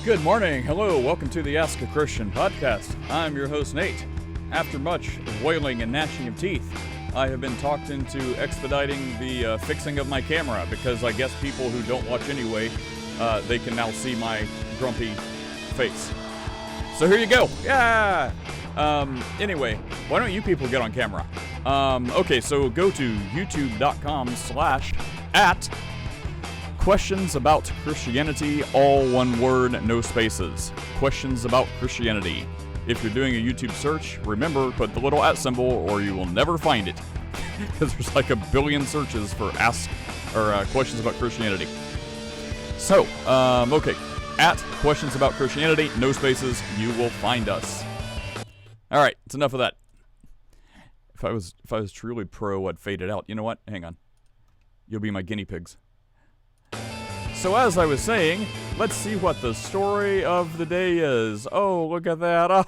Good morning. Hello. Welcome to the Ask a Christian podcast. I'm your host, Nate. After much wailing and gnashing of teeth, I have been talked into expediting the fixing of my camera because I guess people who don't watch anyway, they can now see my grumpy face. So here you go. Yeah! Anyway, why don't you people get on camera? Okay, so go to youtube.com/@ Questions About Christianity, all one word, no spaces. Questions About Christianity. If you're doing a YouTube search, remember, put the little @ symbol or you will never find it. Because there's like a billion searches for questions about Christianity. So, okay. @ Questions About Christianity, no spaces, you will find us. Alright, it's enough of that. If I was truly pro, I'd fade it out. You know what? Hang on. You'll be my guinea pigs. So as I was saying, let's see what the story of the day is. Oh, look at that.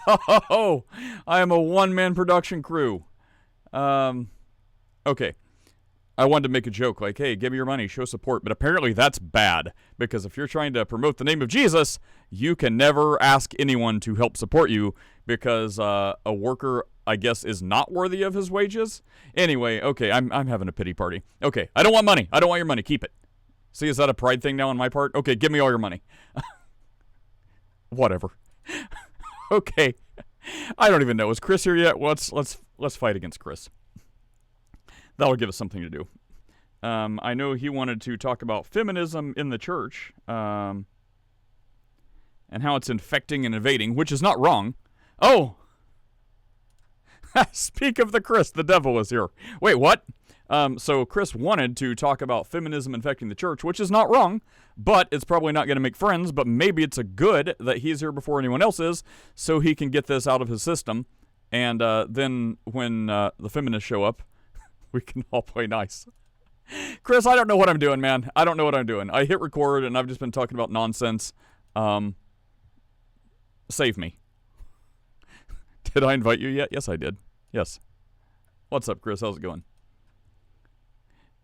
Oh, I am a one-man production crew. Okay. I wanted to make a joke like, hey, give me your money, show support. But apparently that's bad. Because if you're trying to promote the name of Jesus, you can never ask anyone to help support you. Because a worker, I guess, is not worthy of his wages. Anyway, okay, I'm having a pity party. Okay, I don't want money. I don't want your money. Keep it. See, is that a pride thing now on my part? Okay, give me all your money. Whatever. Okay. I don't even know. Is Chris here yet? Well, let's fight against Chris. That'll give us something to do. I know he wanted to talk about feminism in the church, and how it's infecting and invading, which is not wrong. Oh! Speak of the Chris, the devil is here. Wait, what? So Chris wanted to talk about feminism infecting the church, which is not wrong, but it's probably not going to make friends, but maybe it's a good that he's here before anyone else is, so he can get this out of his system, and then when the feminists show up, we can all play nice. Chris, I don't know what I'm doing, man. I don't know what I'm doing. I hit record, and I've just been talking about nonsense. Save me. Did I invite you yet? Yes, I did. Yes. What's up, Chris? How's it going?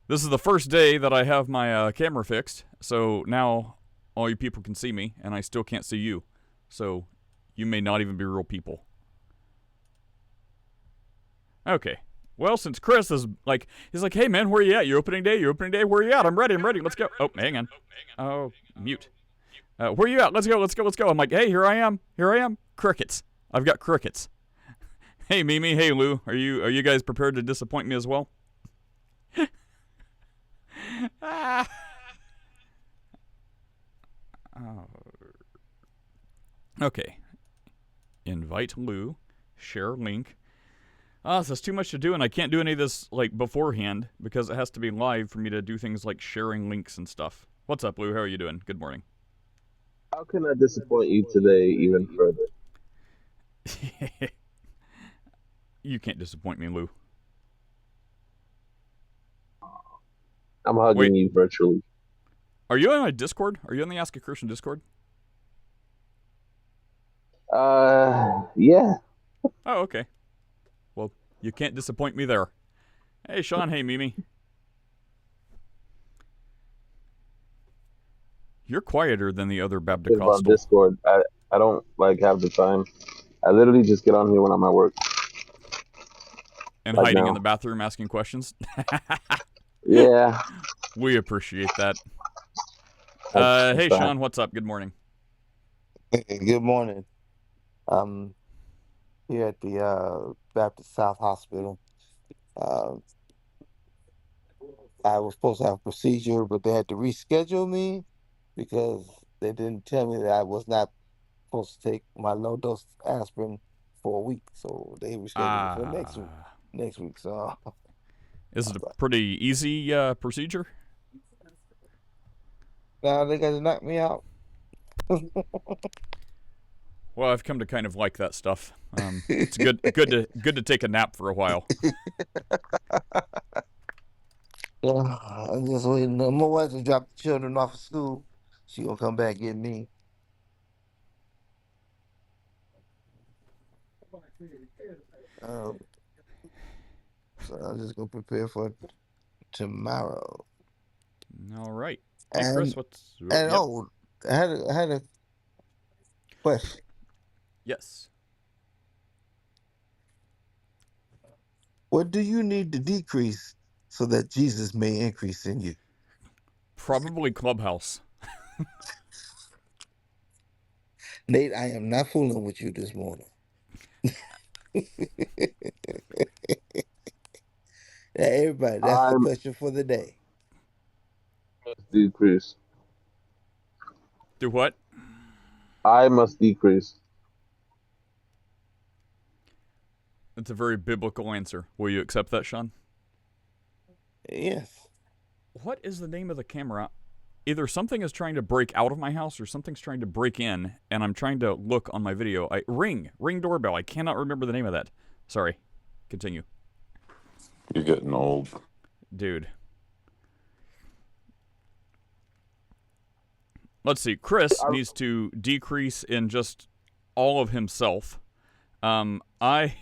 This is the first day that I have my camera fixed, so now all you people can see me, and I still can't see you. So you may not even be real people. Okay. Well, since Chris is like, he's like, hey man, where you at? Your opening day? Where you at? I'm ready. Let's go. Oh, hang on. Oh, mute. Where you at? Let's go. I'm like, hey, here I am. Crickets. I've got crickets. Hey, Mimi. Hey, Lou. Are you guys prepared to disappoint me as well? Okay. Invite Lou. Share link. So there's too much to do, and I can't do any of this like beforehand because it has to be live for me to do things like sharing links and stuff. What's up, Lou? How are you doing? Good morning. How can I disappoint you today even further? You can't disappoint me, Lou. I'm hugging you virtually. Are you on my Discord? Are you on the Ask a Christian Discord? Yeah. Oh, okay. Well, you can't disappoint me there. Hey, Sean. Hey, Mimi. You're quieter than the other Baptist On Discord, I don't have the time. I literally just get on here when I'm at work. And like hiding now in the bathroom asking questions? Yeah. We appreciate that. Hey, Sean, what's up? Good morning. Hey, good morning. Here at the Baptist South Hospital. I was supposed to have a procedure, but they had to reschedule me because they didn't tell me that I was not supposed to take my low-dose aspirin for a week. So they rescheduled me for next week. So is it a pretty easy procedure? Now they got to knock me out. Well, I've come to kind of like that stuff. It's good to take a nap for a while. I'm just waiting. My wife to drop the children off of school. She gonna come back and get me. So I'm just gonna prepare for tomorrow. All right. Hey, Chris, what's... I had question. Yes. What do you need to decrease so that Jesus may increase in you? Probably Clubhouse. Nate, I am not fooling with you this morning. Everybody, that's I the question for the day. must decrease. Do what? I must decrease. That's a very biblical answer. Will you accept that, Sean? Yes. What is the name of the camera? Either something is trying to break out of my house or something's trying to break in, and I'm trying to look on my video. Ring doorbell. I cannot remember the name of that. Sorry. Continue. You're getting old. Dude. Let's see. Chris needs to decrease in just all of himself. I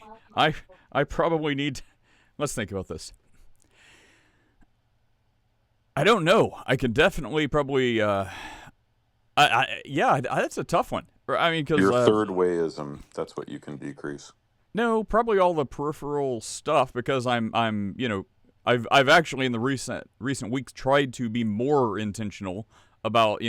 probably need. Let's think about this. I don't know. I can definitely probably. Yeah, that's a tough one. I mean, because your third wayism. That's what you can decrease. No, probably all the peripheral stuff because I'm I've actually in the recent weeks tried to be more intentional about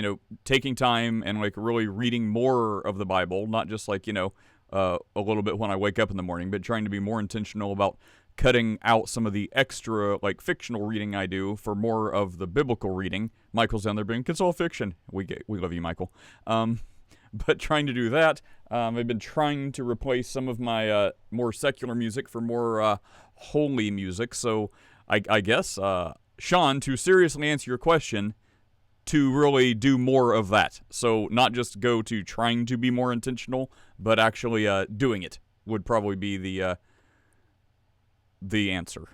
taking time and like really reading more of the Bible, not just like a little bit when I wake up in the morning, but trying to be more intentional about cutting out some of the extra like fictional reading I do for more of the biblical reading. Michael's down there being, it's all fiction. We love you, Michael. But trying to do that, I've been trying to replace some of my more secular music for more holy music. So I guess, Sean, to seriously answer your question, to really do more of that. So not just go to trying to be more intentional, but actually doing it would probably be the answer.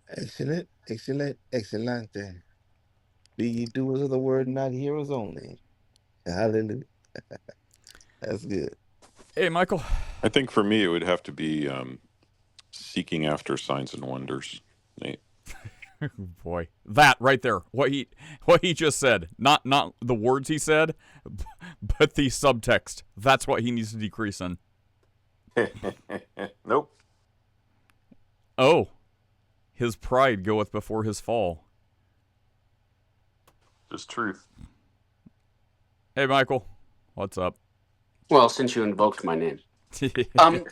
Excellent, excellent, excelente. Be ye doers of the word, not hearers only. Hallelujah. That's good. Hey, Michael. I think for me, it would have to be seeking after signs and wonders, Nate. Boy, that right there, what he just said, not the words he said, but the subtext. That's what he needs to decrease in. Nope. Oh, his pride goeth before his fall. Just truth. Hey, Michael, what's up? Well, since you invoked my name, I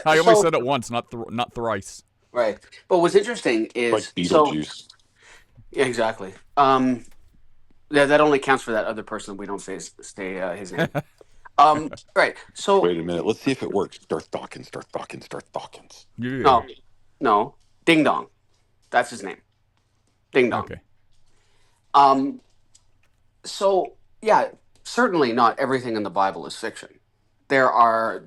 only said it once, not thrice. right. But what's interesting is Like Beetlejuice. Yeah, exactly. That only counts for that other person. We don't say his name. Right. So Wait a minute. Let's see if it works. Darth Dawkins. Yeah. No, Ding Dong. That's his name. Ding Dong. Okay. So yeah, certainly not everything in the Bible is fiction. There are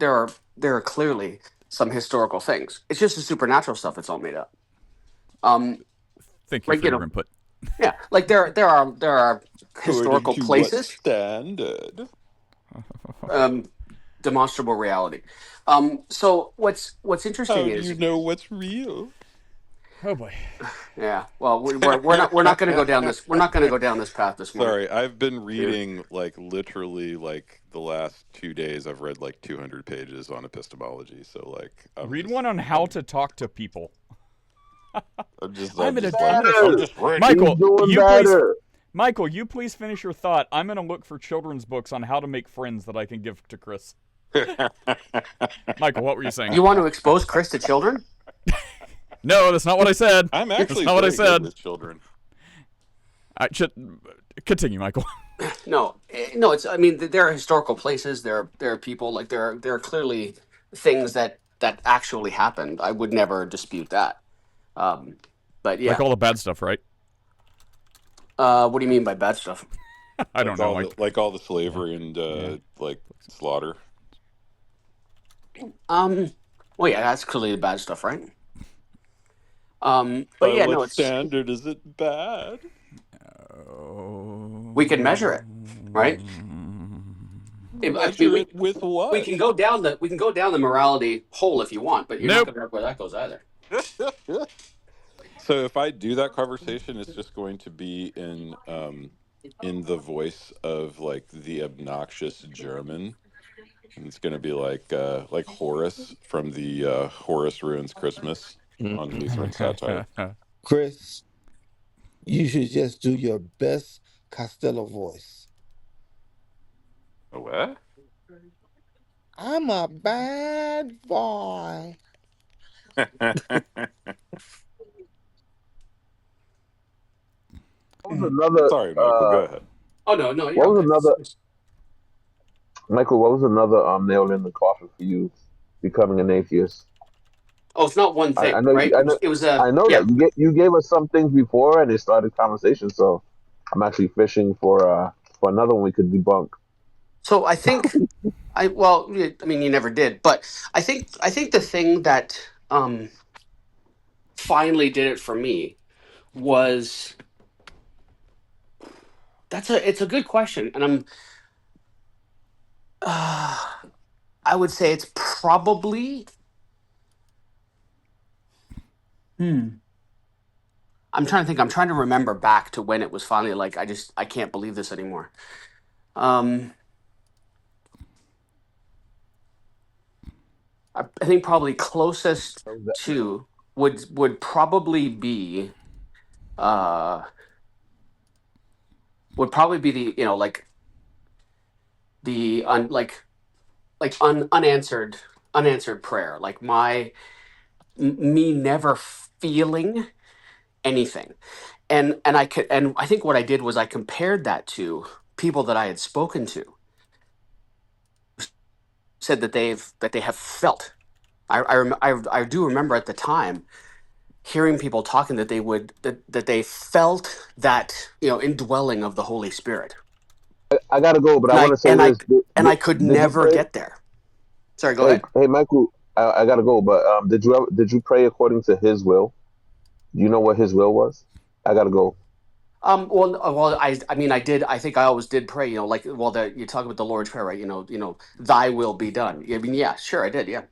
clearly some historical things. It's just the supernatural stuff that's all made up. Thank you for your input. Yeah, like there are historical places. What standard? Demonstrable reality. So what's interesting How do is you know what's real? Oh boy. Yeah. Well, we're not going to go down this. We're not going to go down this path this morning. Sorry, I've been reading like literally like the last 2 days. I've read like 200 pages on epistemology. So like, read one on how to talk to people. I'm just Michael, you please finish your thought. I'm gonna look for children's books on how to make friends that I can give to Chris. Michael, what were you saying? You want to expose Chris to children? No, that's not what I said. I'm actually that's not what I very said. good with children. I should continue, Michael. No. It's. I mean, there are historical places. There are people. Like there are clearly things that actually happened. I would never dispute that. But yeah, like all the bad stuff, right? What do you mean by bad stuff? I don't know. Like all the slavery and like slaughter. Well, yeah, that's clearly the bad stuff, right? But yeah, no, it's standard is it bad? We can measure it, right? With what? We can go down the morality hole if you want, but you're not going to know where that goes either. So if I do that conversation, it's just going to be in in the voice of like the obnoxious German. And it's going to be like Horace from the Horace Ruins Christmas on Lutheran satire. Chris, you should just do your best Costello voice. What? I'm a bad boy. What was another? Sorry, Michael. Go ahead. Oh no, you're What was okay. another? Michael, what was another nail in the coffin for you becoming an atheist? Oh, it's not one I thing, know, right? It was a I know yeah. that you gave us some things before, and it started conversation. So I'm actually fishing for another one we could debunk. So I think I mean, you never did, but I think the thing that finally did it for me was it's a good question, and I would say it's probably I'm trying to think. I'm trying to remember back to when it was finally like I can't believe this anymore. Um, I think probably closest What was that? to would probably be uh would probably be the like the unanswered prayer, like me never feeling anything, and I think what I did was I compared that to people that I had spoken to said that they have felt. I do remember at the time hearing people talking that that they felt that indwelling of the Holy Spirit, I gotta go, but I and want I to say and I this. and I could Did you never pray? get there. Sorry, go Hey, ahead. hey, Michael, I gotta go, but did you pray according to His will? Do you know what His will was? I gotta go. I mean, I did. I think I always did pray. Like, you talk about the Lord's Prayer, right? Thy will be done. I mean, yeah, sure, I did. Yeah.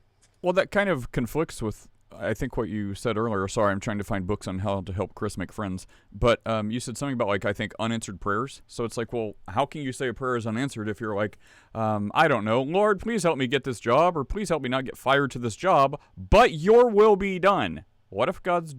Well, that kind of conflicts with, I think, what you said earlier. Sorry, I'm trying to find books on how to help Chris make friends. But you said something about, like, I think unanswered prayers. So it's like, well, how can you say a prayer is unanswered if you're like, I don't know, Lord, please help me get this job, or please help me not get fired to this job, but your will be done. What if God's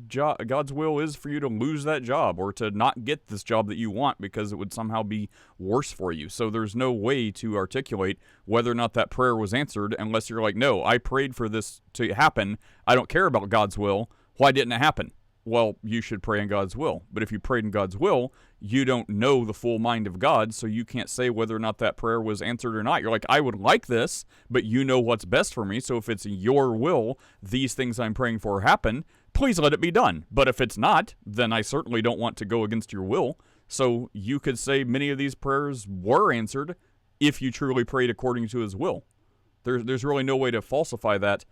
will is for you to lose that job or to not get this job that you want because it would somehow be worse for you? So there's no way to articulate whether or not that prayer was answered unless you're like, no, I prayed for this to happen. I don't care about God's will. Why didn't it happen? Well, you should pray in God's will. But if you prayed in God's will, you don't know the full mind of God, so you can't say whether or not that prayer was answered or not. You're like, I would like this, but you know what's best for me, so if it's your will, these things I'm praying for happen, please let it be done. But if it's not, then I certainly don't want to go against your will. So you could say many of these prayers were answered if you truly prayed according to His will. There's really no way to falsify that,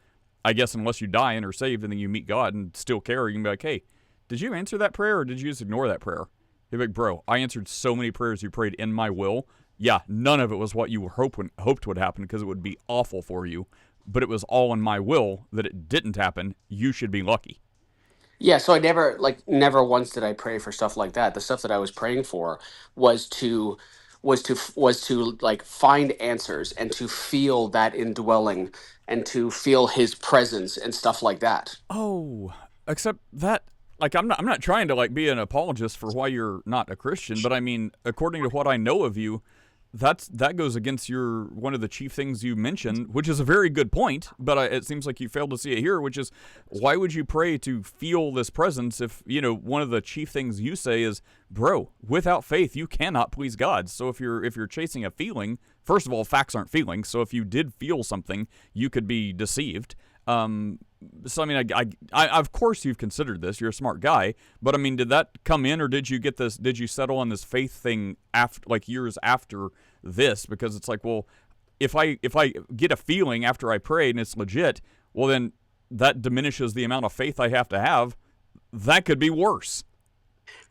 I guess, unless you die and are saved and then you meet God and still care. You can be like, hey, did you answer that prayer or did you just ignore that prayer? You're like, bro, I answered so many prayers you prayed in my will. Yeah, none of it was what you hoped would happen because it would be awful for you. But it was all in my will that it didn't happen. You should be lucky. Yeah. So I never once did I pray for stuff like that. The stuff that I was praying for was to like find answers and to feel that indwelling and to feel His presence and stuff like that. Oh, except that, like, I'm not trying to, like, be an apologist for why you're not a Christian, but I mean, according to what I know of you, that goes against your one of the chief things you mentioned, which is a very good point, but it seems like you failed to see it here, which is, why would you pray to feel this presence if, one of the chief things you say is, bro, without faith you cannot please God. So if you're chasing a feeling, first of all, facts aren't feelings, so if you did feel something, you could be deceived. So I mean, I of course you've considered this. You're a smart guy, but I mean, did that come in, or did you get this? Did you settle on this faith thing after, like, years after this? Because it's like, well, if I get a feeling after I prayed and it's legit, well then that diminishes the amount of faith I have to have. That could be worse.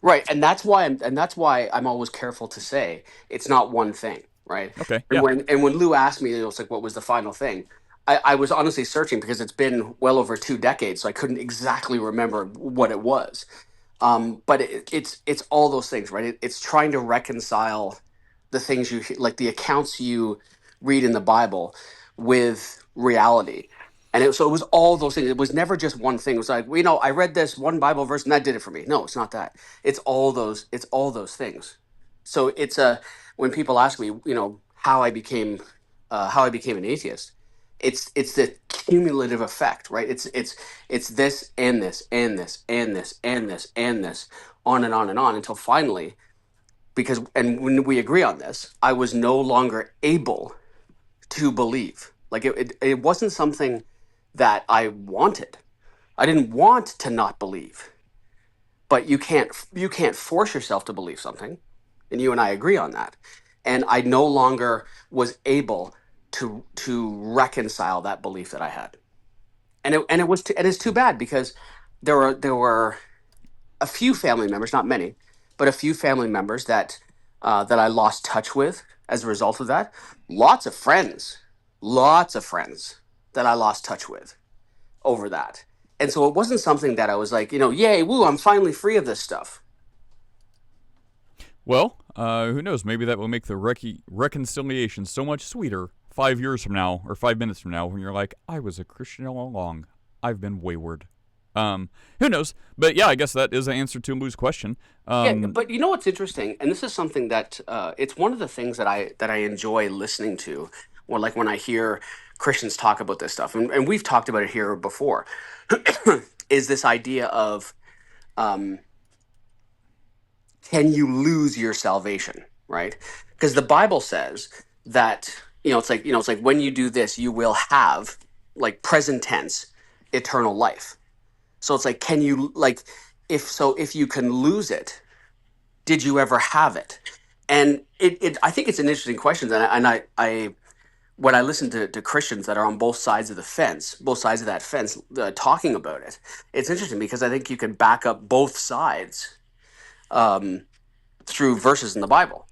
Right, and that's why I'm always careful to say it's not one thing, right? Okay, And yeah. when Lou asked me, it's like, what was the final thing? I was honestly searching because it's been well over 2 decades, so I couldn't exactly remember what it was. But it's all those things, right? It's trying to reconcile the things like the accounts you read in the Bible with reality. And so it was all those things. It was never just one thing. It was like, well, I read this one Bible verse and that did it for me. No, it's not that. It's all those. It's all those things. So when people ask me, how I became an atheist, it's the cumulative effect, right? It's this and this and this and this and this and this, on and on and on, until finally, and when we agree on this, I was no longer able to believe. Like it wasn't something that I wanted. I didn't want to not believe, but you can't force yourself to believe something, and you and I agree on that. And I no longer was able to reconcile that belief that I had, and it's too bad, because there were a few family members, not many, but a few family members that I lost touch with as a result of that. Lots of friends that I lost touch with over that. And so it wasn't something that I was like, yay, woo, I'm finally free of this stuff. Well, who knows? Maybe that will make the reconciliation so much sweeter 5 years from now, or 5 minutes from now, when you're like, I was a Christian all along. I've been wayward. Who knows? But yeah, I guess that is an answer to Lou's question. Yeah, but you know what's interesting, and this is something that it's one of the things that I enjoy listening to, or like when I hear Christians talk about this stuff, and we've talked about it here before, is this idea of can you lose your salvation, right? Because the Bible says that it's like when you do this, you will have, like, present tense, eternal life. So it's like, can you, like, if you can lose it, did you ever have it? And I think it's an interesting question. And I when I listen to Christians that are on both sides of that fence, talking about it, it's interesting, because I think you can back up both sides through verses in the Bible.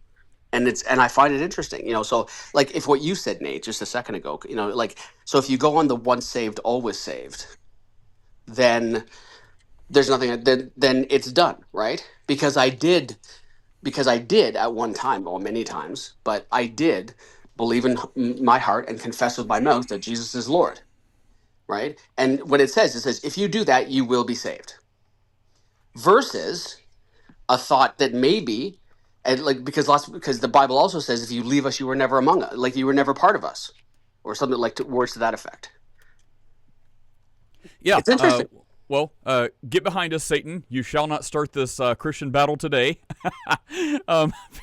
And I find it interesting, so, like, if what you said, Nate, just a second ago, like, so if you go on the once saved, always saved, then there's nothing, then it's done, right? Because I did at one time, well, many times, but I did believe in my heart and confess with my mouth that Jesus is Lord, right? And what it says, if you do that, you will be saved. Versus a thought that maybe, and like, because the Bible also says, if you leave us, you were never among us, like you were never part of us, or something like words to that effect. Yeah. It's interesting. Get behind us, Satan. You shall not start this Christian battle today.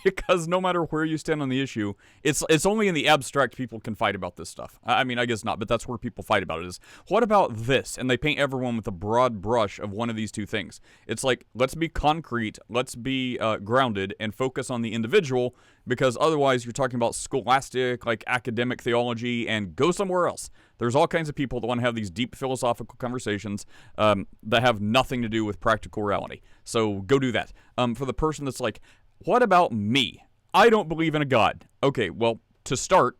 Because no matter where you stand on the issue, it's only in the abstract people can fight about this stuff. I mean, I guess not, but that's where people fight about it, is, what about this? And they paint everyone with a broad brush of one of these two things. It's like, let's be concrete, let's be grounded, and focus on the individual, because otherwise you're talking about scholastic, like, academic theology, and go somewhere else. There's all kinds of people that want to have these deep philosophical conversations that have nothing to do with practical reality. So go do that. For the person that's like, what about me? I don't believe in a God. Okay, well, to start,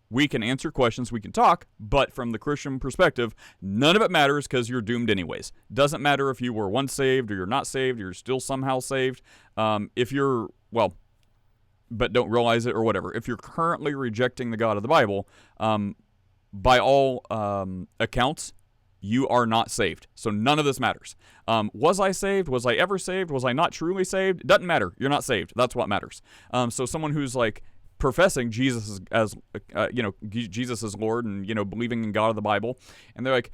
we can answer questions, we can talk, but from the Christian perspective, none of it matters, because you're doomed anyways. Doesn't matter if you were once saved or you're not saved, you're still somehow saved. If you're, well, but don't realize it or whatever. If you're currently rejecting the God of the Bible, by all accounts, you are not saved. So none of this matters. Was I saved? Was I ever saved? Was I not truly saved? It doesn't matter. You're not saved. That's what matters. So someone who's like professing Jesus as Jesus is Lord, and believing in God of the Bible, and they're like,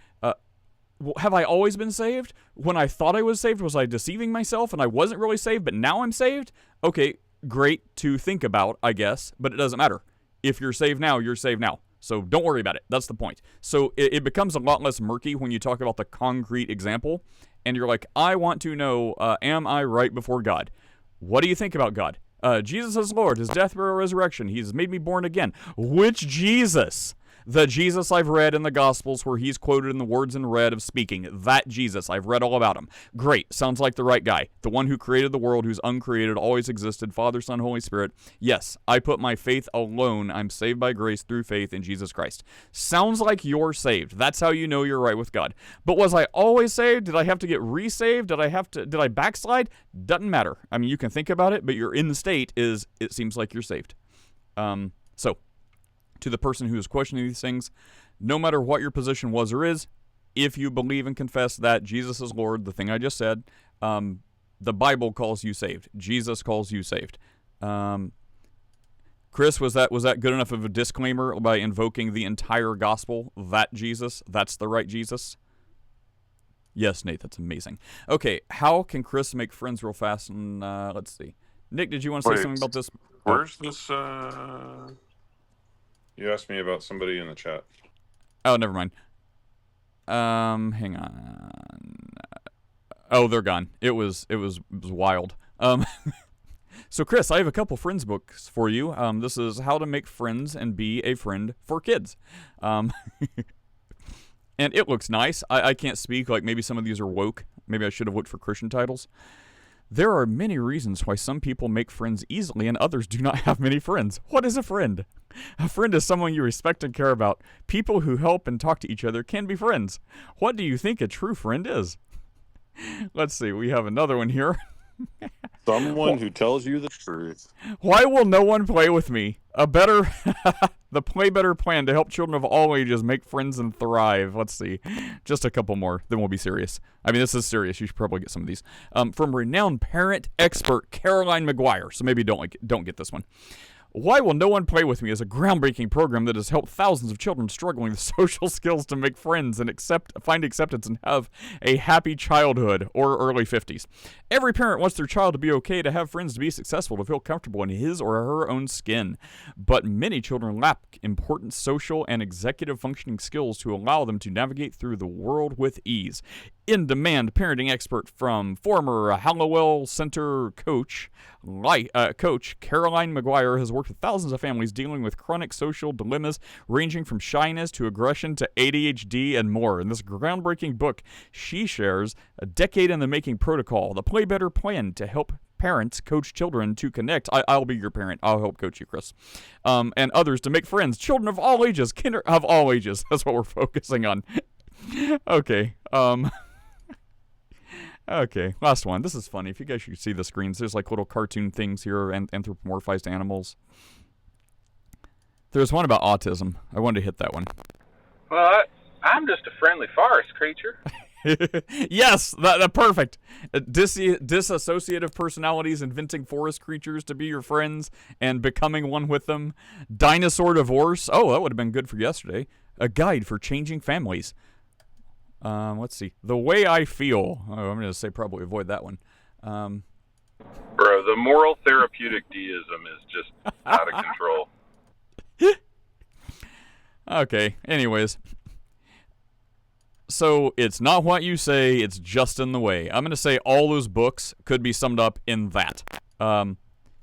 have I always been saved? When I thought I was saved, was I deceiving myself and I wasn't really saved, but now I'm saved? Okay, great to think about, I guess, but it doesn't matter. If you're saved now, you're saved now. So don't worry about it. That's the point. So it becomes a lot less murky when you talk about the concrete example, and you're like, I want to know, am I right before God? What do you think about God? Jesus is Lord. His death, burial, resurrection. He's made me born again. Which Jesus? The Jesus I've read in the Gospels where he's quoted in the words in red of speaking. That Jesus. I've read all about him. Great. Sounds like the right guy. The one who created the world, who's uncreated, always existed, Father, Son, Holy Spirit. Yes, I put my faith alone. I'm saved by grace through faith in Jesus Christ. Sounds like you're saved. That's how you know you're right with God. But was I always saved? Did I have to get resaved? Did I backslide? Doesn't matter. I mean, you can think about it, but your end state is, it seems like you're saved. So, to the person who is questioning these things, no matter what your position was or is, if you believe and confess that Jesus is Lord, the thing I just said, the Bible calls you saved. Jesus calls you saved. Chris, was that good enough of a disclaimer by invoking the entire gospel? That Jesus, that's the right Jesus? Yes, Nate, that's amazing. Okay, how can Chris make friends real fast? And let's see. Nick, did you want to say something about this? Where's this? You asked me about somebody in the chat. Oh, never mind. Hang on. Oh, they're gone. It was wild. So Chris, I have a couple friends books for you. This is How to Make Friends and Be a Friend for Kids. And it looks nice. I can't speak, like maybe some of these are woke. Maybe I should have looked for Christian titles. There are many reasons why some people make friends easily and others do not have many friends. What is a friend? A friend is someone you respect and care about. People who help and talk to each other can be friends. What do you think a true friend is? Let's see, we have another one here. Someone who tells you the truth. Why will no one play with me? The Play Better plan to help children of all ages make friends and thrive. Let's see. Just a couple more, then we'll be serious. I mean, this is serious. You should probably get some of these. From renowned parent expert Caroline McGuire. So maybe don't get this one. Why Will No One Play With Me is a groundbreaking program that has helped thousands of children struggling with social skills to make friends and find acceptance and have a happy childhood or early 50s. Every parent wants their child to be okay, to have friends, to be successful, to feel comfortable in his or her own skin. But many children lack important social and executive functioning skills to allow them to navigate through the world with ease. In-demand parenting expert from former Hallowell Center coach Caroline McGuire has worked with thousands of families dealing with chronic social dilemmas ranging from shyness to aggression to ADHD and more. In this groundbreaking book, she shares a decade in the making protocol, the Play Better plan to help parents coach children to connect. I'll be your parent. I'll help coach you, Chris. And others to make friends. Children of all ages, of all ages. That's what we're focusing on. Okay. Okay, last one. This is funny. If you guys should see the screens, there's like little cartoon things here and anthropomorphized animals. There's one about autism. I wanted to hit that one. Well, I'm just a friendly forest creature. Yes, that perfect. Disassociative personalities inventing forest creatures to be your friends and becoming one with them. Dinosaur divorce. Oh, that would have been good for yesterday. A guide for changing families. Let's see. The Way I Feel. Oh, I'm going to say probably avoid that one. Bro, the moral therapeutic deism is just out of control. Okay, anyways. So, it's not what you say, it's just in the way. I'm going to say all those books could be summed up in that.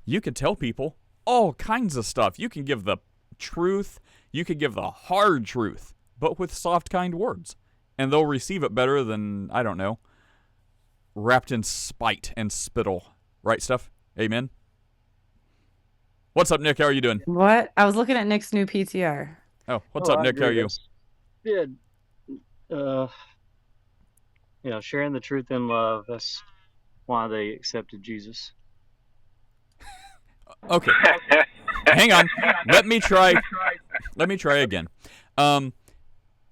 You could tell people all kinds of stuff. You can give the truth, you could give the hard truth, but with soft, kind words. And they'll receive it better than, I don't know, wrapped in spite and spittle. Right, Steph? Amen? What's up, Nick? How are you doing? What? I was looking at Nick's new PTR. Oh, what's up, Nick? How are you? Good. Sharing the truth in love. That's why they accepted Jesus. Okay. Hang on. Let me try again.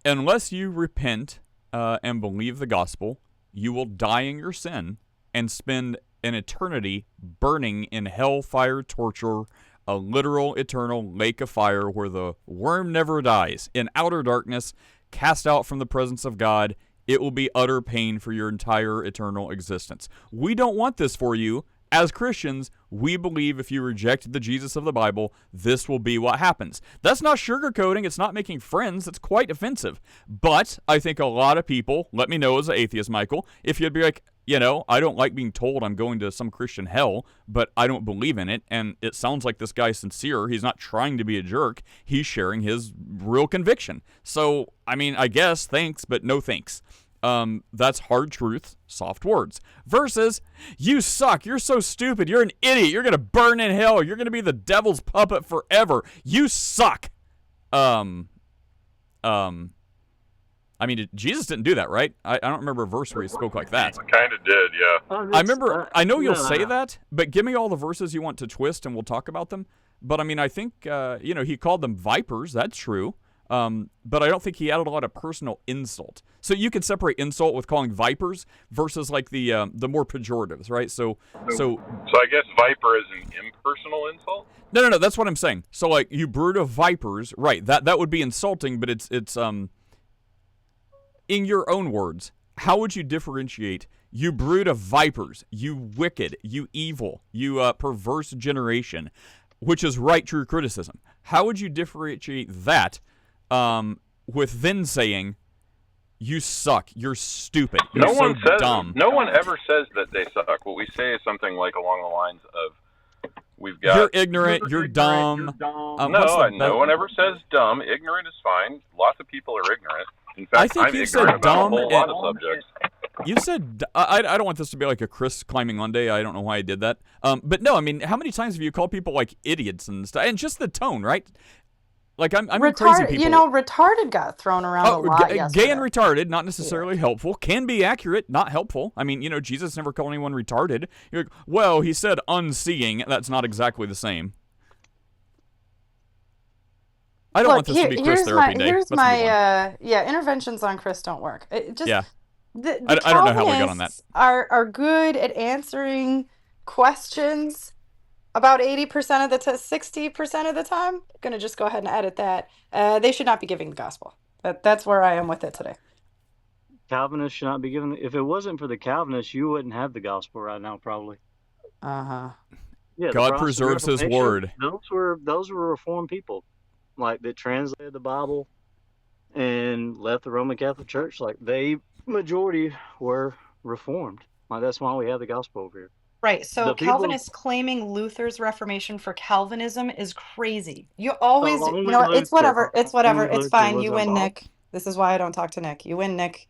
Unless you repent and believe the gospel, you will die in your sin and spend an eternity burning in hellfire torture, a literal eternal lake of fire where the worm never dies, in outer darkness, cast out from the presence of God. It will be utter pain for your entire eternal existence. We don't want this for you. as Christians, we believe if you reject the Jesus of the Bible, this will be what happens. That's not sugarcoating. It's not making friends. It's quite offensive. But I think a lot of people, let me know as an atheist, Michael, if you'd be like, I don't like being told I'm going to some Christian hell, but I don't believe in it, and it sounds like this guy's sincere. He's not trying to be a jerk. He's sharing his real conviction. So, I guess thanks, but no thanks. That's hard truth, soft words. Versus, you suck, you're so stupid, you're an idiot, you're gonna burn in hell, you're gonna be the devil's puppet forever, you suck. Jesus didn't do that, right? I don't remember a verse where he spoke like that. Kind of did, yeah. I know you'll say that, but give me all the verses you want to twist and we'll talk about them. But I think, he called them vipers, that's true. But I don't think he added a lot of personal insult. So you can separate insult with calling vipers versus like the more pejoratives, right? So I guess viper is an impersonal insult? No, that's what I'm saying. So like, you brood of vipers, right? That would be insulting, but it's in your own words, how would you differentiate you brood of vipers, you wicked, you evil, you perverse generation, which is right true criticism? How would you differentiate that with then saying, you suck, you're stupid, you're dumb? No one ever says that they suck. What we say is something like along the lines of, you're ignorant, you're dumb. No one ever says dumb. Ignorant is fine. Lots of people are ignorant. In fact, I think I'm you ignorant said about dumb a whole lot of subjects. You said, I don't want this to be like a Chris climbing Monday. I don't know why I did that. But no, how many times have you called people like idiots and stuff? And just the tone, right? Like, I'm crazy people. Retarded got thrown around a lot yesterday. Gay and retarded, not necessarily helpful. Can be accurate, not helpful. Jesus never called anyone retarded. You're like, well, he said unseeing. That's not exactly the same. I don't want this to be Chris therapy day. Here's my interventions on Chris don't work. I don't know how we got on that. Are good at answering questions about 80% of the 60% of the time. Gonna just go ahead and edit that. They should not be giving the gospel. That's where I am with it today. Calvinists should not be given. If it wasn't for the Calvinists, you wouldn't have the gospel right now, probably. Yeah, God preserves His word. Those were Reformed people, like that translated the Bible and left the Roman Catholic Church. Like majority were Reformed. Like that's why we have the gospel over here. Right. So Calvinists claiming Luther's Reformation for Calvinism is crazy. You always, it's whatever. It's whatever. It's fine. You win, Nick. This is why I don't talk to Nick. You win, Nick.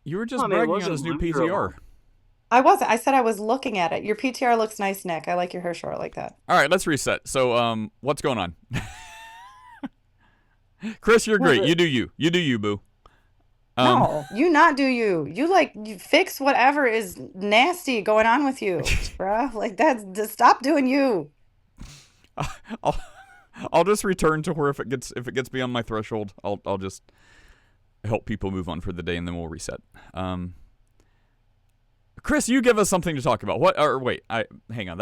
You were just bragging on his new PTR. I wasn't. I said I was looking at it. Your PTR looks nice, Nick. I like your hair short like that. All right, let's reset. So, what's going on? Chris, you're great. You do you. You do you, boo. No, you not do you. You fix whatever is nasty going on with you, bruh. Like just stop doing you. I'll just return to where if it gets beyond my threshold, I'll just help people move on for the day, and then we'll reset. Chris, you give us something to talk about. Hang on.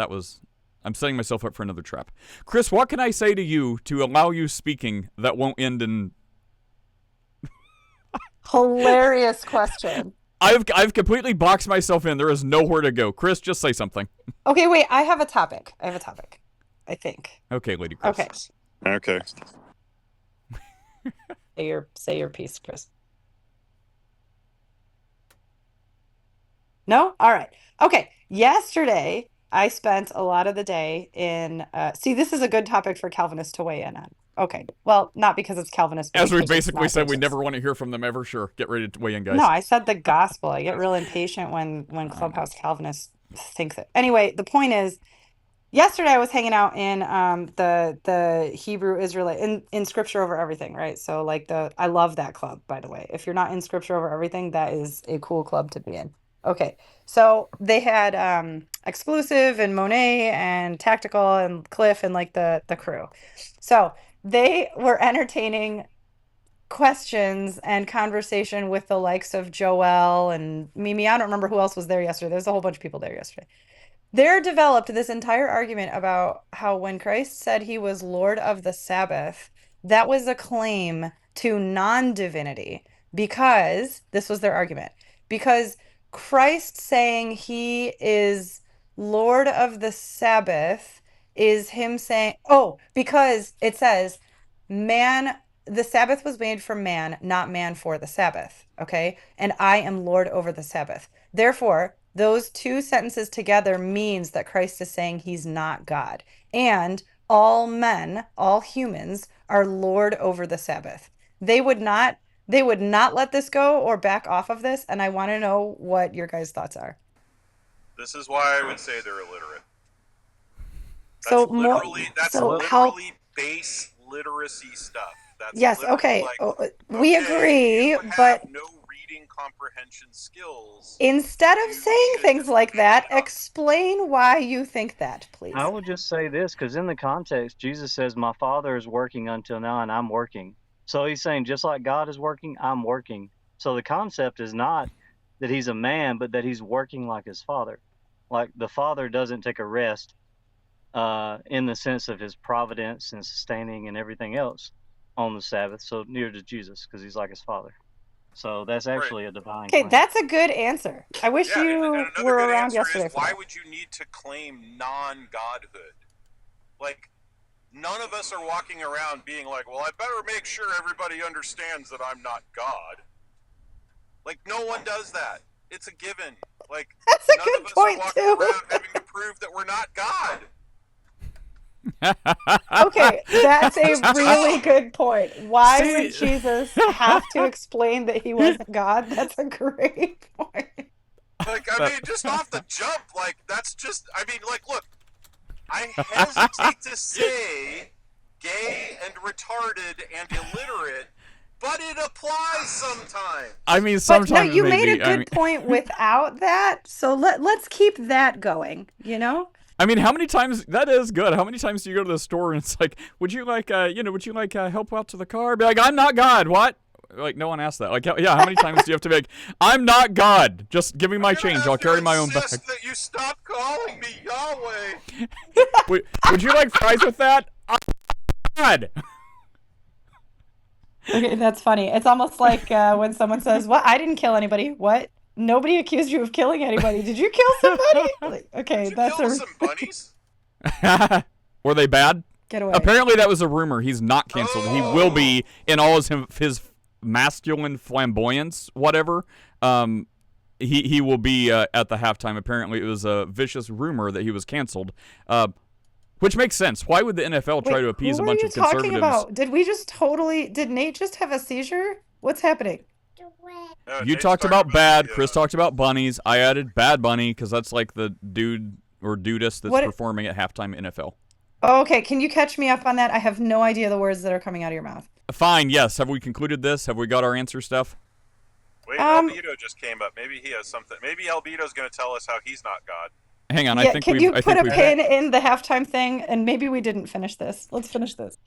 I'm setting myself up for another trap. Chris, what can I say to you to allow you speaking that won't end in... Hilarious question. I've completely boxed myself in. There is nowhere to go. Chris, just say something. Okay, wait. I have a topic. I think. Okay, Lady Chris. Okay. Say your piece, Chris. No? All right. Okay. Yesterday, I spent a lot of the day in... see, this is a good topic for Calvinists to weigh in on. Okay. Well, not because it's Calvinist. As we basically said, we never want to hear from them ever. Sure. Get ready to weigh in, guys. No, I said the gospel. I get real impatient when Clubhouse Calvinists thinks it. Anyway, the point is, yesterday I was hanging out in the Hebrew Israelite in Scripture Over Everything, right? So I love that club, by the way. If you're not in Scripture Over Everything, that is a cool club to be in. Okay, so they had Exclusive and Monet and Tactical and Cliff and the crew. So they were entertaining questions and conversation with the likes of Joel and Mimi. I don't remember who else was there yesterday. There's a whole bunch of people there yesterday. There developed this entire argument about how when Christ said he was Lord of the Sabbath, that was a claim to non-divinity because, this was their argument, because Christ saying he is Lord of the Sabbath is him saying, because it says, man, the Sabbath was made for man, not man for the Sabbath. Okay. And I am Lord over the Sabbath. Therefore, those two sentences together means that Christ is saying he's not God. And all men, all humans are Lord over the Sabbath. They would not let this go or back off of this, and I want to know what your guys' thoughts are. This is why I would say they're illiterate. So That's literally base literacy stuff. That's yes, okay. We agree, you but have no reading comprehension skills. Instead of saying things like that, explain why you think that, please. I would just say this, because in the context, Jesus says, my Father is working until now, and I'm working. So he's saying, just like God is working, I'm working. So the concept is not that he's a man, but that he's working like his Father. Like the Father doesn't take a rest in the sense of his providence and sustaining and everything else on the Sabbath. So neither does Jesus, because he's like his Father. So that's actually a divine Okay, claim. that's a good answer. I wish you were around yesterday. Why would you need to claim non-godhood? Like, none of us are walking around being like, well, I better make sure everybody understands that I'm not God. Like, no one does that. It's a given. Like, that's a none good of us point, are walking around having to prove that we're not God. Okay, that's a really good point. Why would Jesus have to explain that he wasn't God? That's a great point. Like, I mean, just off the jump, like, that's just, I mean, like, look, I hesitate to say gay and retarded and illiterate, but it applies sometimes. I mean, sometimes. But no, you made a good point without that, so let's keep that going, you know? I mean, how many times, that is good. How many times do you go to the store and it's like, would you like help out to the car? Be like, I'm not God. What? Like, no one asked that. Like, yeah, how many times do you have to be like, I'm not God. Just give me my change. I'll carry my own bag. That you stop calling me Yahweh. Would you like fries with that? I'm God. Okay, that's funny. It's almost like when someone says, "What? I didn't kill anybody." What? Nobody accused you of killing anybody. Did you kill somebody? Like, okay, that's kill some bunnies. Were they bad? Get away. Apparently, that was a rumor. He's not canceled. He will be in all his masculine flamboyance, whatever. He will be at the halftime. Apparently, it was a vicious rumor that he was canceled. Which makes sense. Why would the NFL try to appease a bunch of conservatives? What are you talking about? Did Nate just have a seizure? What's happening? You talked about bad. Chris talked about bunnies. I added Bad Bunny because that's like the dude or dudess that's performing at halftime NFL. Okay, can you catch me up on that? I have no idea the words that are coming out of your mouth. Fine, yes. Have we concluded this? Have we got our answer stuff? Wait, Albedo just came up. Maybe he has something. Maybe Albedo's going to tell us how he's not God. Hang on, I think can you put a pin in the halftime thing? And maybe we didn't finish this. Let's finish this.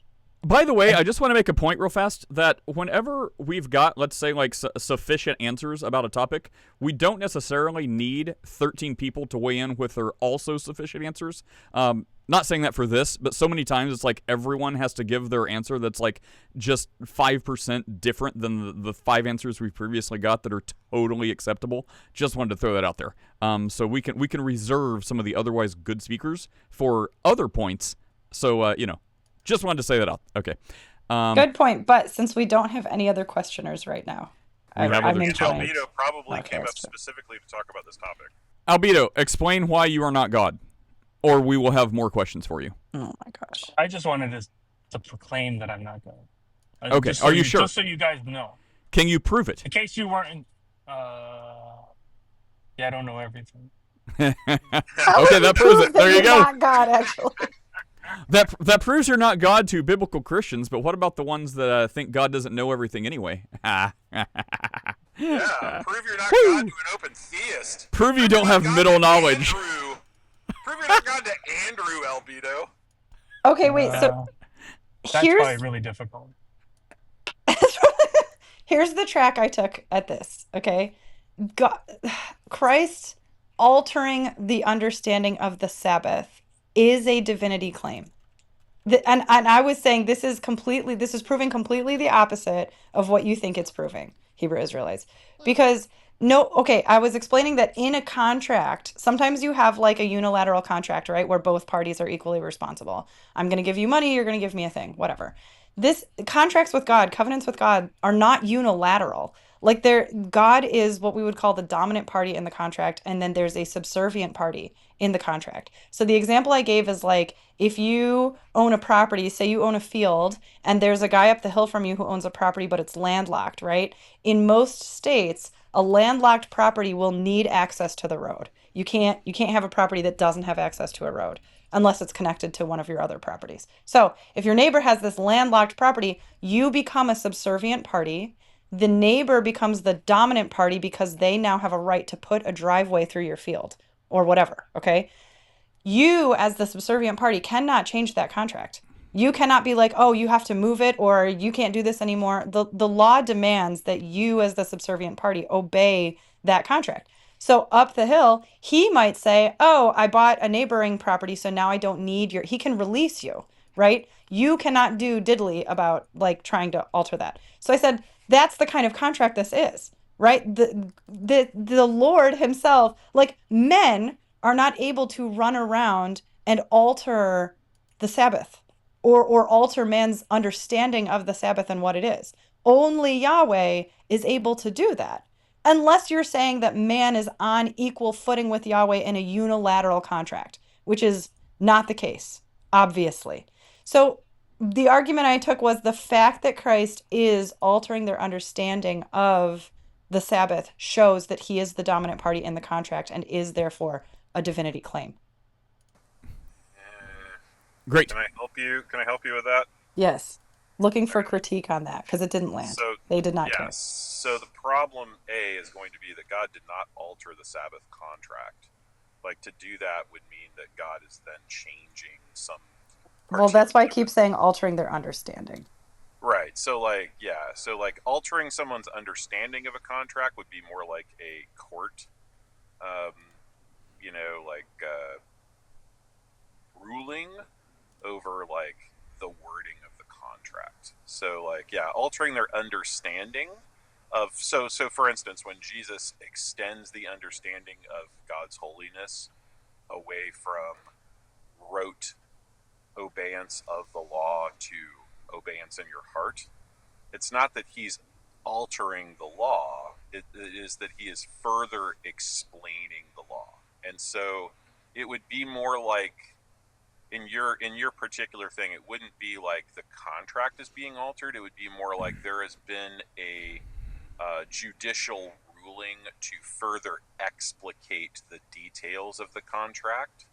By the way, I just want to make a point real fast that whenever we've got, let's say, like sufficient answers about a topic, we don't necessarily need 13 people to weigh in with their also sufficient answers. Not saying that for this, but so many times it's like everyone has to give their answer that's like just 5% different than the 5 answers we previously got that are totally acceptable. Just wanted to throw that out there. So we can reserve some of the otherwise good speakers for other points. So, just wanted to say that out. Okay. Good point. But since we don't have any other questioners right now, I'm enjoying. Albedo probably came up specifically to talk about this topic. Albedo, explain why you are not God, or we will have more questions for you. Oh my gosh. I just wanted to proclaim that I'm not God. Okay. Are you sure? Just so you guys know. Can you prove it? In case you weren't. Yeah, I don't know everything. Okay, that proves it. There you go. Not God, actually. That proves you're not God to biblical Christians, but what about the ones that think God doesn't know everything anyway? Yeah, prove you're not God to an open theist. Prove you don't have middle knowledge. Prove you're not God to Andrew, Albedo. Okay, wait, so that's probably really difficult. Here's the track I took at this, okay? God, Christ altering the understanding of the Sabbath is a divinity claim. And I was saying this is proving completely the opposite of what you think it's proving, Hebrew Israelites. Because No, okay. I was explaining that in a contract, sometimes you have like a unilateral contract, right, where both parties are equally responsible. I'm going to give you money, you're going to give me a thing, whatever. This contracts with God, covenants with God are not unilateral. Like God is what we would call the dominant party in the contract, and then there's a subservient party in the contract. So the example I gave is like if you own a property, say you own a field, and there's a guy up the hill from you who owns a property, but it's landlocked, right? In most states, a landlocked property will need access to the road. You can't have a property that doesn't have access to a road unless it's connected to one of your other properties. So, if your neighbor has this landlocked property, you become a subservient party. The neighbor becomes the dominant party because they now have a right to put a driveway through your field or whatever, okay? You, as the subservient party, cannot change that contract. You cannot be like, oh, you have to move it or you can't do this anymore. The law demands that you, as the subservient party, obey that contract. So up the hill, he might say, oh, I bought a neighboring property, so now I don't need he can release you, right? You cannot do diddly about like trying to alter that. So I said, that's the kind of contract this is, right? The Lord himself, like men are not able to run around and alter the Sabbath or alter man's understanding of the Sabbath and what it is. Only Yahweh is able to do that. Unless you're saying that man is on equal footing with Yahweh in a unilateral contract, which is not the case, obviously. So the argument I took was the fact that Christ is altering their understanding of the Sabbath shows that he is the dominant party in the contract and is therefore a divinity claim. Great. Can I help you? Can I help you with that? Yes. Looking for critique on that because it didn't land. So, They did not care. yes. So the problem A is going to be that God did not alter the Sabbath contract. Like to do that would mean that God is then changing some. Well, that's why I keep saying altering their understanding. Right. So like, yeah. So like altering someone's understanding of a contract would be more like a court, um, ruling over like the wording of the contract. So like, yeah, altering their understanding of so for instance, when Jesus extends the understanding of God's holiness away from rote obeyance of the law to obeyance in your heart, it's not that he's altering the law, it is that he is further explaining the law. And so it would be more like in your particular thing, it wouldn't be like the contract is being altered. It would be more like there has been a judicial ruling to further explicate the details of the contract.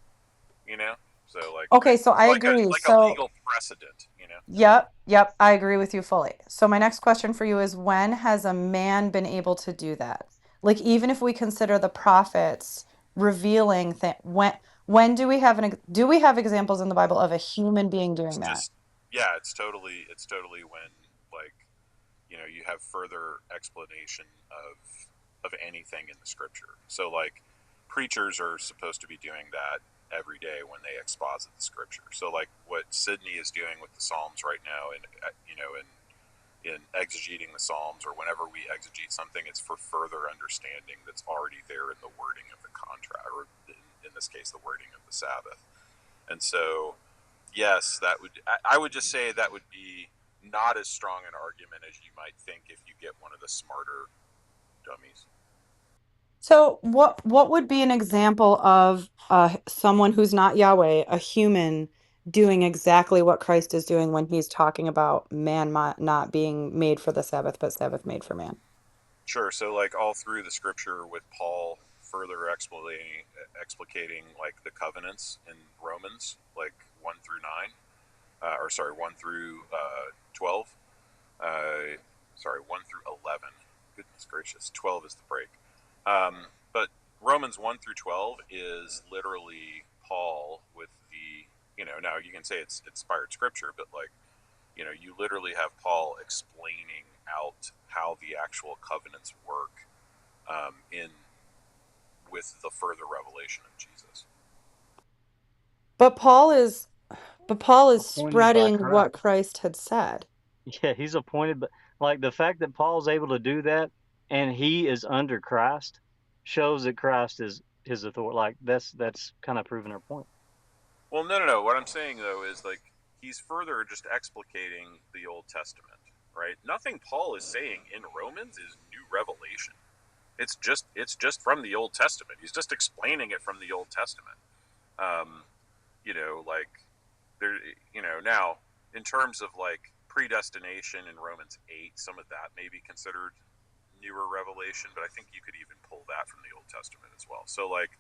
You know, so like Okay, so I agree. like a So legal precedent. You know. Yep, I agree with you fully. So my next question for you is when has a man been able to do that? Like even if we consider the prophets revealing when do we have examples in the Bible of a human being It's doing that? just yeah, it's totally when like you have further explanation of anything in the scripture. So like preachers are supposed to be doing that every day when they exposit the scripture. So like what Sydney is doing with the Psalms right now, and in exegeting the Psalms, or whenever we exegete something, it's for further understanding that's already there in the wording of the contract, or in this case, the wording of the Sabbath. And so, yes, that would I would just say that would be not as strong an argument as you might think if you get one of the smarter dummies. So what would be an example of someone who's not Yahweh, a human doing exactly what Christ is doing when he's talking about man not being made for the Sabbath, but Sabbath made for man? Sure. So, like all through the scripture with Paul further explicating like the covenants in Romans, like 1 through 9, or sorry, 1 through 12. Sorry, 1 through 11. Goodness gracious, 12 is the break. But Romans 1 through 12 is literally Paul with the now you can say it's inspired scripture, but like you literally have Paul explaining out how the actual covenants work in with the further revelation of Jesus. But Paul is Appointed by spreading what Christ. Christ had said. Yeah, he's appointed, but like the fact that Paul's able to do that and he is under Christ, shows that Christ is his authority. Like that's kind of proving our point. Well, no. What I'm saying though is like he's further just explicating the Old Testament, right? Nothing Paul is saying in Romans is new revelation. It's just from the Old Testament. He's just explaining it from the Old Testament. Like there, now in terms of like predestination in Romans 8, some of that may be considered newer revelation, but I think you could even pull that from the Old Testament as well. So like,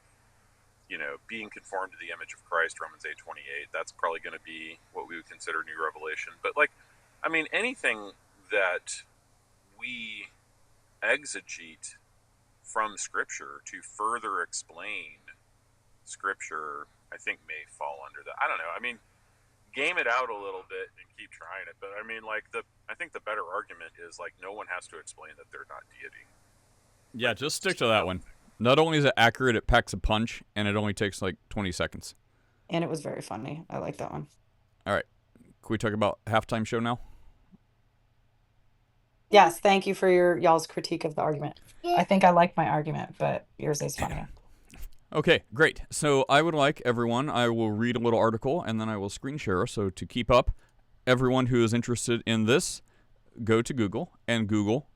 being conformed to the image of Christ, Romans 8:28, that's probably going to be what we would consider new revelation. But like, I mean, anything that we exegete from Scripture to further explain Scripture, I think may fall under that. I don't know. I mean, game it out a little bit and keep trying it. But I mean, like I think the better argument is like no one has to explain that they're not deity. Yeah, just stick to that one. Not only is it accurate, it packs a punch, and it only takes like 20 seconds. And it was very funny. I like that one. All right. Can we talk about halftime show now? Yes, thank you for y'all's critique of the argument. I think I like my argument, but yours is funnier. Okay, great. So I would like everyone, I will read a little article, and then I will screen share. So to keep up, everyone who is interested in this, go to Google and Google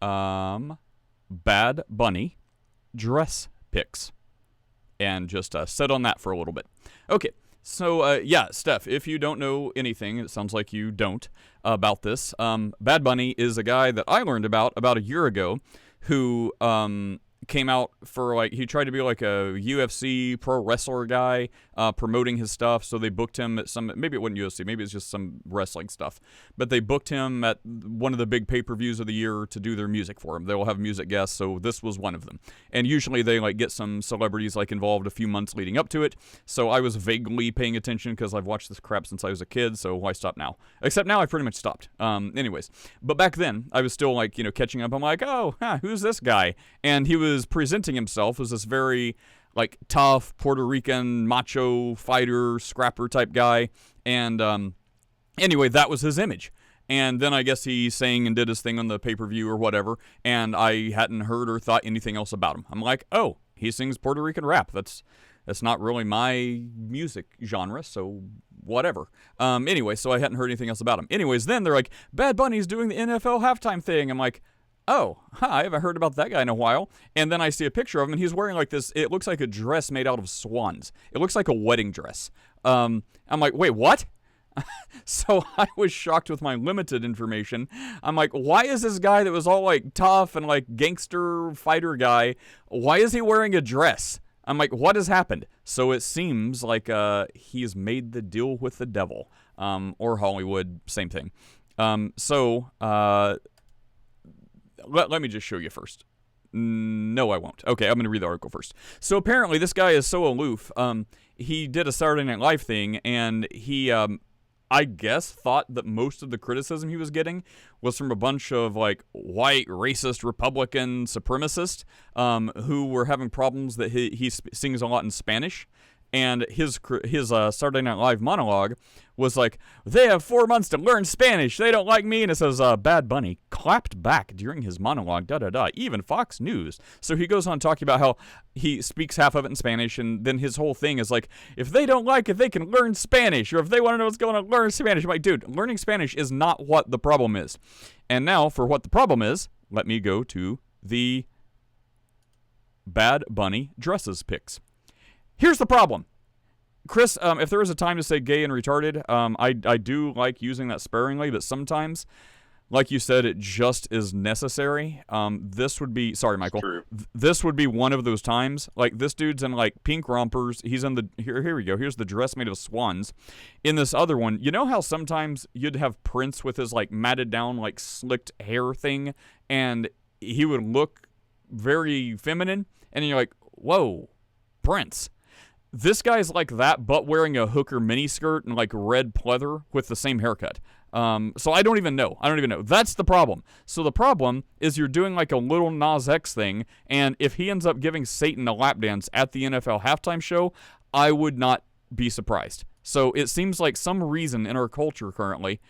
Bad Bunny dress pics. And just sit on that for a little bit. Okay, so yeah, Steph, if you don't know anything, it sounds like you don't, about this, Bad Bunny is a guy that I learned about a year ago who came out for like, he tried to be like a UFC pro wrestler guy, promoting his stuff. So they booked him at maybe it wasn't UFC, maybe it's just some wrestling stuff, but they booked him at one of the big pay-per-views of the year to do their music for him. They will have music guests, so this was one of them. And usually they like get some celebrities like involved a few months leading up to it. So I was vaguely paying attention because I've watched this crap since I was a kid, so why stop now? Except now I've pretty much stopped. Anyways, but back then I was still like, catching up. I'm like, oh, who's this guy? And he was presenting himself as this very like tough Puerto Rican macho fighter scrapper type guy, and anyway, that was his image. And then I guess he sang and did his thing on the pay-per-view or whatever, and I hadn't heard or thought anything else about him. I'm like, oh, he sings Puerto Rican rap. That's not really my music genre, so whatever. Anyway, so I hadn't heard anything else about him. Anyways, then they're like, Bad Bunny's doing the NFL halftime thing. I'm like, oh, I haven't heard about that guy in a while. And then I see a picture of him, and he's wearing like this, it looks like a dress made out of swans. It looks like a wedding dress. I'm like, wait, what? So I was shocked with my limited information. I'm like, why is this guy that was all like tough and like gangster fighter guy, why is he wearing a dress? I'm like, what has happened? So it seems like he's made the deal with the devil, or Hollywood, same thing. Let me just show you first. No, I won't. Okay, I'm going to read the article first. So apparently this guy is so aloof. He did a Saturday Night Live thing, and he, I guess, thought that most of the criticism he was getting was from a bunch of like white, racist, Republican supremacists who were having problems that he sings a lot in Spanish. And his Saturday Night Live monologue was like, they have 4 months to learn Spanish. They don't like me. And it says, Bad Bunny clapped back during his monologue, even Fox News. So he goes on talking about how he speaks half of it in Spanish. And then his whole thing is like, if they don't like it, they can learn Spanish. Or if they want to know what's going on, learn Spanish. I'm like, dude, learning Spanish is not what the problem is. And now for what the problem is, let me go to the Bad Bunny dresses pics. Here's the problem. Chris, if there is a time to say gay and retarded, I do like using that sparingly, but sometimes, like you said, it just is necessary. This would be, sorry, Michael, this would be one of those times. Like, this dude's in, like, pink rompers. He's in the, here we go. Here's the dress made of swans. In this other one, you know how sometimes you'd have Prince with his, like, matted down, like, slicked hair thing, and he would look very feminine, and you're like, whoa, Prince. This guy's like that, but wearing a hooker miniskirt and like red pleather with the same haircut. So I don't even know. That's the problem. So the problem is you're doing like a little Nas X thing, and if he ends up giving Satan a lap dance at the NFL halftime show, I would not be surprised. So it seems like some reason in our culture currently,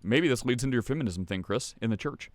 maybe this leads into your feminism thing, Chris, in the church.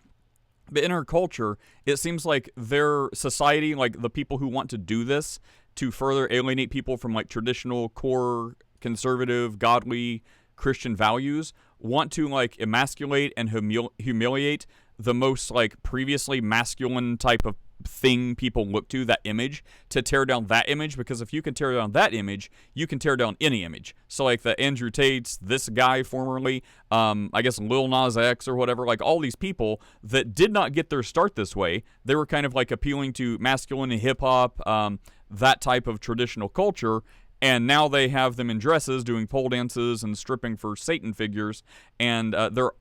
But in our culture, it seems like their society, like the people who want to do this to further alienate people from like traditional core conservative godly Christian values, want to like emasculate and humiliate the most like previously masculine type of thing people look to, that image, to tear down that image, because if you can tear down that image, you can tear down any image. So like the Andrew Tates, this guy formerly, I guess Lil Nas X or whatever, like all these people that did not get their start this way. They were kind of like appealing to masculine hip-hop, that type of traditional culture, and now they have them in dresses doing pole dances and stripping for Satan figures, and they're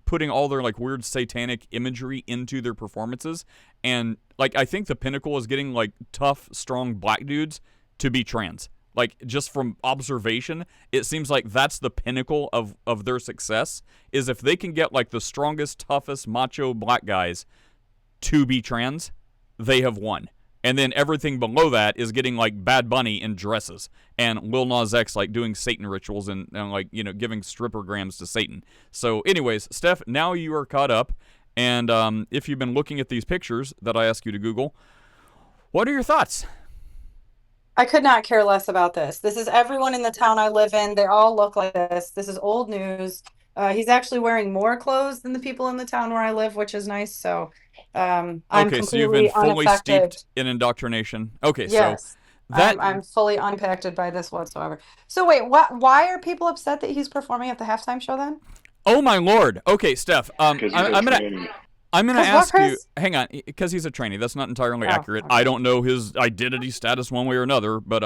putting all their like weird satanic imagery into their performances. And like I think the pinnacle is getting like tough, strong black dudes to be trans. Like just from observation, it seems like that's the pinnacle of their success, is if they can get like the strongest, toughest, macho black guys to be trans, they have won. And then everything below that is getting like Bad Bunny in dresses and Lil Nas X like doing Satan rituals and like, you know, giving strippergrams to Satan. So anyways, Steph, now you are caught up. And if you've been looking at these pictures that I asked you to Google, what are your thoughts? I could not care less about this. This is everyone in the town I live in. They all look like this. This is old news. He's actually wearing more clothes than the people in the town where I live, which is nice. So I'm okay, so you've been fully unaffected. steeped in indoctrination. Okay, yes, so that I'm fully unimpacted by this whatsoever. So wait, why are people upset that he's performing at the halftime show then? Oh my Lord. Okay, Steph. I'm gonna ask you. Hang on, because he's a trainee. That's not entirely accurate. Okay. I don't know his identity status one way or another. But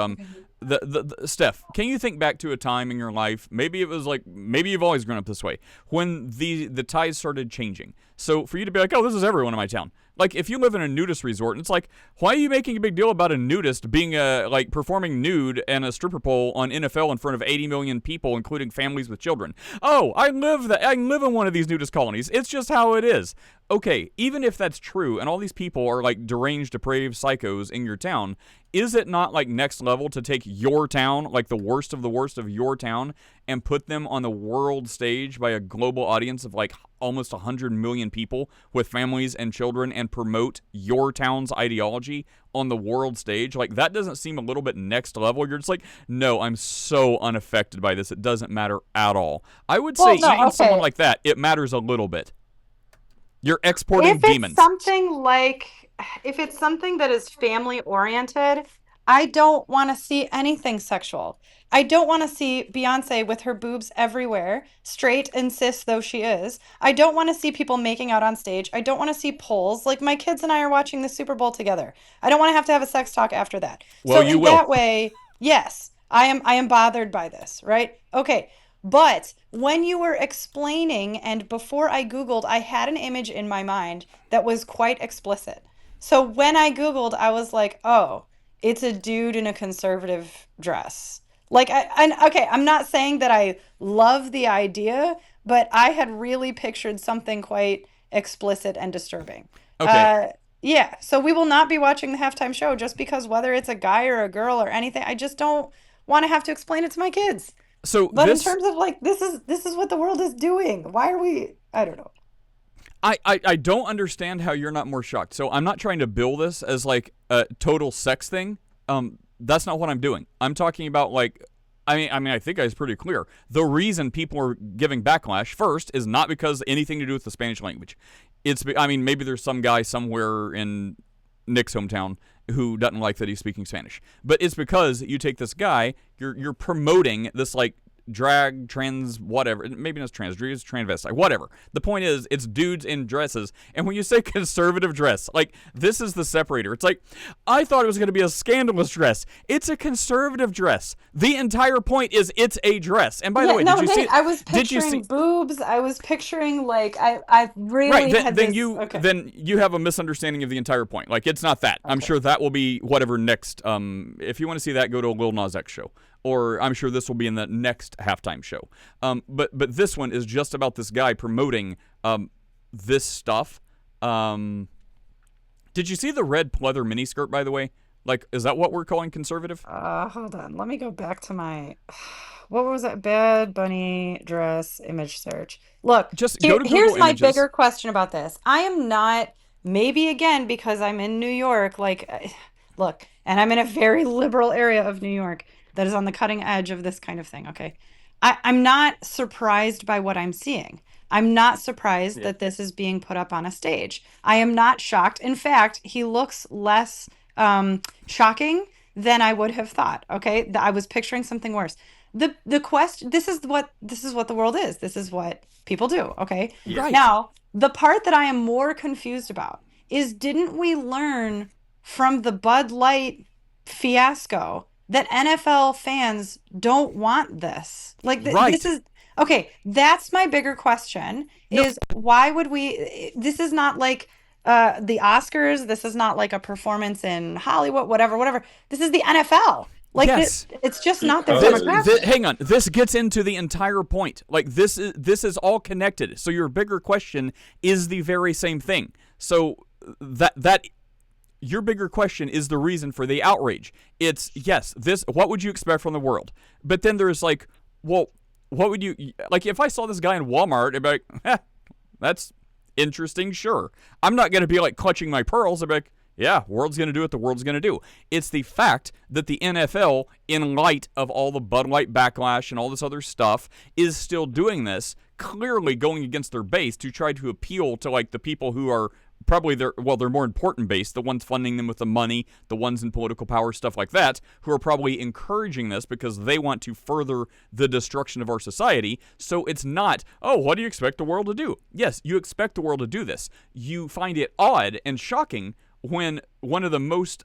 the Steph, can you think back to a time in your life? Maybe it was like, maybe you've always grown up this way, when the tides started changing. So for you to be like, oh, this is everyone in my town. Like if you live in a nudist resort, and it's like, why are you making a big deal about a nudist being like performing nude and a stripper pole on NFL in front of 80 million people, including families with children? Oh, I live in one of these nudist colonies. It's just how it is. Okay, even if that's true, and all these people are like deranged, depraved psychos in your town, is it not like next level to take your town, like the worst of your town, and put them on the world stage by a global audience of like almost 100 million people with families and children, and promote your town's ideology on the world stage? Like that doesn't seem a little bit next level? You're just like, no, I'm so unaffected by this. It doesn't matter at all. I would say someone like that, it matters a little bit. You're exporting demons. If it's something that is family oriented, I don't want to see anything sexual. I don't want to see Beyonce with her boobs everywhere, straight and cis though she is. I don't want to see people making out on stage. I don't want to see polls. Like my kids and I are watching the Super Bowl together. I don't want to have a sex talk after that. Well, so you in will. that way, yes, I am bothered by this, right? Okay. But when you were explaining, and before I Googled, I had an image in my mind that was quite explicit. So when I Googled, I was like, oh, it's a dude in a conservative dress. Like, okay, I'm not saying that I love the idea, but I had really pictured something quite explicit and disturbing. Okay. Yeah, so we will not be watching the halftime show just because whether it's a guy or a girl or anything, I just don't want to have to explain it to my kids. But in terms of like, this is what the world is doing. Why are we? I don't know. I don't understand how you're not more shocked. So I'm not trying to bill this as like a total sex thing. That's not what I'm doing. I'm talking about like, I mean, I think I was pretty clear. The reason people are giving backlash first is not because anything to do with the Spanish language. I mean, maybe there's some guy somewhere in Nick's hometown who doesn't like that he's speaking Spanish, but it's because you take this guy, you're promoting this like drag, trans, whatever. Maybe not transvestite, whatever. The point is, it's dudes in dresses. And when you say conservative dress, like, this is the separator. It's like, I thought it was going to be a scandalous dress. It's a conservative dress. The entire point is it's a dress. And by the way, did you see? I was picturing boobs. I was picturing like I really had then you have a misunderstanding of the entire point. Like, it's not that. Okay. I'm sure that will be whatever next. If you want to see that, go to a Lil Nas X show. Or I'm sure this will be in the next halftime show. But this one is just about this guy promoting this stuff. Did you see the red pleather miniskirt, by the way? Like, is that what we're calling conservative? Hold on. Let me go back to my what was it? Bad Bunny dress image search. Look, Just go to Google here's my Images. bigger question about this. I am not, maybe again because I'm in New York, like look, and I'm in a very liberal area of New York that is on the cutting edge of this kind of thing, okay? I'm not surprised by what I'm seeing. I'm not surprised Yeah. that this is being put up on a stage. I am not shocked. In fact, he looks less shocking than I would have thought. Okay, I was picturing something worse. The question. This is what the world is. This is what people do. Okay. Right. Now, the part that I am more confused about is, didn't we learn from the Bud Light fiasco that NFL fans don't want this? Like Right. this is okay. That's my bigger question. No. Is why would we? This is not like the Oscars. This is not like a performance in Hollywood, whatever. This is the NFL. Like Yes. it's just not their Because- demographic. Hang on. This gets into the entire point. Like, this is all connected. So your bigger question is the very same thing. So that your bigger question is the reason for the outrage. It's, yes, this, what would you expect from the world? But then there's like, well, what would you, like, if I saw this guy in Walmart, I'd be like, that's interesting, sure. I'm not going to be like clutching my pearls. I'd be like, yeah, world's going to do what the world's going to do. It's the fact that the NFL, in light of all the Bud Light backlash and all this other stuff, is still doing this, clearly going against their base to try to appeal to like the people who are probably their more important base, the ones funding them with the money, the ones in political power, stuff like that, who are probably encouraging this because they want to further the destruction of our society. So it's not, oh, what do you expect the world to do? Yes, you expect the world to do this. You find it odd and shocking when one of the most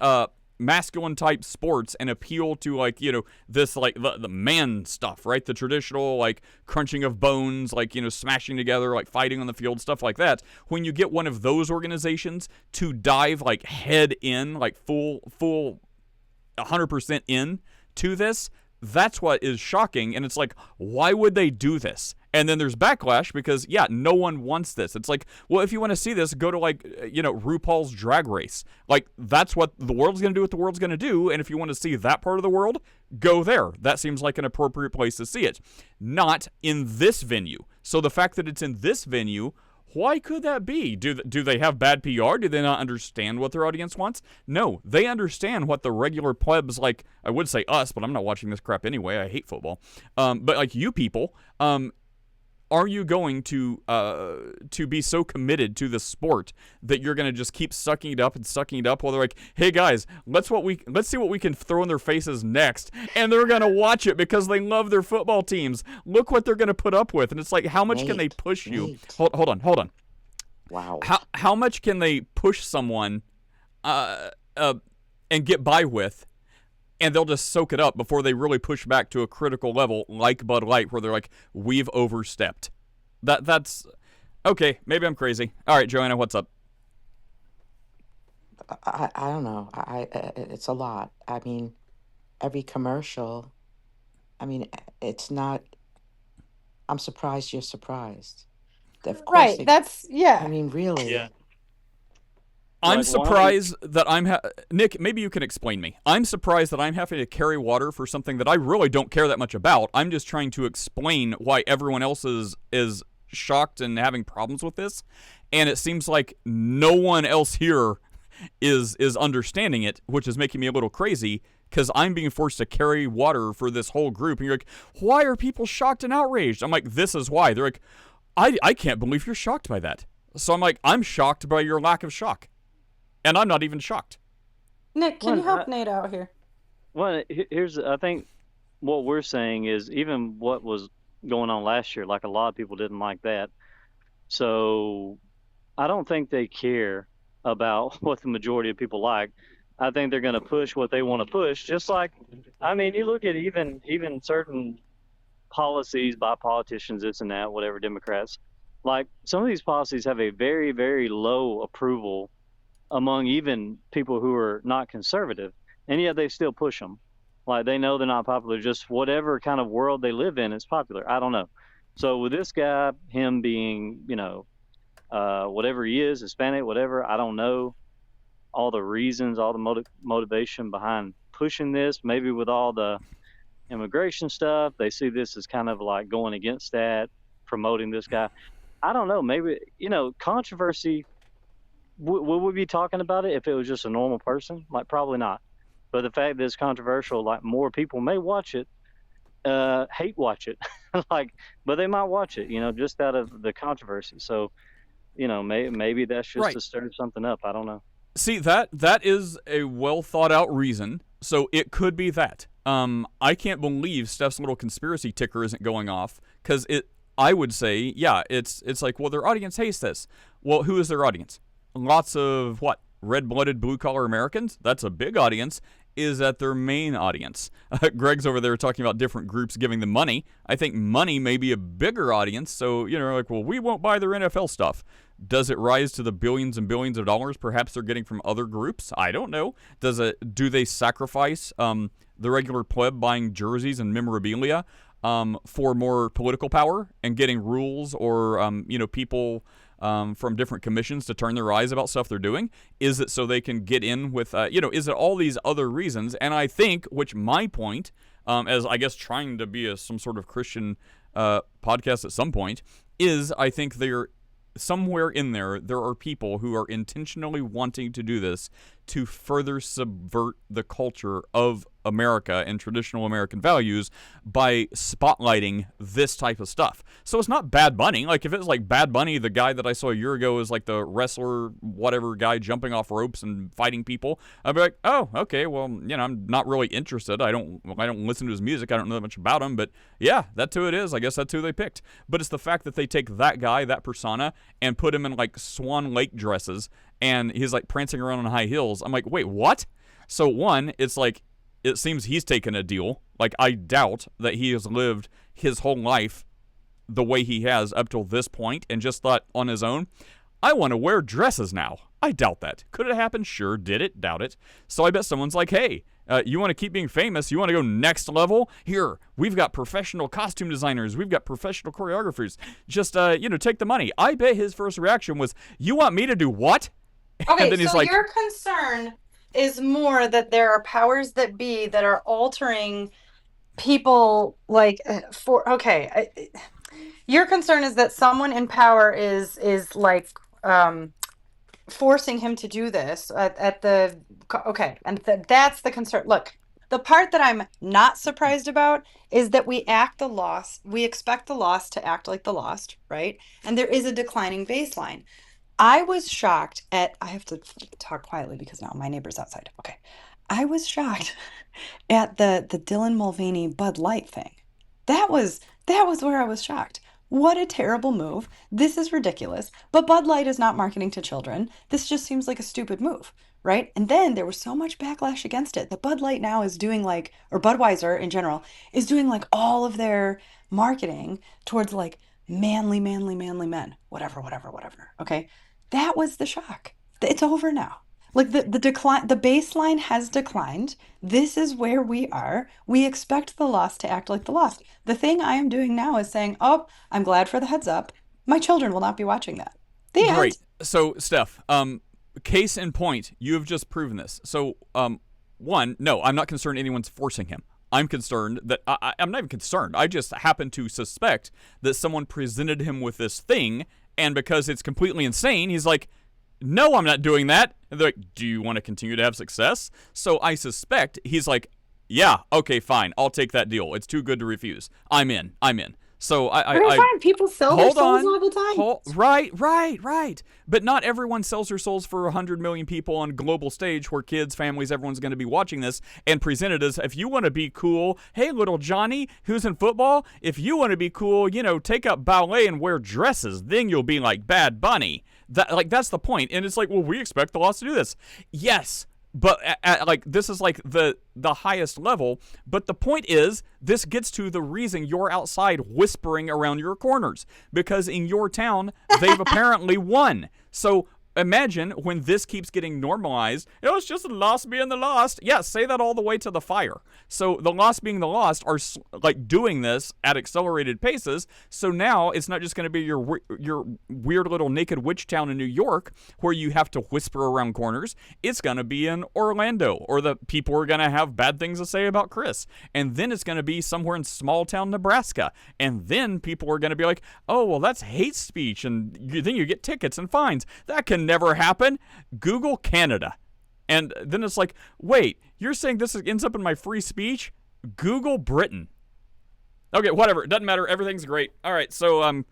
masculine type sports and appeal to like, you know, this like the man stuff, right? The traditional like crunching of bones, like, you know, smashing together, like fighting on the field, stuff like that. When you get one of those organizations to dive like head in, like full 100% in to this, that's what is shocking. And it's like, why would they do this? And then there's backlash because, yeah, no one wants this. It's like, well, if you want to see this, go to like, you know, RuPaul's Drag Race. Like, that's what the world's going to do, what the world's going to do. And if you want to see that part of the world, go there. That seems like an appropriate place to see it. Not in this venue. So the fact that it's in this venue, why could that be? Do they have bad PR? Do they not understand what their audience wants? No, they understand what the regular plebs, like, I would say us, but I'm not watching this crap anyway. I hate football. But like you people, are you going to be so committed to the sport that you're going to just keep sucking it up while they're like, hey guys, let's see what we can throw in their faces next, and they're going to watch it because they love their football teams. Look what they're going to put up with, and it's like, how much can they push you? Hold on. Wow. How much can they push someone and get by with? And they'll just soak it up before they really push back to a critical level like Bud Light, where they're like, we've overstepped. That's okay. Maybe I'm crazy. All right, Joanna, what's up? I don't know. It's a lot. I mean, every commercial. I mean, it's not. I'm surprised you're surprised. Of course. Right. That's yeah. I mean, really. Yeah. I'm Like, surprised that Nick, maybe you can explain me. I'm surprised that I'm having to carry water for something that I really don't care that much about. I'm just trying to explain why everyone else is shocked and having problems with this. And it seems like no one else here is understanding it, which is making me a little crazy because I'm being forced to carry water for this whole group. And you're like, why are people shocked and outraged? I'm like, this is why. They're like, I can't believe you're shocked by that. So I'm like, I'm shocked by your lack of shock. And I'm not even shocked. Nick, can you help Nate out here? Well, here's, I think what we're saying is even what was going on last year, like a lot of people didn't like that. So I don't think they care about what the majority of people like. I think they're going to push what they want to push. Just like, I mean, you look at even certain policies by politicians, this and that, whatever, Democrats. Like, some of these policies have a very, very low approval among even people who are not conservative, and yet they still push them. Like, they know they're not popular. Just whatever kind of world they live in is popular. I don't know. So with this guy, him being, you know, whatever he is, Hispanic, whatever, I don't know. all the reasons, all the motivation behind pushing this. Maybe with all the immigration stuff, they see this as kind of like going against that, promoting this guy. I don't know. Maybe, controversy, would we be talking about it if it was just a normal person? Like, probably not. But the fact that it's controversial, like, more people may watch it, hate watch it, but they might watch it, just out of the controversy. So, maybe that's just to stir something up. I don't know. See, that is a well thought out reason. So it could be that. I can't believe Steph's little conspiracy ticker isn't going off, because I would say, yeah, it's like, well, their audience hates this. Well, who is their audience? Lots of red-blooded, blue-collar Americans? That's a big audience. Is that their main audience? Greg's over there talking about different groups giving them money. I think money may be a bigger audience. So, well, we won't buy their NFL stuff. Does it rise to the billions and billions of dollars perhaps they're getting from other groups? I don't know. Do they sacrifice the regular pleb buying jerseys and memorabilia for more political power and getting rules or people from different commissions to turn their eyes about stuff they're doing? Is it so they can get in with is it all these other reasons? And I think, which my point, as I guess trying to be some sort of Christian podcast at some point, is I think they're somewhere in there are people who are intentionally wanting to do this to further subvert the culture of America and traditional American values by spotlighting this type of stuff. So it's not Bad Bunny. Like, if it was like Bad Bunny, the guy that I saw a year ago is like the wrestler, whatever guy jumping off ropes and fighting people, I'd be like, oh, okay, well, I'm not really interested. I don't listen to his music. I don't know that much about him, but yeah, that's who it is. I guess that's who they picked. But it's the fact that they take that guy, that persona, and put him in like Swan Lake dresses, and he's like prancing around on high heels. I'm like, wait, what? So one, it's like, it seems he's taken a deal. Like, I doubt that he has lived his whole life the way he has up till this point and just thought on his own, I want to wear dresses now. I doubt that. Could it happen? Sure. Did it? Doubt it. So I bet someone's like, hey, you want to keep being famous? You want to go next level? Here, we've got professional costume designers. We've got professional choreographers. Just, take the money. I bet his first reaction was, you want me to do what? Okay, And then he's so like, your concern is more that there are powers that be that are altering people, like, your concern is that someone in power is like forcing him to do this that's the concern. Look, the part that I'm not surprised about is that we expect the lost to act like the lost, right? And there is a declining baseline. I was shocked I have to talk quietly because now my neighbor's outside. Okay. I was shocked at the Dylan Mulvaney Bud Light thing. That was where I was shocked. What a terrible move. This is ridiculous. But Bud Light is not marketing to children. This just seems like a stupid move, right? And then there was so much backlash against it that Bud Light now is doing or Budweiser in general, is doing like all of their marketing towards like manly men. Whatever. Okay. That was the shock. It's over now. Like the decline, the baseline has declined. This is where we are. We expect the lost to act like the lost. The thing I am doing now is saying, oh, I'm glad for the heads up. My children will not be watching that. The great. end. So, Steph, case in point, you have just proven this. So, one, no, I'm not concerned anyone's forcing him. I'm concerned that I'm not even concerned. I just happen to suspect that someone presented him with this thing, and because it's completely insane, he's like, no, I'm not doing that. And they're like, do you want to continue to have success? So I suspect he's like, yeah, okay, fine. I'll take that deal. It's too good to refuse. I'm in. So fine. People sell their souls all the time. Right. But not everyone sells their souls for 100 million people on a global stage where kids, families, everyone's going to be watching this and presented as, if you want to be cool, hey, little Johnny, who's in football, if you want to be cool, take up ballet and wear dresses, then you'll be like Bad Bunny. That's the point. And it's like, well, we expect the lost to do this. Yes. But this is like the highest level. But the point is, this gets to the reason you're outside whispering around your corners, because in your town they've apparently won. So imagine when this keeps getting normalized, it's just the lost being the lost. Yeah, say that all the way to the fire. So the lost being the lost are like doing this at accelerated paces. So now it's not just going to be your weird little naked witch town in New York where you have to whisper around corners. It's going to be in Orlando, or the people are going to have bad things to say about Chris. And then it's going to be somewhere in small town Nebraska. And then people are going to be like, oh, well, that's hate speech. And then you get tickets and fines. That can never happen. Google Canada. And then it's like, wait, you're saying this ends up in my free speech? Google Britain. Okay, whatever. It doesn't matter. Everything's great. All right, so,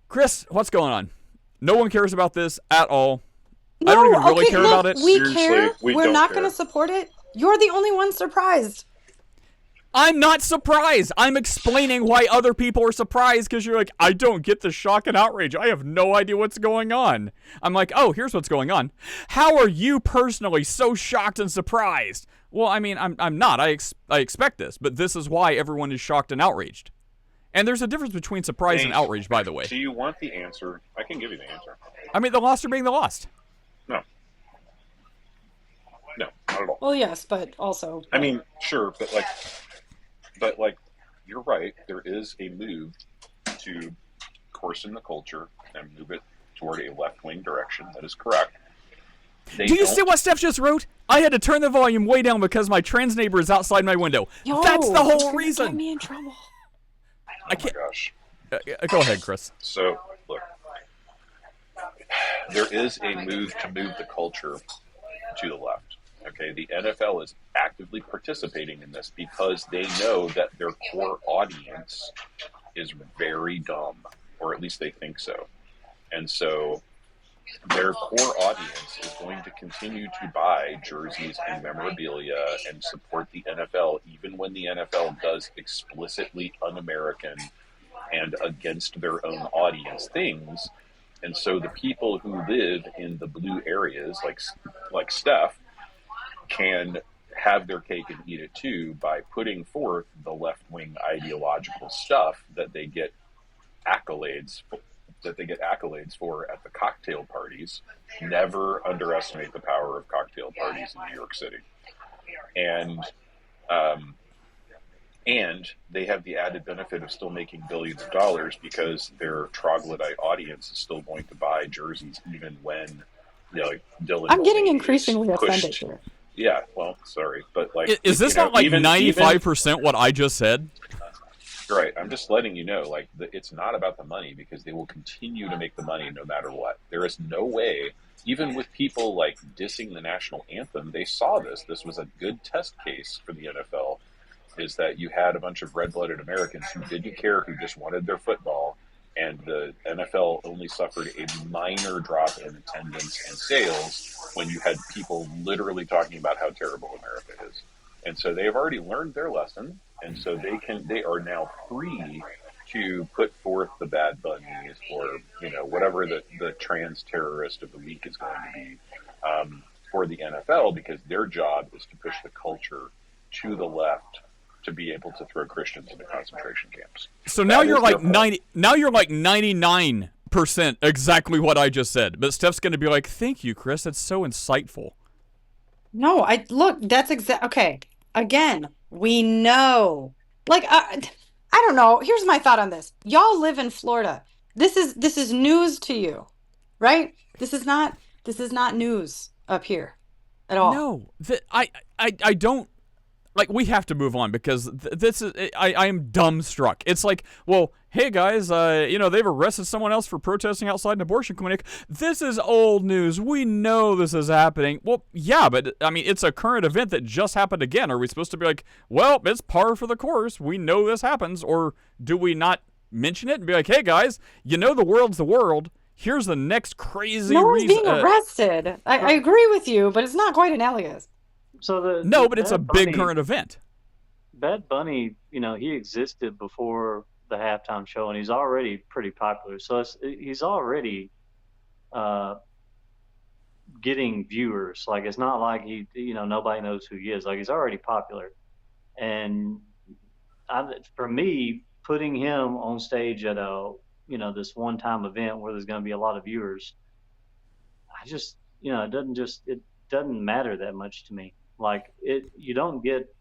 Chris, what's going on? No one cares about this at all. No, I don't even really okay, care look, about it. we Seriously, care. we We're don't not care. going to support it. You're the only one surprised. I'm not surprised. I'm explaining why other people are surprised because you're like, I don't get the shock and outrage. I have no idea what's going on. I'm like, oh, here's what's going on. How are you personally so shocked and surprised? Well, I mean, I'm not. I expect this, but this is why everyone is shocked and outraged. And there's a difference between surprise and outrage, by the way. Do you want the answer? I can give you the answer. I mean, the lost are being the lost. No. No, not at all. Well, yes, but also. I mean, sure, but you're right. There is a move to coarsen the culture and move it toward a left-wing direction. That is correct. Do you see what Steph just wrote? I had to turn the volume way down because my trans neighbor is outside my window. Yo, that's the whole Get reason. me in trouble. I can't. Oh my gosh. Go ahead, Chris. So, look, there is a move to move the culture to the left. Okay, the NFL is actively participating in this because they know that their core audience is very dumb, or at least they think so. And so their core audience is going to continue to buy jerseys and memorabilia and support the NFL, even when the NFL does explicitly un-American and against their own audience things. And so the people who live in the blue areas, like Steph, can have their cake and eat it too by putting forth the left-wing ideological stuff that they get accolades for at the cocktail parties. Never underestimate the power of cocktail parties in New York City. And they have the added benefit of still making billions of dollars because their troglodyte audience is still going to buy jerseys even when, like Dylan. I'm getting Mulvaney increasingly is pushed. offended here. Yeah, well, sorry, but like, Is this not like 95% what I just said? Right. I'm just letting you know, like, it's not about the money because they will continue to make the money no matter what. There is no way, even with people like dissing the national anthem, they saw this. This was a good test case for the NFL, is that you had a bunch of red-blooded Americans who didn't care, who just wanted their football, and the NFL only suffered a minor drop in attendance and sales when you had people literally talking about how terrible America is. And so they've already learned their lesson, and so they are now free to put forth the Bad Bunnies or, whatever the trans terrorist of the week is going to be for the NFL, because their job is to push the culture to the left to be able to throw Christians into concentration camps. So now you're like 90. Now you're like 99% exactly what I just said. But Steph's going to be like, "Thank you, Chris. That's so insightful." No, that's okay. Again, we know. Like, I don't know. Here's my thought on this. Y'all live in Florida. This is news to you, right? This is not news up here at all. No, I don't. Like, we have to move on because this is, I am dumbstruck. It's like, well, hey guys, they've arrested someone else for protesting outside an abortion clinic. This is old news. We know this is happening. Well, yeah, but I mean, it's a current event that just happened again. Are we supposed to be like, well, it's par for the course. We know this happens. Or do we not mention it and be like, hey guys, the world's the world. Here's the next crazy No one's reason. being arrested. I agree with you, but it's not quite analogous. So but it's a big current event. Bad Bunny, he existed before the halftime show, and he's already pretty popular. So he's already getting viewers. Like, it's not like nobody knows who he is. Like, he's already popular. And for me, putting him on stage at this one-time event where there's going to be a lot of viewers, I just, it doesn't matter that much to me. Like you don't get.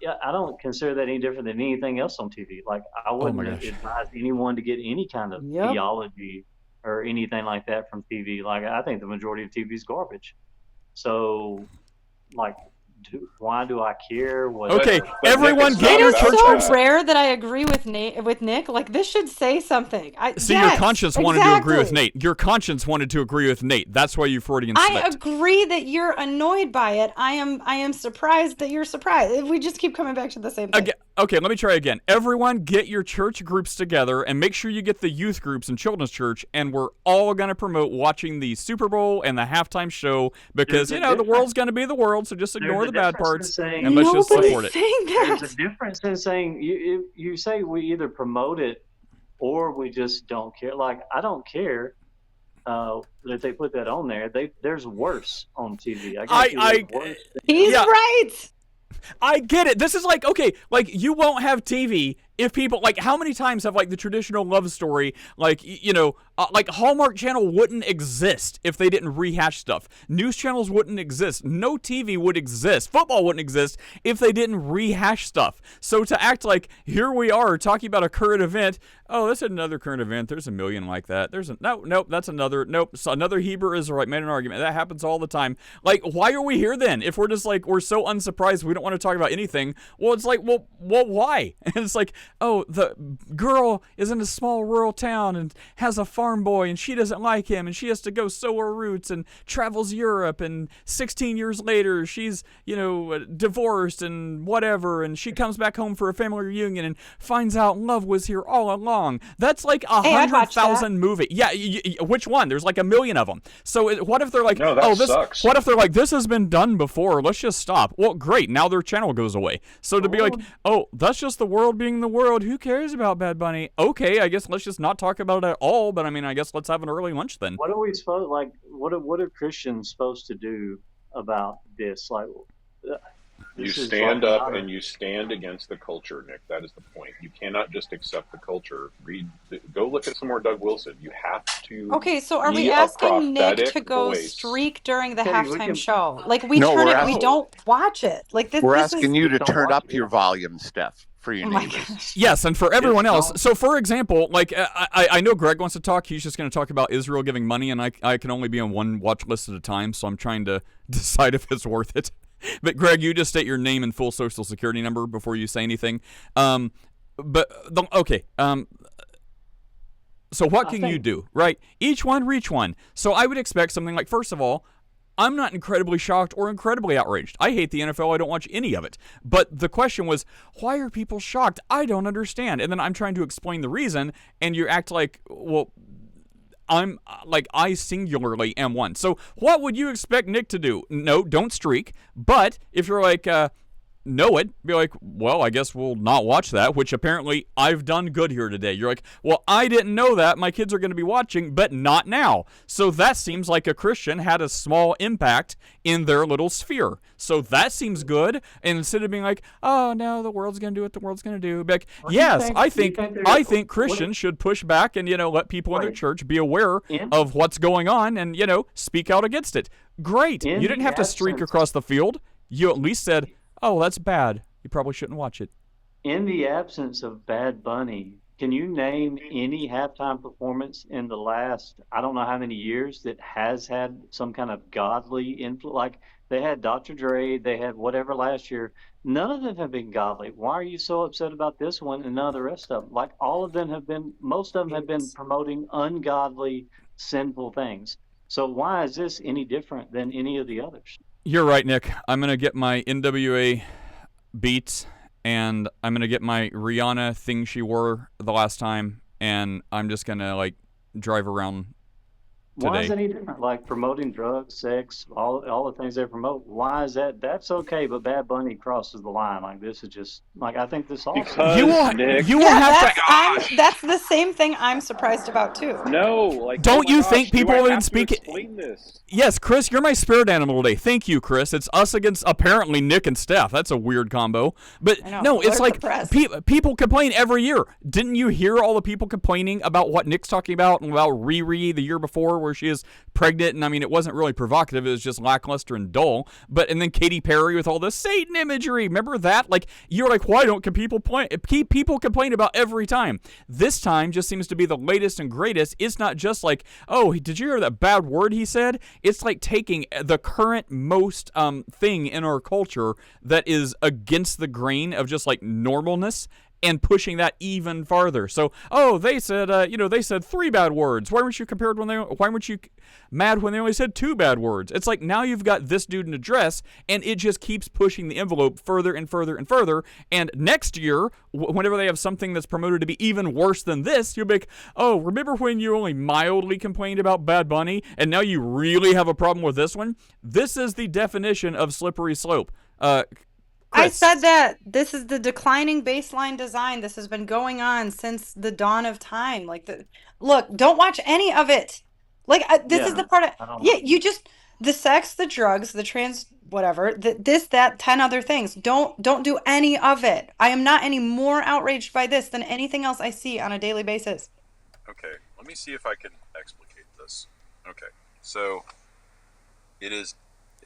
Yeah, I don't consider that any different than anything else on TV. Like I Oh my wouldn't gosh. advise anyone to get any kind of Yep. theology or anything like that from TV. Like I think the majority of TV is garbage. So, like, why do I care what? Okay, But everyone Nick, it's get It not your is about church so groups. that. rare that I agree with Nick. Like this should say something. See, Yes, your conscience wanted to agree with exactly. Nate. Your conscience wanted to agree with Nate. That's why you Freudian I slipped. agree that you're annoyed by it. I am surprised that you're surprised. We just keep coming back to the same thing. Again, okay, let me try again. Everyone get your church groups together and make sure you get the youth groups and children's church, and we're all going to promote watching the Super Bowl and the halftime show because, There's a the world's going to be the world, so just ignore There's the a bad difference in parts saying and let's just Nobody's support it. saying there's that. a difference in saying you say we either promote it or we just don't care. Like I don't care that they put that on there. There's worse on TV. I guarantee there's worse. He's Yeah. right. I get it. This is like, okay, like you won't have TV if people, like how many times have like the traditional love story, like, like Hallmark Channel wouldn't exist if they didn't rehash stuff. News channels wouldn't exist. No TV would exist. Football wouldn't exist if they didn't rehash stuff. So to act like here we are talking about a current event, oh, that's another current event. There's a million like that. That's another, so another Hebrew Israelite made an argument. That happens all the time. Like, why are we here then? If we're just like, we're so unsurprised we don't want to talk about anything. Well, it's like, well, why? And it's like, oh, the girl is in a small rural town and has a farm boy and she doesn't like him and she has to go sow her roots and travels Europe and 16 years later she's, divorced and whatever and she comes back home for a family reunion and finds out love was here all along. That's like Hey, I'd watch that. 100,000 movie. Yeah, which one? There's like a million of them. So what if they're like, No, that oh, this, sucks. what if they're like, this has been done before, let's just stop. Well, great, now their channel goes away. So to be like, oh, that's just the world being the world, who cares about Bad Bunny? Okay, I guess let's just not talk about it at all, but I mean, I guess let's have an early lunch then. What are we supposed like? What are Christians supposed to do about this? Like, You this is stand like up not a- and you stand against the culture, Nick. That is the point. You cannot just accept the culture. Go look at some more Doug Wilson. You have to. Okay, so are we be a asking Nick prophetic to go voice. streak during the Okay, we halftime can- show? Like we No, turn we're it, we asking- don't watch it. Like this. We're this asking is, you to Don't turn watch up it, your yeah. volume, Steph, for your Oh my neighbors. gosh. Yes, and for everyone It's else. not- So, for example, like I know Greg wants to talk. He's just going to talk about Israel giving money, and I can only be on one watch list at a time. So I'm trying to decide if it's worth it. But Greg, you just state your name and full social security number before you say anything. So what can you do, right? Each one reach one. So I would expect something like, first of all, I'm not incredibly shocked or incredibly outraged. I hate the NFL. I don't watch any of it. But the question was, why are people shocked? I don't understand. And then I'm trying to explain the reason, and you act like, well, I singularly am one. So what would you expect Nick to do? No, don't streak. But if you're like, know it, be like, well, I guess we'll not watch that, which apparently I've done good here today. You're like, well, I didn't know that. My kids are going to be watching, but not now. So that seems like a Christian had a small impact in their little sphere. So that seems good. And instead of being like, oh, no, the world's going to do what the world's going to do, be like, yes, I think Christians should push back and, let people in their church be aware of what's going on and, speak out against it. Great. You didn't have to streak across the field. You at least said, oh, that's bad. You probably shouldn't watch it. In the absence of Bad Bunny, can you name any halftime performance in the last, I don't know how many years, that has had some kind of godly influence? Like they had Dr. Dre, they had whatever last year. None of them have been godly. Why are you so upset about this one and none of the rest of them? Like all of them have been, most of them have been promoting ungodly, sinful things. So why is this any different than any of the others? You're right, Nick. I'm going to get my NWA beats, and I'm going to get my Rihanna thing she wore the last time, and I'm just going to, drive around today. Why is it any different? Like promoting drugs, sex, all the things they promote. Why is that? That's okay, but Bad Bunny crosses the line. Like this is just I think this also. Because, You will Nick, Yeah, that's the same thing I'm surprised about too. no, Don't you think people do I even have to speak it- explain this? Yes, Chris, you're my spirit animal today. Thank you, Chris. It's us against, apparently, Nick and Steph. That's a weird combo. But, I know. no, it's Alert like the press. people complain every year. Didn't you hear all the people complaining about what Nick's talking about and about Riri the year before, where she is pregnant, and I mean, it wasn't really provocative, it was just lackluster and dull. And then Katy Perry with all this Satan imagery, remember that? Like, you're like, why don't people complain about every time? This time just seems to be the latest and greatest. It's not just like, oh, did you hear that bad word he said? It's like taking the current most thing in our culture that is against the grain of just like normalness and pushing that even farther. So, oh, they said, they said 3 bad words. Why weren't you mad when they only said 2 bad words? It's like, now you've got this dude in a dress, and it just keeps pushing the envelope further and further and further. And next year, whenever they have something that's promoted to be even worse than this, you'll be like, oh, remember when you only mildly complained about Bad Bunny, and now you really have a problem with this one? This is the definition of slippery slope. I said that this is the declining baseline design. This has been going on since the dawn of time. Look, don't watch any of it. This is the part of you just the sex, the drugs, the trans, whatever, that 10 other things. Don't do any of it. I am not any more outraged by this than anything else I see on a daily basis. Okay, let me see if I can explicate this. Okay, so it is.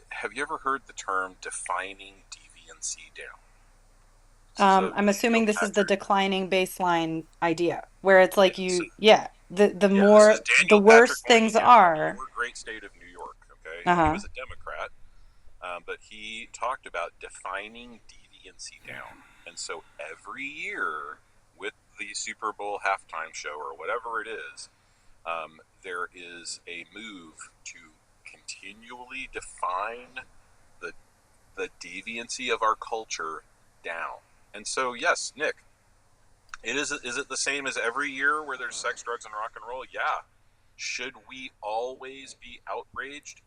Have you ever heard the term defining deviancy down? I'm assuming this is the declining baseline idea, where it's like the worse things are. Great state of New York. Okay, Uh-huh. He was a Democrat, but he talked about defining deviancy down, and so every year with the Super Bowl halftime show or whatever it is, there is a move to continually define the deviancy of our culture down. And so, yes, Nick, is it the same as every year where there's sex, drugs, and rock and roll? Yeah. Should we always be outraged?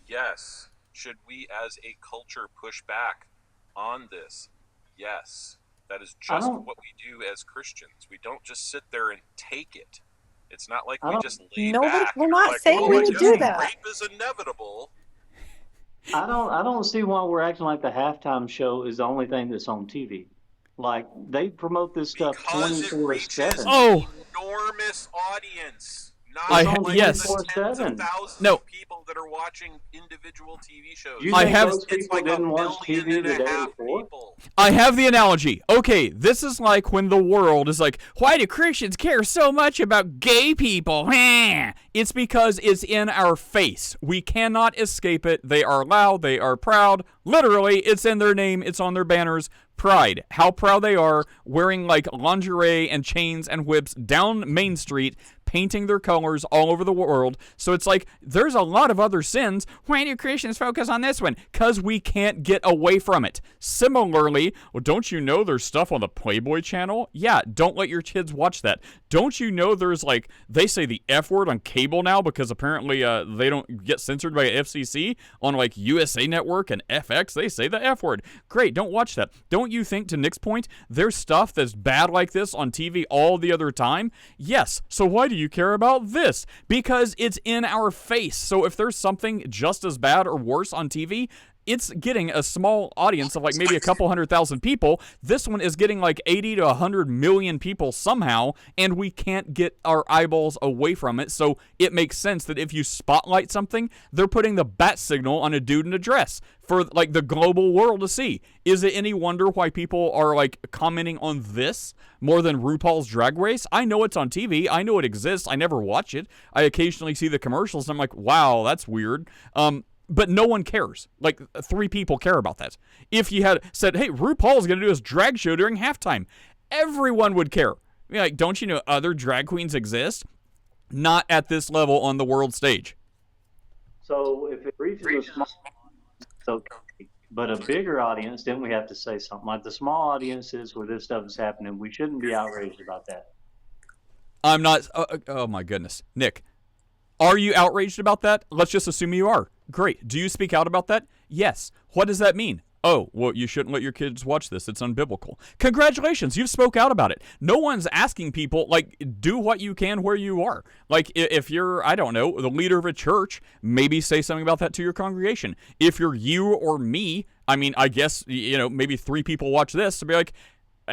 Yes. Should we as a culture push back on this? Yes. That is just what we do as Christians. We don't just sit there and take it. It's not like we just lay back. We're not saying we need to do that. Rape is inevitable. I don't see why we're acting like the halftime show is the only thing that's on TV. Like, they promote this stuff 24/7. Oh, enormous audience. Yes. Tens of thousands No. of people that are watching individual TV shows. You I think have- those people didn't watch TV the day before? I have the analogy. Okay, this is like when the world is like, why do Christians care so much about gay people? It's because it's in our face. We cannot escape it. They are loud. They are proud. Literally, it's in their name. It's on their banners. Pride. How proud they are, wearing like lingerie and chains and whips down Main Street, painting their colors all over the world. So it's like, there's a lot of other sins. Why do Christians focus on this one? Because we can't get away from it. Similarly, well, don't you know there's stuff on the Playboy channel? Yeah, don't let your kids watch that. Don't you know there's like, they say the F word on cable now because apparently they don't get censored by FCC on like USA Network and FX. They say the F word. Great, don't watch that. Don't you think, to Nick's point, there's stuff that's bad like this on TV all the other time? Yes, so why do you care about this? Because it's in our face. So if there's something just as bad or worse on TV, it's getting a small audience of like maybe a couple 100,000 people. This one is getting like 80 to 100 million people somehow, and we can't get our eyeballs away from it. So it makes sense that if you spotlight something, they're putting the bat signal on a dude in a dress for like the global world to see. Is it any wonder why people are like commenting on this more than RuPaul's Drag Race? I know it's on TV. I know it exists. I never watch it. I occasionally see the commercials and I'm like, wow, that's weird. But no one cares. Like, 3 people care about that. If you had said, hey, RuPaul's going to do his drag show during halftime, everyone would care. Like, don't you know other drag queens exist? Not at this level on the world stage. So if it reaches a small audience, it's okay. But a bigger audience, then we have to say something. Like the small audiences where this stuff is happening, we shouldn't be outraged about that. I'm not. Oh my goodness. Nick, are you outraged about that? Let's just assume you are. Great. Do you speak out about that? Yes. What does that mean? Oh, well, you shouldn't let your kids watch this. It's unbiblical. Congratulations. You've spoke out about it. No one's asking people, like, do what you can where you are. Like, if you're, I don't know, the leader of a church, maybe say something about that to your congregation. If you're you or me, I mean, I guess, you know, maybe 3 people watch this and be like,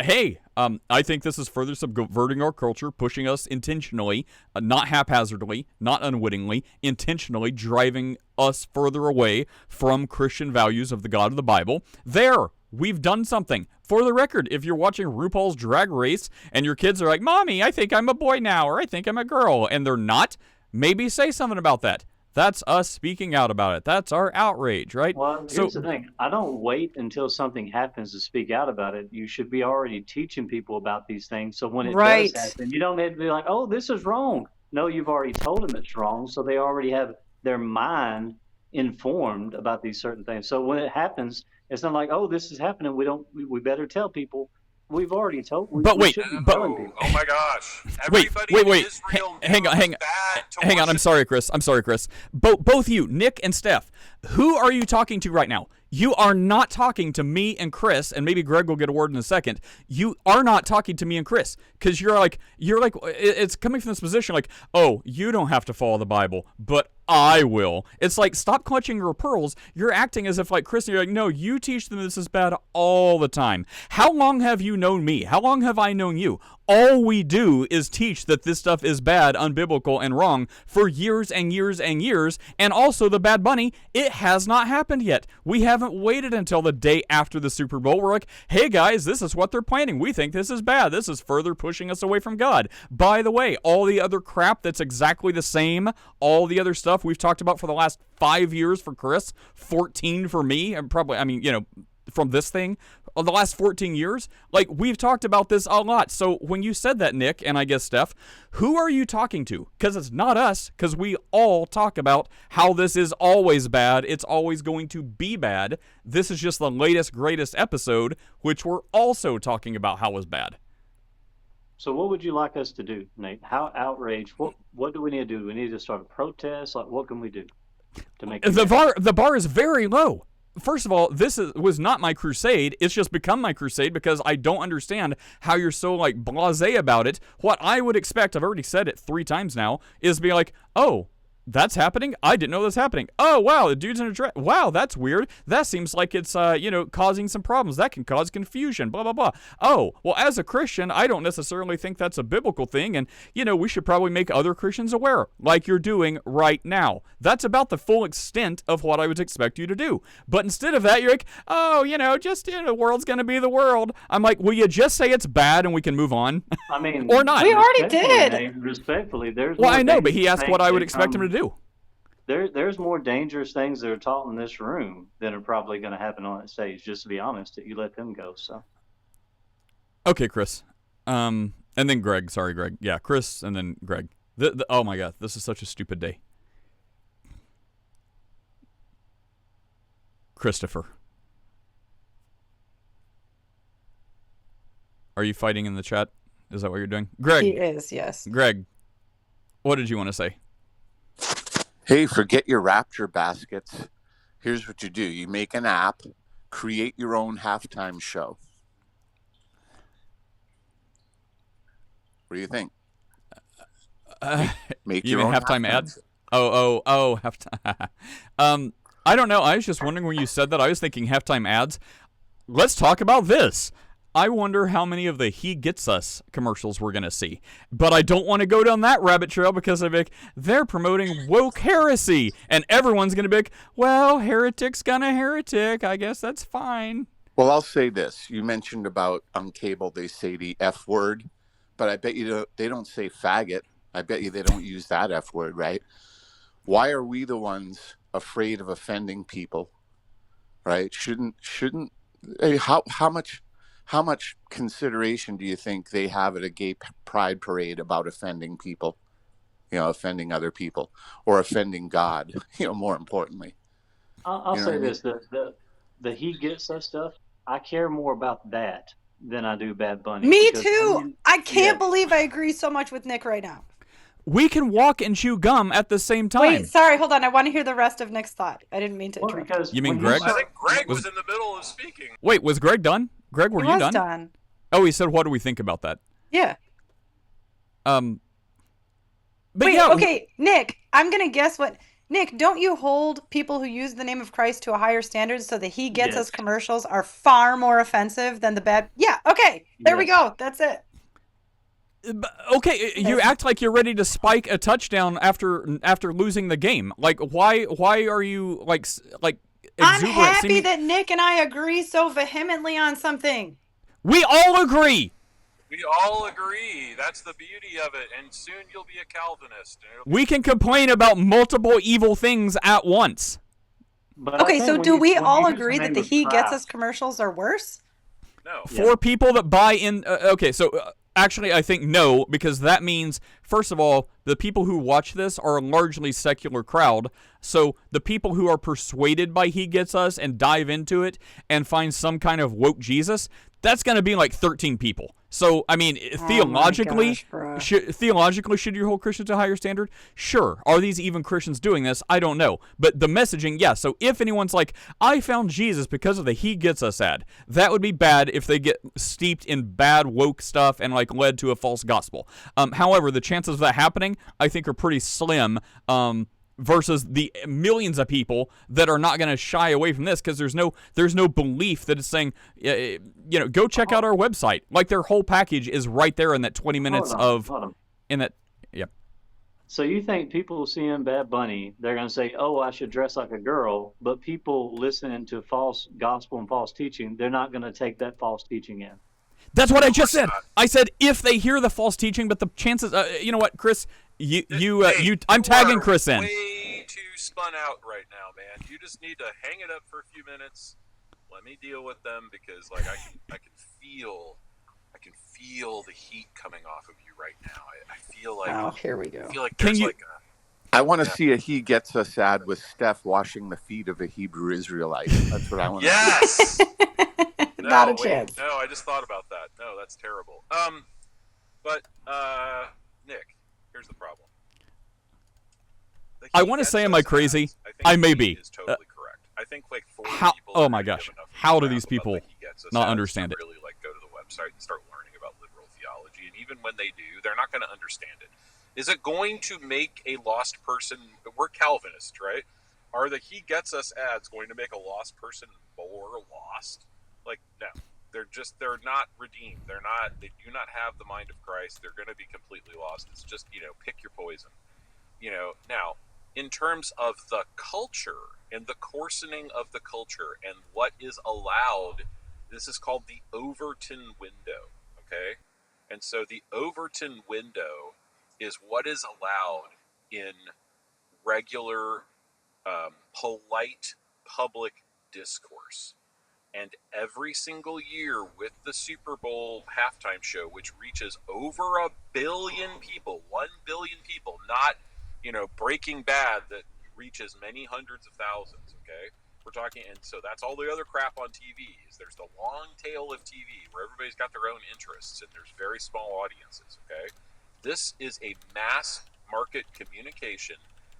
hey, I think this is further subverting our culture, pushing us intentionally, not haphazardly, not unwittingly, intentionally driving us further away from Christian values of the God of the Bible. There, we've done something. For the record, if you're watching RuPaul's Drag Race and your kids are like, Mommy, I think I'm a boy now, or I think I'm a girl, and they're not, maybe say something about that. That's us speaking out about it. That's our outrage, right? Well, here's the thing. I don't wait until something happens to speak out about it. You should be already teaching people about these things. So when it does Right. happen, you don't have to be like, oh, this is wrong. No, you've already told them it's wrong. So they already have their mind informed about these certain things. So when it happens, it's not like, oh, this is happening. We better tell people. We've already told. But we wait, should be but telling people. Oh my gosh! wait, Everybody wait, in wait. Israel Hang on, knew hang it on. was bad to Hang on, I'm worship. sorry, Chris. I'm sorry, Chris. Both you, Nick and Steph, who are you talking to right now? You are not talking to me and Chris, and maybe Greg will get a word in a second. You are not talking to me and Chris, because you're like, it's coming from this position like, oh, you don't have to follow the Bible, but I will. It's like, stop clutching your pearls. You're acting as if like Chris, and you're like, no, you teach them this is bad all the time. How long have you known me? How long have I known you? All we do is teach that this stuff is bad, unbiblical, and wrong for years and years and years. And also the Bad Bunny, it has not happened yet. We haven't waited until the day after the Super Bowl. We're like, hey guys, this is what they're planning. We think this is bad. This is further pushing us away from God. By the way, all the other crap that's exactly the same, all the other stuff we've talked about for the last 5 years for Chris, 14 for me, and probably, I mean, you know, from this thing, the last 14 years, like, we've talked about this a lot. So when you said that, Nick, and I guess Steph, who are you talking to? Because it's not us, because we all talk about how this is always bad, it's always going to be bad. This is just the latest, greatest episode, which we're also talking about how it's bad. So what would you like us to do, Nate? How outraged? What do we need to do? Do we need to start a protest? Like, what can we do to make the bar is very low. First of all, was not my crusade. It's just become my crusade because I don't understand how you're so like blasé about it. What I would expect, I've already said it 3 times now, is be like, oh, that's happening? I didn't know that's happening. Oh, wow, the dude's in a dress. Wow, that's weird. That seems like it's, causing some problems. That can cause confusion, blah, blah, blah. Oh, well, as a Christian, I don't necessarily think that's a biblical thing, and, we should probably make other Christians aware, like you're doing right now. That's about the full extent of what I would expect you to do. But instead of that, you're like, oh, the world's going to be the world. I'm like, will you just say it's bad and we can move on? I mean, or not? We already did. Nate, respectfully, there's. Well, I know, but he asked what I would expect him to do. There's more dangerous things that are taught in this room than are probably going to happen on that stage. Just to be honest, if you let them go. So. Okay, Chris. And then Greg. Sorry, Greg. Yeah, Chris, and then Greg. Oh my God, this is such a stupid day. Christopher. Are you fighting in the chat? Is that what you're doing? Greg. He is, yes. Greg, what did you want to say? Hey, forget your rapture baskets. Here's what you do. You make an app, create your own halftime show. What do you think? Make you your mean own halftime ads? Oh, halftime. I don't know. I was just wondering when you said that. I was thinking halftime ads. Let's talk about this. I wonder how many of the He Gets Us commercials we're going to see. But I don't want to go down that rabbit trail because they're promoting woke heresy. And everyone's going to be like, well, heretic's gonna heretic. I guess that's fine. Well, I'll say this. You mentioned about on cable they say the F word. But I bet you they don't say faggot. I bet you they don't use that F word, right? Why are we the ones afraid of offending people, right? Shouldn't how much consideration do you think they have at a gay pride parade about offending people, offending other people or offending God, more importantly? I'll say this, the He Gets Us stuff, I care more about that than I do Bad Bunny. Me too. I can't believe I agree so much with Nick right now. We can walk and chew gum at the same time. Wait, sorry, hold on. I want to hear the rest of Nick's thought. I didn't mean to interrupt. You mean Greg? I think Greg was in the middle of speaking. Wait, was Greg done? Greg, were you done? Oh, he said, what do we think about that? Yeah. But wait, yeah, okay, Nick, I'm going to guess what... Nick, don't you hold people who use the name of Christ to a higher standard so that he gets us Yes. commercials are far more offensive than the bad? Yeah, okay. There we Yes. go. That's it. Okay, you act like you're ready to spike a touchdown after losing the game. Like, why are you like I'm exuberant? happy that Nick and I agree so vehemently on something. We all agree. We all agree. That's the beauty of it. And soon you'll be a Calvinist. And We can complain about multiple evil things at once. But Okay, so do we all use the agree that name the of He Gets Us Christ- commercials are worse? no. For people that buy in, okay, so actually I think no, because that means, first of all, the people who watch this are a largely secular crowd, so the people who are persuaded by He Gets Us and dive into it and find some kind of woke Jesus, that's going to be like 13 people. So, I mean, theologically, should you hold Christians to a higher standard? Sure. Are these even Christians doing this? I don't know. But the messaging, yeah. So if anyone's like, I found Jesus because of the He Gets Us ad, that would be bad if they get steeped in bad woke stuff and like led to a false gospel. However, the chances of that happening, I think, are pretty slim. Versus the millions of people that are not going to shy away from this because there's no belief that it's saying, go check out our website. Like their whole package is right there in that 20 minutes Hold on. in that. Yep. So you think people seeing Bad Bunny, they're going to say, oh, I should dress like a girl, but people listening to false gospel and false teaching, they're not going to take that false teaching in. That's what I just said. I said if they hear the false teaching, but the chances, you know what, Chris, I'm tagging Chris in. Way too spun out right now, man. You just need to hang it up for a few minutes. Let me deal with them because, like, I can feel the heat coming off of you right now. I feel like. Oh, here we go. I feel like there's I want to see a He Gets Us ad with Steph washing the feet of a Hebrew Israelite. That's what I want to see. Yes. Not a chance. No, I just thought about that. No, that's terrible. But Nick, here's the problem. I want to say, am I crazy? I may be. Is totally correct. I think like 4 How? people. Oh my gosh! How do these people not understand it? Really, like go to the website and start learning about liberal theology, and even when they do, they're not going to understand it. Is it going to make a lost person? We're Calvinists, right? Are the He Gets Us ads going to make a lost person more lost? Like, no. They're not redeemed. They do not have the mind of Christ. They're going to be completely lost. It's just, pick your poison. Now, in terms of the culture and the coarsening of the culture and what is allowed, this is called the Overton window, okay? And so the Overton window is what is allowed in regular, polite public discourse. And every single year with the Super Bowl halftime show, which reaches over 1 billion people, 1 billion people, not, Breaking Bad that reaches many hundreds of thousands, okay? We're talking, and so that's all the other crap on TV is there's the long tail of TV where everybody's got their own interests and there's very small audiences, okay? This is a mass market communication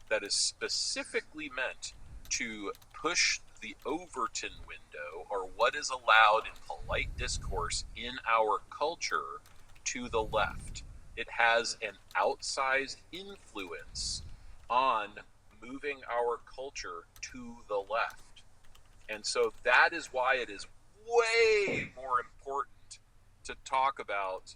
that is specifically meant to push the Overton window, or what is allowed in polite discourse in our culture, to the left. It has an outsized influence on moving our culture to the left. And so that is why it is way more important to talk about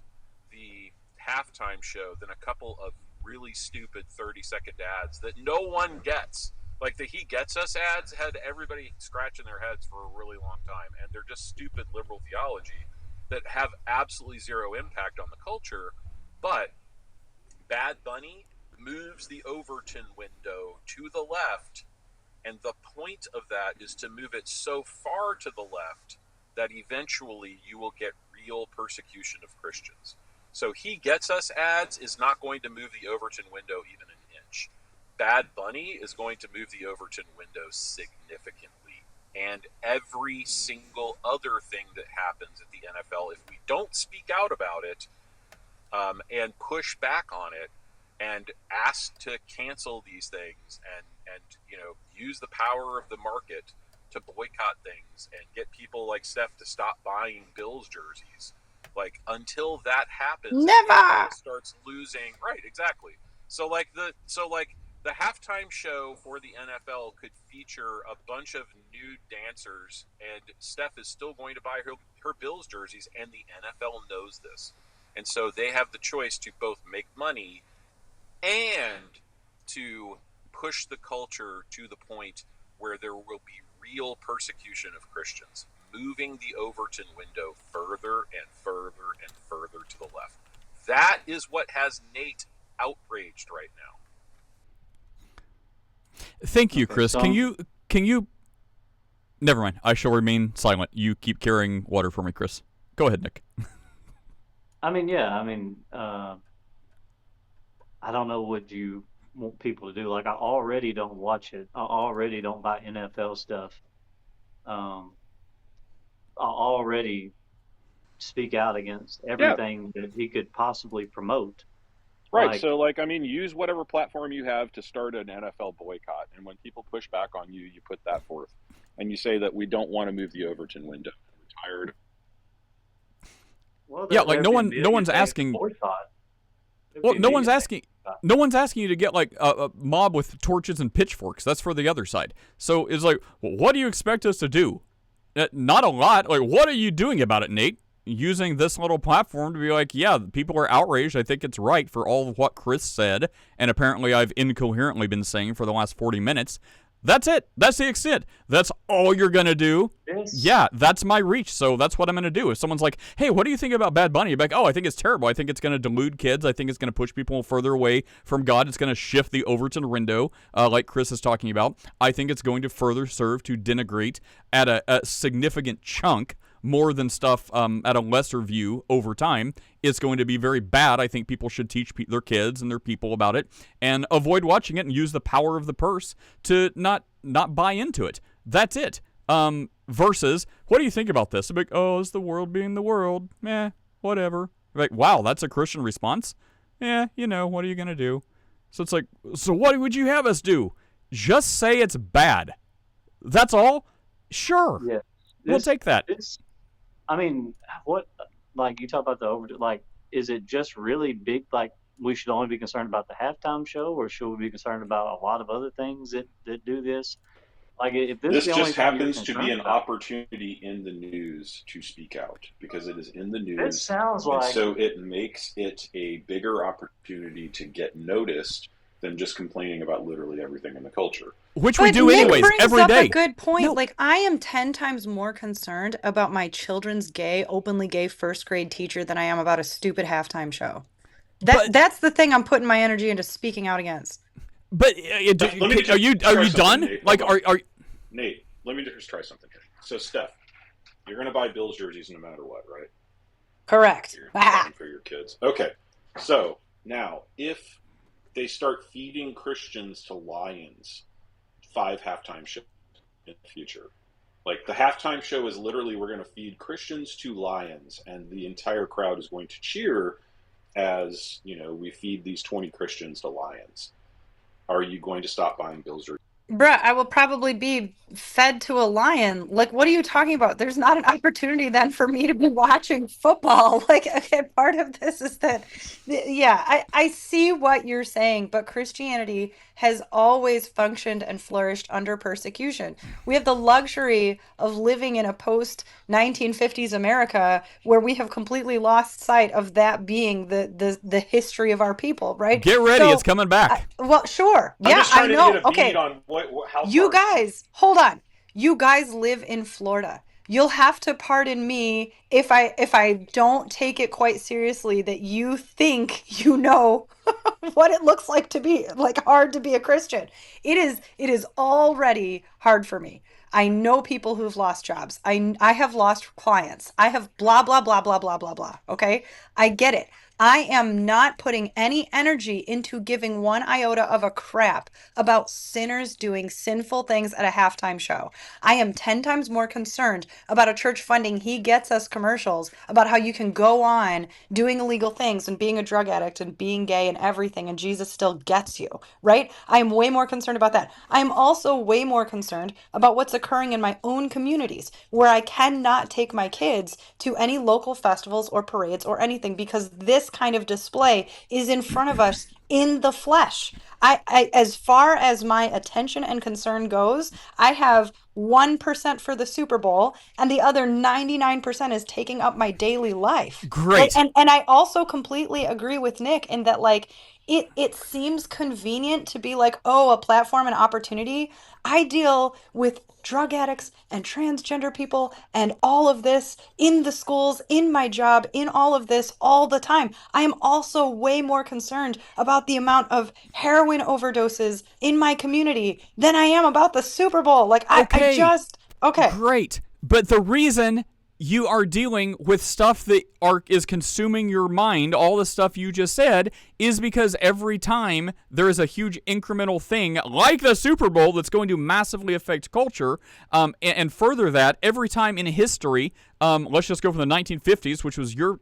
the halftime show than a couple of really stupid 30-second ads that no one gets. Like the He Gets Us ads had everybody scratching their heads for a really long time, and they're just stupid liberal theology that have absolutely zero impact on the culture. But Bad Bunny moves the Overton window to the left, and the point of that is to move it so far to the left that eventually you will get real persecution of Christians. So He Gets Us ads is not going to move the Overton window even an inch. Bad Bunny is going to move the Overton window significantly. And every single other thing that happens at the NFL, if we don't speak out about it and push back on it and ask to cancel these things and use the power of the market to boycott things and get people like Steph to stop buying Bills jerseys, like until that happens, Never starts losing. Right, exactly. So The halftime show for the NFL could feature a bunch of nude dancers, and Steph is still going to buy her Bills jerseys, and the NFL knows this. And so they have the choice to both make money and to push the culture to the point where there will be real persecution of Christians, moving the Overton window further and further and further to the left. That is what has Nate outraged right now. Thank you, Okay, Chris. so Can you? Never mind. I shall remain silent. You keep carrying water for me, Chris. Go ahead, Nick. I mean, yeah, I mean, I don't know what you want people to do. Like, I already don't watch it. I already don't buy NFL stuff. Um, I already speak out against Yeah, everything that he could possibly promote. right. Like, So, like, I mean, use whatever platform you have to start an NFL boycott. And when people push back on you, you put that forth. And you say that we don't want to move the Overton window. We're tired. well, Yeah, like there'd no be one, no one's millions saying asking. boycott. There'd Well, be no one's millions saying asking. boycott. No one's asking you to get like a mob with torches and pitchforks. That's for the other side. So it's like, well, what do you expect us to do? Not a lot. Like, what are you doing about it, Nate? Using this little platform to be like, yeah, people are outraged. I think it's right for all of what Chris said, and apparently I've incoherently been saying for the last 40 minutes. That's it. That's the extent. That's all you're going to do. Yes. Yeah, that's my reach, so that's what I'm going to do. If someone's like, hey, what do you think about Bad Bunny? You're like, oh, I think it's terrible. I think it's going to delude kids. I think it's going to push people further away from God. It's going to shift the Overton window, like Chris is talking about. I think it's going to further serve to denigrate at a significant chunk more than stuff at a lesser view over time. It's going to be very bad. I think people should teach their kids and their people about it and avoid watching it and use the power of the purse to not buy into it. That's it. Versus, what do you think about this? I'm like, oh, it's the world being the world. Whatever. Like, wow, that's a Christian response? Yeah, what are you going to do? So it's like, so what would you have us do? Just say it's bad. That's all? Sure. Yeah. We'll take that. I mean, what, like, you talk about the over, like, is it just really big? Like, we should only be concerned about the halftime show, or should we be concerned about a lot of other things that do this? Like, if this is This the only just thing you're happens to be concerned an about, opportunity in the news to speak out because it is in the it news. sounds And like, so it makes it a bigger opportunity to get noticed than just complaining about literally everything in the culture. Which we But do Nick anyways, brings every up day. a good point. No. Like, I am 10 times more concerned about my children's openly gay first grade teacher than I am about a stupid halftime show. But That's the thing I'm putting my energy into speaking out against. but Let me are you try something, done? Nate. Like, Hold on. are Nate, let me just try something here. So, Steph, you're going to buy Bills jerseys no matter what, right? Correct. You're going to buy them for your kids. Okay. So, now, if they start feeding Christians to lions 5 halftime shows in the future, like the halftime show is literally we're going to feed Christians to lions, and the entire crowd is going to cheer as, we feed these 20 Christians to lions. Are you going to stop buying Bills jerseys? Bruh, I will probably be fed to a lion. Like, what are you talking about? There's not an opportunity then for me to be watching football. Like, okay, part of this is that, yeah, I see what you're saying, but Christianity has always functioned and flourished under persecution. We have the luxury of living in a post 1950s America where we have completely lost sight of that being the history of our people, right? get ready, So, it's coming back. well, sure. I'm Yeah, just I trying to know. get a Okay. beat on how You far. guys, hold on. You guys live in Florida. You'll have to pardon me if I don't take it quite seriously that you think you know what it looks like to be like hard to be a Christian. It is already hard for me. I know people who've lost jobs. I have lost clients. I have blah blah blah blah blah blah blah. Okay? I get it. I am not putting any energy into giving one iota of a crap about sinners doing sinful things at a halftime show. I am 10 times more concerned about a church funding he gets us commercials about how you can go on doing illegal things and being a drug addict and being gay and everything and Jesus still gets you, right? I am way more concerned about that. I am also way more concerned about what's occurring in my own communities where I cannot take my kids to any local festivals or parades or anything because this kind of display is in front of us in the flesh. I as far as my attention and concern goes, I have 1% for the Super Bowl, and the other 99% is taking up my daily life. Like, Great. and I also completely agree with Nick in that, like, it seems convenient to be like, oh, a platform and opportunity. I deal with drug addicts and transgender people and all of this in the schools, in my job, in all of this all the time. I am also way more concerned about the amount of heroin overdoses in my community than I am about the Super Bowl. Like, I Okay. just, okay. Great. But the reason you are dealing with stuff that is consuming your mind, all the stuff you just said, is because every time there is a huge incremental thing like the Super Bowl that's going to massively affect culture, and further that, every time in history, let's just go from the 1950s, which was your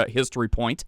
history point,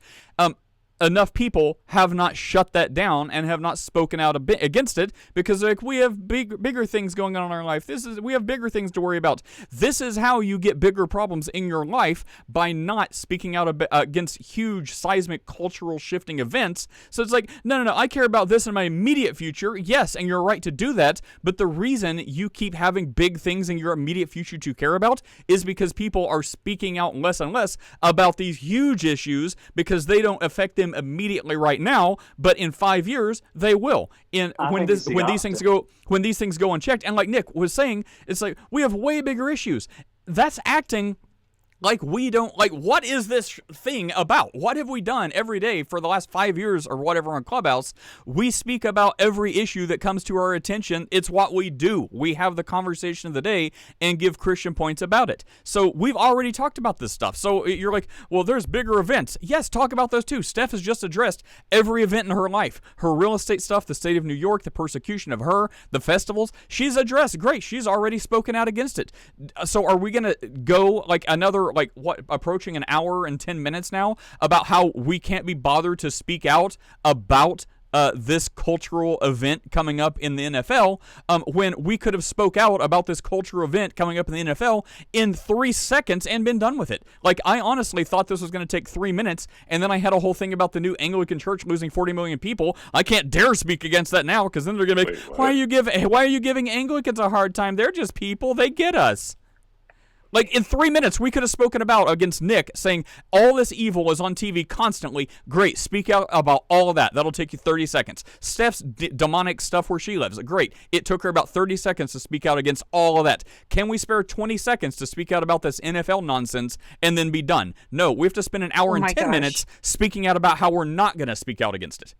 enough people have not shut that down and have not spoken out a bit against it because like we have bigger things going on in our life. We have bigger things to worry about. This is how you get bigger problems in your life, by not speaking out against huge seismic cultural shifting events. So it's like, no, I care about this in my immediate future. Yes, and you're right to do that, but the reason you keep having big things in your immediate future to care about is because people are speaking out less and less about these huge issues because they don't affect them immediately right now, but in 5 years they will. When these things go unchecked, and like Nick was saying, it's like we have way bigger issues. That's acting like we don't, like, what is this thing about? What have we done every day for the last 5 years or whatever on Clubhouse? We speak about every issue that comes to our attention. It's what we do. We have the conversation of the day and give Christian points about it. So we've already talked about this stuff. So you're like, well, there's bigger events. Yes, talk about those too. Steph has just addressed every event in her life. Her real estate stuff, the state of New York, the persecution of her, the festivals. She's addressed. Great. She's already spoken out against it. So are we going to go like another, like what, approaching an hour and 10 minutes now about how we can't be bothered to speak out about this cultural event coming up in the NFL, when we could have spoke out about this cultural event coming up in the NFL in 3 seconds and been done with it. Like, I honestly thought this was going to take 3 minutes, and then I had a whole thing about the new Anglican Church losing 40 million people. I can't dare speak against that now, because then they're going to be like, why are you giving Anglicans a hard time? They're just people. They get us. Like, in 3 minutes, we could have spoken about against Nick, saying all this evil is on TV constantly. Great. Speak out about all of that. That'll take you 30 seconds. Steph's demonic stuff where she lives. Great. It took her about 30 seconds to speak out against all of that. Can we spare 20 seconds to speak out about this NFL nonsense and then be done? No, we have to spend an hour and 10 minutes speaking out about how we're not going to speak out against it.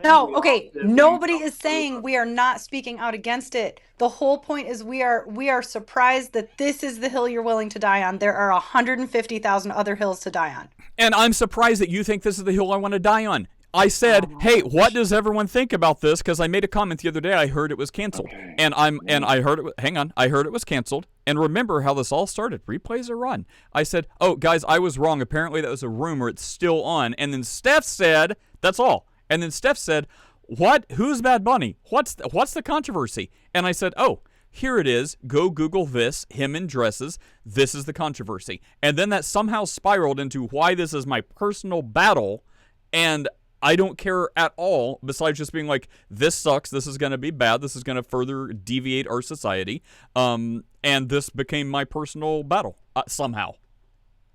No, okay. Nobody is saying we are not speaking out against it. The whole point is we are surprised that this is the hill you're willing to die on. There are 150,000 other hills to die on. And I'm surprised that you think this is the hill I want to die on. I said, hey, what does everyone think about this? Because I made a comment the other day. I heard it was canceled. Okay. And I heard it. Hang on. I heard it was canceled. And remember how this all started. Replays are on. I said, oh, guys, I was wrong. Apparently that was a rumor. It's still on. And then Steph said, that's all. And then Steph said, what? Who's Bad Bunny? What's the controversy? And I said, oh, here it is. Go Google this, him in dresses. This is the controversy. And then that somehow spiraled into why this is my personal battle. And I don't care at all, besides just being like, this sucks. This is going to be bad. This is going to further deviate our society. And this became my personal battle somehow.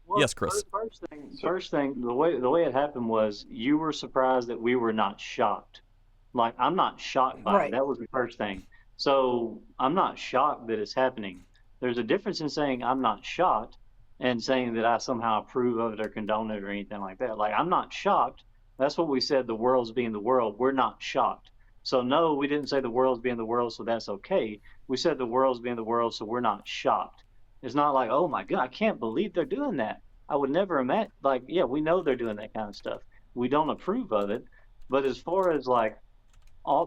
Well, yes, Chris. First thing, the way it happened was you were surprised that we were not shocked. Like, I'm not shocked by it. That was the first thing. So I'm not shocked that it's happening. There's a difference in saying I'm not shocked and saying that I somehow approve of it or condone it or anything like that. Like, I'm not shocked. That's what we said, the world's being the world. We're not shocked. So no, we didn't say the world's being the world, so that's okay. We said the world's being the world, so we're not shocked. It's not like, oh my God, I can't believe they're doing that. I would never imagine, like, yeah, we know they're doing that kind of stuff. We don't approve of it. But as far as like,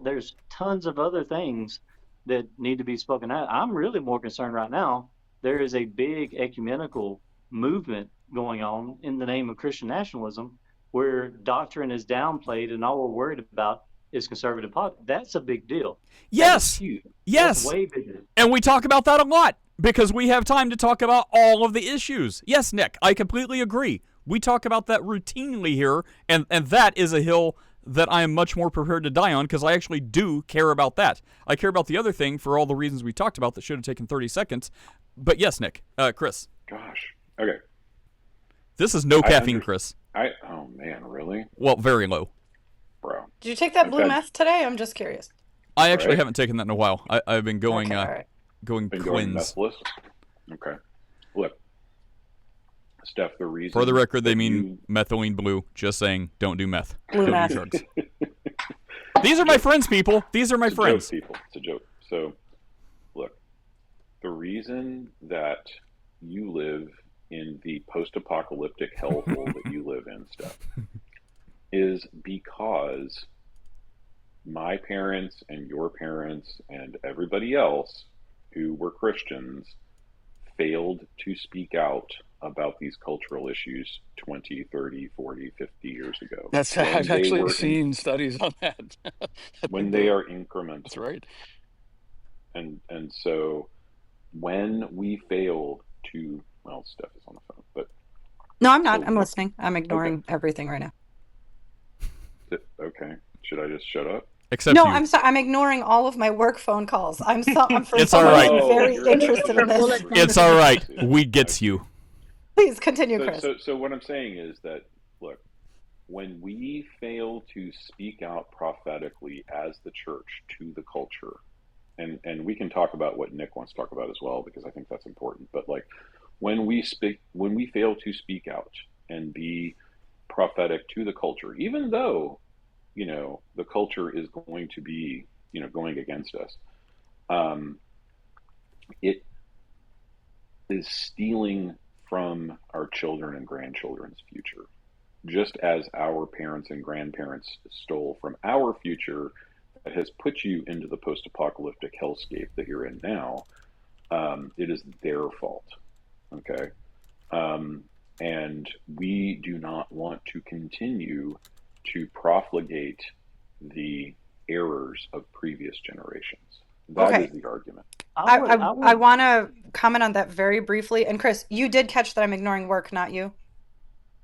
there's tons of other things that need to be spoken out. I'm really more concerned right now. There is a big ecumenical movement going on in the name of Christian nationalism where doctrine is downplayed and all we're worried about is conservative politics. That's a big deal. Yes. Yes. That's way bigger. And we talk about that a lot because we have time to talk about all of the issues. Yes, Nick, I completely agree. We talk about that routinely here, and that is a hill that I am much more prepared to die on because I actually do care about that. I care about the other thing for all the reasons we talked about that should have taken 30 seconds. But yes, Nick. Chris. Gosh. Okay. This is no caffeine, Chris. Oh, man, really? Well, very low. Bro. Did you take that blue meth today? I'm just curious. I actually haven't taken that in a while. I've been going going cleanse. Okay. Look, Steph, the reason... For the record, they mean methylene blue. Just saying, don't do meth. Blue don't meth. do drugs. These are my friends, people. These are my friends. Joke, people. It's a joke. So, look, the reason that you live in the post-apocalyptic hellhole that you live in, Steph, is because my parents and your parents and everybody else who were Christians failed to speak out about these cultural issues 20, 30, 40, 50 years ago. I've actually seen studies on that. When they are incremental. That's right. And so when we failed to, well, Steph is on the phone, but... No, I'm not. I'm listening. I'm ignoring everything right now. Okay. Should I just shut up? Except no, you. I'm sorry. I'm ignoring all of my work phone calls. I'm it's all right. Very interested in this. It's all right. We gets you. Please continue, Chris. So what I'm saying is that, look, when we fail to speak out prophetically as the church to the culture, and we can talk about what Nick wants to talk about as well, because I think that's important. But like, when we fail to speak out and be prophetic to the culture, even though, you know, the culture is going to be, you know, going against us, it is stealing from our children and grandchildren's future, just as our parents and grandparents stole from our future that has put you into the post-apocalyptic hellscape that you're in now. It is their fault, okay? And we do not want to continue to profligate the errors of previous generations. That is the argument. I want to comment on that very briefly. And Chris, you did catch that I'm ignoring work, not you?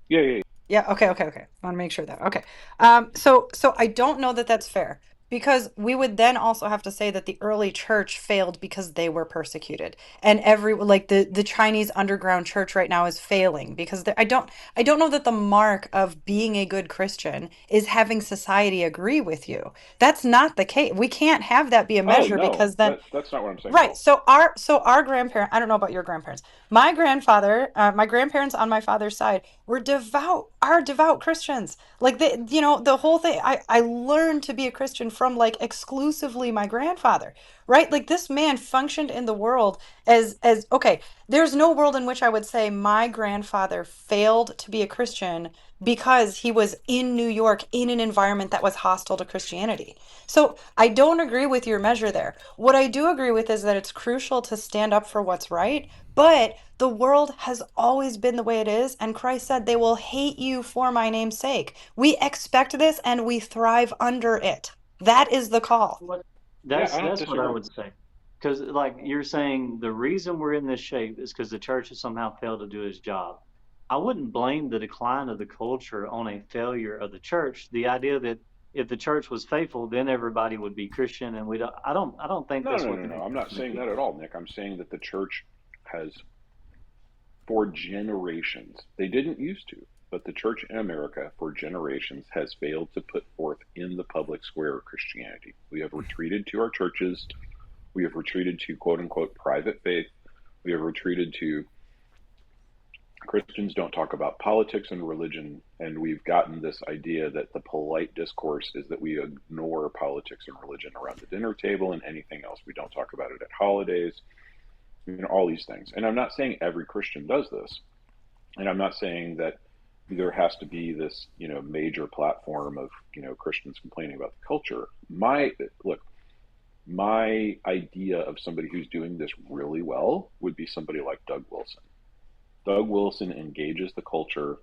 Yeah. Okay. I want to make sure that. Okay. So I don't know that that's fair, because we would then also have to say that the early church failed because they were persecuted, and the Chinese underground church right now is failing because I don't know that the mark of being a good Christian is having society agree with you. That's not the case. We can't have that be a measure, because then that's not what I'm saying. Right. So our grandparents, I don't know about your grandparents. My grandfather, my grandparents on my father's side were devout Christians. Like the whole thing, I learned to be a Christian from like exclusively my grandfather, right? Like this man functioned in the world as okay, there's no world in which I would say my grandfather failed to be a Christian because he was in New York in an environment that was hostile to Christianity. So I don't agree with your measure there. What I do agree with is that it's crucial to stand up for what's right, but the world has always been the way it is, and Christ said they will hate you for my name's sake. We expect this and we thrive under it. That is the call. That's what I would say. Because like you're saying, the reason we're in this shape is because the church has somehow failed to do its job. I wouldn't blame the decline of the culture on a failure of the church. The idea that if the church was faithful, then everybody would be Christian, and I don't think that's what. No. I'm not saying that at all, Nick. I'm saying that the church has, for generations, they didn't used to, but the church in America for generations has failed to put forth in the public square Christianity. We have retreated to our churches. We have retreated to quote unquote private faith. We have retreated to Christians don't talk about politics and religion, and we've gotten this idea that the polite discourse is that we ignore politics and religion around the dinner table and anything else. We don't talk about it at holidays, all these things. And I'm not saying every Christian does this, and I'm not saying that there has to be this, major platform of, Christians complaining about the culture. My idea of somebody who's doing this really well would be somebody like Doug Wilson. Doug Wilson engages the culture.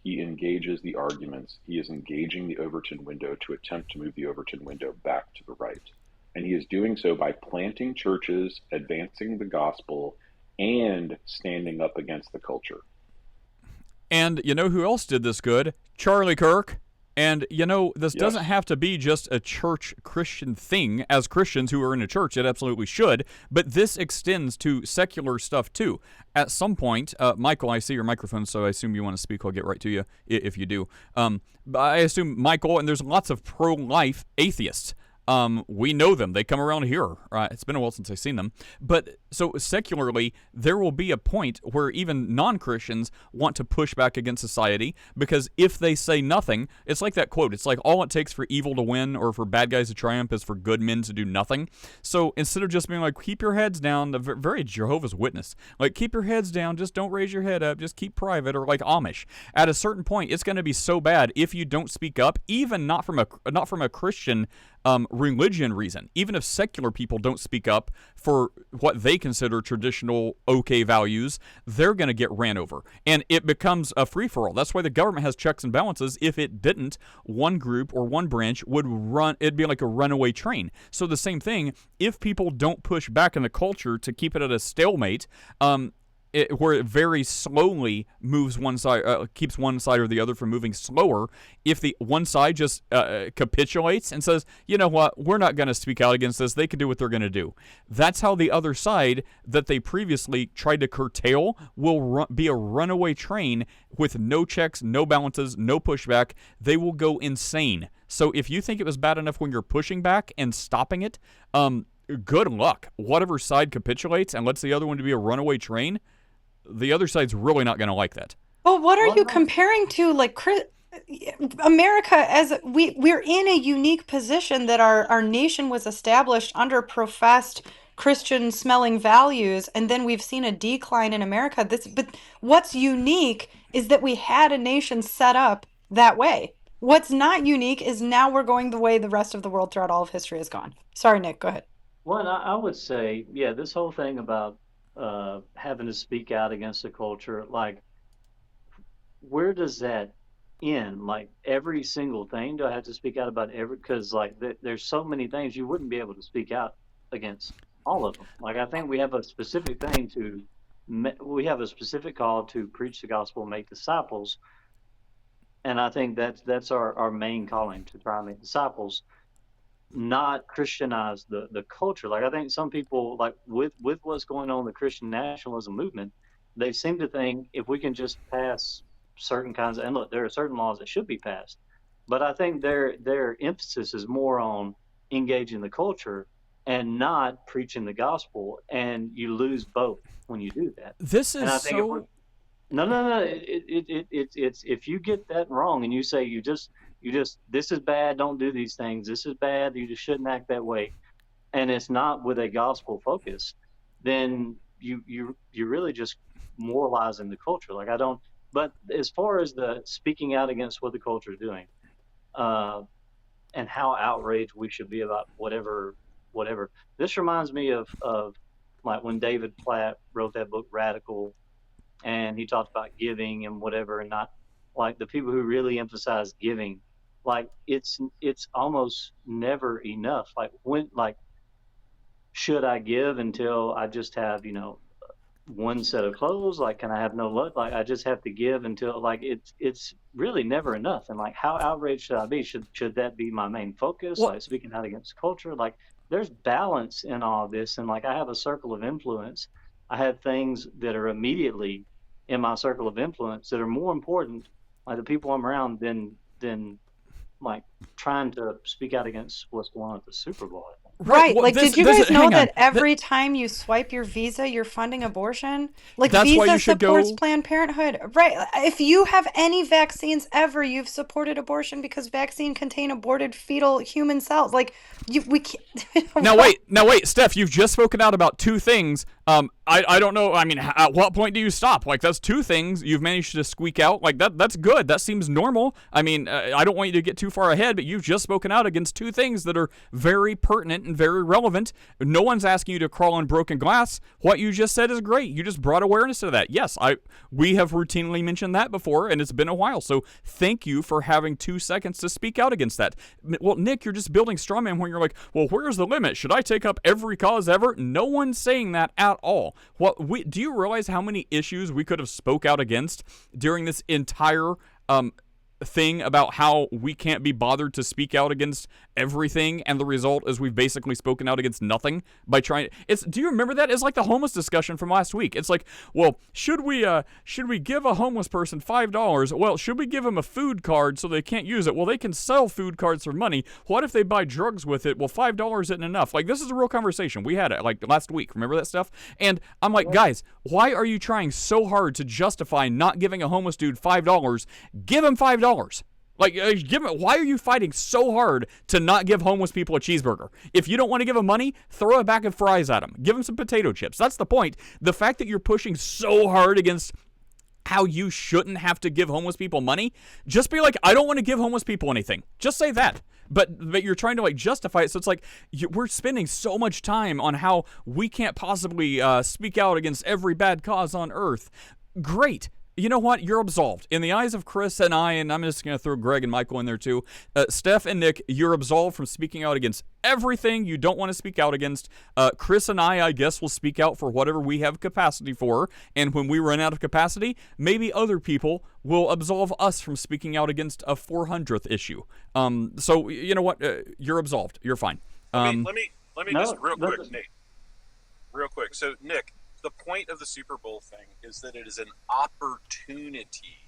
He engages the arguments. He is engaging the Overton window to attempt to move the Overton window back to the right. And he is doing so by planting churches, advancing the gospel, and standing up against the culture. And you know who else did this good? Charlie Kirk. And, this doesn't have to be just a church Christian thing. As Christians who are in a church, it absolutely should. But this extends to secular stuff, too. At some point, Michael, I see your microphone, so I assume you want to speak. I'll get right to you if you do. But I assume, Michael, and there's lots of pro-life atheists. We know them. They come around here. It's been a while since I've seen them. But so secularly, there will be a point where even non-Christians want to push back against society, because if they say nothing, it's like that quote. It's like all it takes for evil to win or for bad guys to triumph is for good men to do nothing. So instead of just being like, keep your heads down, the very Jehovah's Witness, like keep your heads down, just don't raise your head up, just keep private, or like Amish. At a certain point, it's going to be so bad if you don't speak up, even not from a Christian religion reason. Even if secular people don't speak up for what they consider traditional okay values, they're going to get ran over. And it becomes a free-for-all. That's why the government has checks and balances. If it didn't, one group or one branch would run, it'd be like a runaway train. So the same thing, if people don't push back in the culture to keep it at a stalemate, where it very slowly moves one side, keeps one side or the other from moving slower. If the one side just capitulates and says, you know what, we're not going to speak out against this, they can do what they're going to do. That's how the other side that they previously tried to curtail will be a runaway train with no checks, no balances, no pushback. They will go insane. So if you think it was bad enough when you're pushing back and stopping it, good luck. Whatever side capitulates and lets the other one to be a runaway train, the other side's really not going to like that. But what are you comparing to? Like America, as we're in a unique position that our nation was established under professed Christian smelling values, and then we've seen a decline in America. But what's unique is that we had a nation set up that way. What's not unique is now we're going the way the rest of the world throughout all of history has gone. Sorry, Nick, go ahead. Well, I would say, yeah, this whole thing about having to speak out against the culture, like, where does that end? Like, every single thing, do I have to speak out about every? Because like, there's so many things you wouldn't be able to speak out against all of them. Like, I think we have a specific thing we have a specific call to preach the gospel, make disciples, and I think that's our main calling, to try and make disciples, not Christianize the culture. Like, I think some people, like with what's going on in the Christian nationalism movement, they seem to think if we can just pass certain kinds of, and look, there are certain laws that should be passed, but I think their emphasis is more on engaging the culture and not preaching the gospel, and you lose both when you do that. This is so. No. It's if you get that wrong and you say you just this is bad, don't do these things. This is bad, you just shouldn't act that way, and it's not with a gospel focus, then you really just moralizing the culture. Like, I don't. But as far as the speaking out against what the culture is doing, and how outraged we should be about whatever, this reminds me of like when David Platt wrote that book Radical, and he talked about giving and whatever, and not like the people who really emphasize giving, like it's almost never enough. Like should I give until I just have, one set of clothes? Like, can I have no luck? Like, I just have to give until, like, it's really never enough. And like, how outraged should I be? Should that be my main focus? Like, speaking out against culture? Like, there's balance in all of this. And like, I have a circle of influence. I have things that are immediately in my circle of influence that are more important, like the people I'm around, than like trying to speak out against what's going on at the Super Bowl. Right. Well, like, did you guys know that every time you swipe your Visa, you're funding abortion? Like, that's Visa supports Planned Parenthood. Right. If you have any vaccines ever, you've supported abortion because vaccine contain aborted fetal human cells. Like, we can't. Now wait, Steph, you've just spoken out about two things. I don't know. I mean, at what point do you stop? Like, that's two things you've managed to squeak out. Like, that's good. That seems normal. I mean, I don't want you to get too far ahead, but you've just spoken out against two things that are very pertinent and very relevant. No one's asking you to crawl on broken glass. What you just said is great. You just brought awareness to that. Yes, we have routinely mentioned that before, and it's been a while. So thank you for having 2 seconds to speak out against that. Well, Nick, you're just building straw man when you're like, well, where's the limit? Should I take up every cause ever? No one's saying that at all. Do you realize how many issues we could have spoke out against during this entire thing about how we can't be bothered to speak out against everything, and the result is we've basically spoken out against nothing by trying. Do you remember that? It's like the homeless discussion from last week. It's like, well, should we give a homeless person $5? Well, should we give them a food card so they can't use it? Well, they can sell food cards for money. What if they buy drugs with it? Well, $5 isn't enough. Like, this is a real conversation. We had it like last week. Remember that stuff? And I'm like, guys, why are you trying so hard to justify not giving a homeless dude $5? Give him $5. Like, why are you fighting so hard to not give homeless people a cheeseburger? If you don't want to give them money, throw a bag of fries at them. Give them some potato chips. That's the point. The fact that you're pushing so hard against how you shouldn't have to give homeless people money, just be like, I don't want to give homeless people anything. Just say that. But you're trying to like justify it. So it's like we're spending so much time on how we can't possibly speak out against every bad cause on earth. Great. You know what? You're absolved. In the eyes of Chris and I, and I'm just going to throw Greg and Michael in there too, Steph and Nick, you're absolved from speaking out against everything you don't want to speak out against. Chris and I guess, will speak out for whatever we have capacity for, and when we run out of capacity, maybe other people will absolve us from speaking out against a 400th issue. So, you know what? You're absolved. You're fine. Let me just real quick, Nate. Real quick. So, Nick, the point of the Super Bowl thing is that it is an opportunity.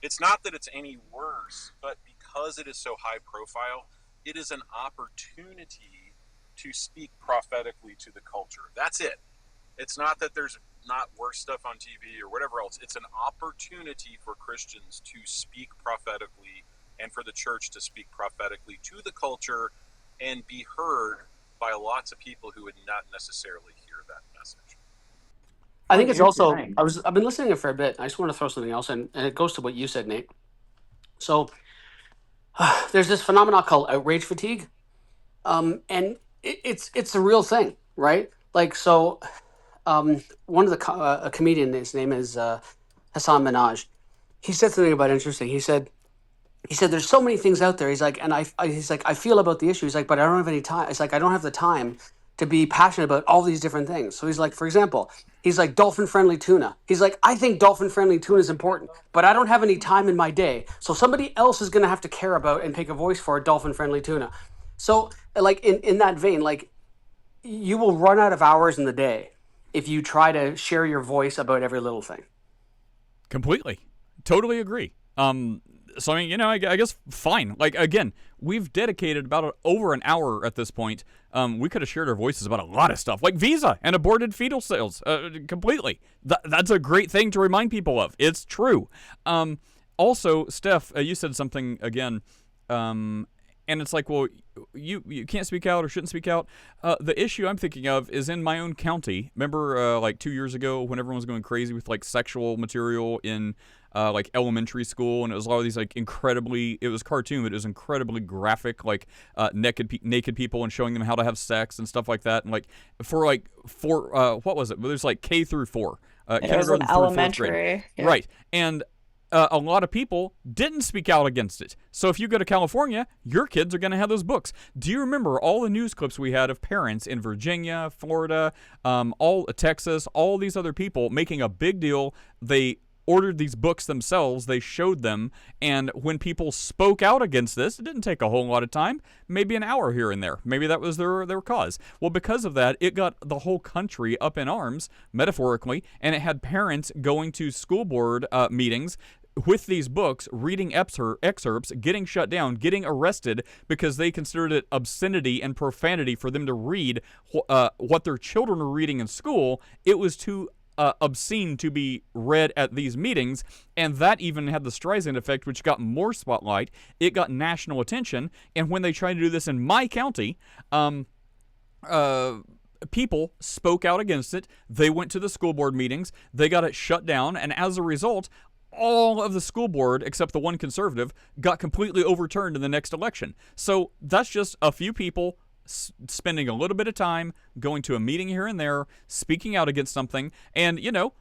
It's not that it's any worse, but because it is so high profile, it is an opportunity to speak prophetically to the culture. That's it. It's not that there's not worse stuff on TV or whatever else. It's an opportunity for Christians to speak prophetically and for the church to speak prophetically to the culture and be heard by lots of people who would not necessarily hear that message. I think it's also, I've been listening a fair bit. I just want to throw something else in, and it goes to what you said, Nate. So there's this phenomenon called outrage fatigue, and it's a real thing, right? Like, so one of the a comedian, his name is Hassan Minaj. He said something about interesting. He said there's so many things out there. He's like, and he's like, I feel about the issue. He's like, but I don't have any time. It's like I don't have the time to be passionate about all these different things. So he's like, for example, he's like dolphin-friendly tuna. He's like, I think dolphin-friendly tuna is important, but I don't have any time in my day. So somebody else is going to have to care about and take a voice for a dolphin-friendly tuna. So like in that vein, like you will run out of hours in the day if you try to share your voice about every little thing. Completely. Totally agree. So, I mean, you know, I guess fine. Like, again, we've dedicated about over an hour at this point. We could have shared our voices about a lot of stuff, like Visa and aborted fetal cells, completely. That's a great thing to remind people of. It's true. Also, Steph, you said something again, and it's like, well, you can't speak out or shouldn't speak out. The issue I'm thinking of is in my own county. Remember, like 2 years ago when everyone was going crazy with, like, sexual material in like elementary school, and it was all these like it was cartoon, but it was incredibly graphic, like naked people and showing them how to have sex and stuff like that, and like for what was it? There's like K through 4, it was an elementary, yeah. Right, and a lot of people didn't speak out against it. So if you go to California, your kids are going to have those books. Do you remember all the news clips we had of parents in Virginia, Florida, all Texas, all these other people making a big deal? They ordered these books themselves, they showed them, and when people spoke out against this, it didn't take a whole lot of time, maybe an hour here and there. Maybe that was their cause. Well, because of that, it got the whole country up in arms, metaphorically, and it had parents going to school board meetings with these books, reading excerpts, getting shut down, getting arrested because they considered it obscenity and profanity for them to read what their children were reading in school. It was too obscene to be read at these meetings, and that even had the Streisand effect, which got more spotlight. It got national attention, and when they tried to do this in my county, people spoke out against it. They went to the school board meetings, they got it shut down, and as a result, all of the school board, except the one conservative, got completely overturned in the next election. So that's just a few people spending a little bit of time going to a meeting here and there, speaking out against something, and, you know,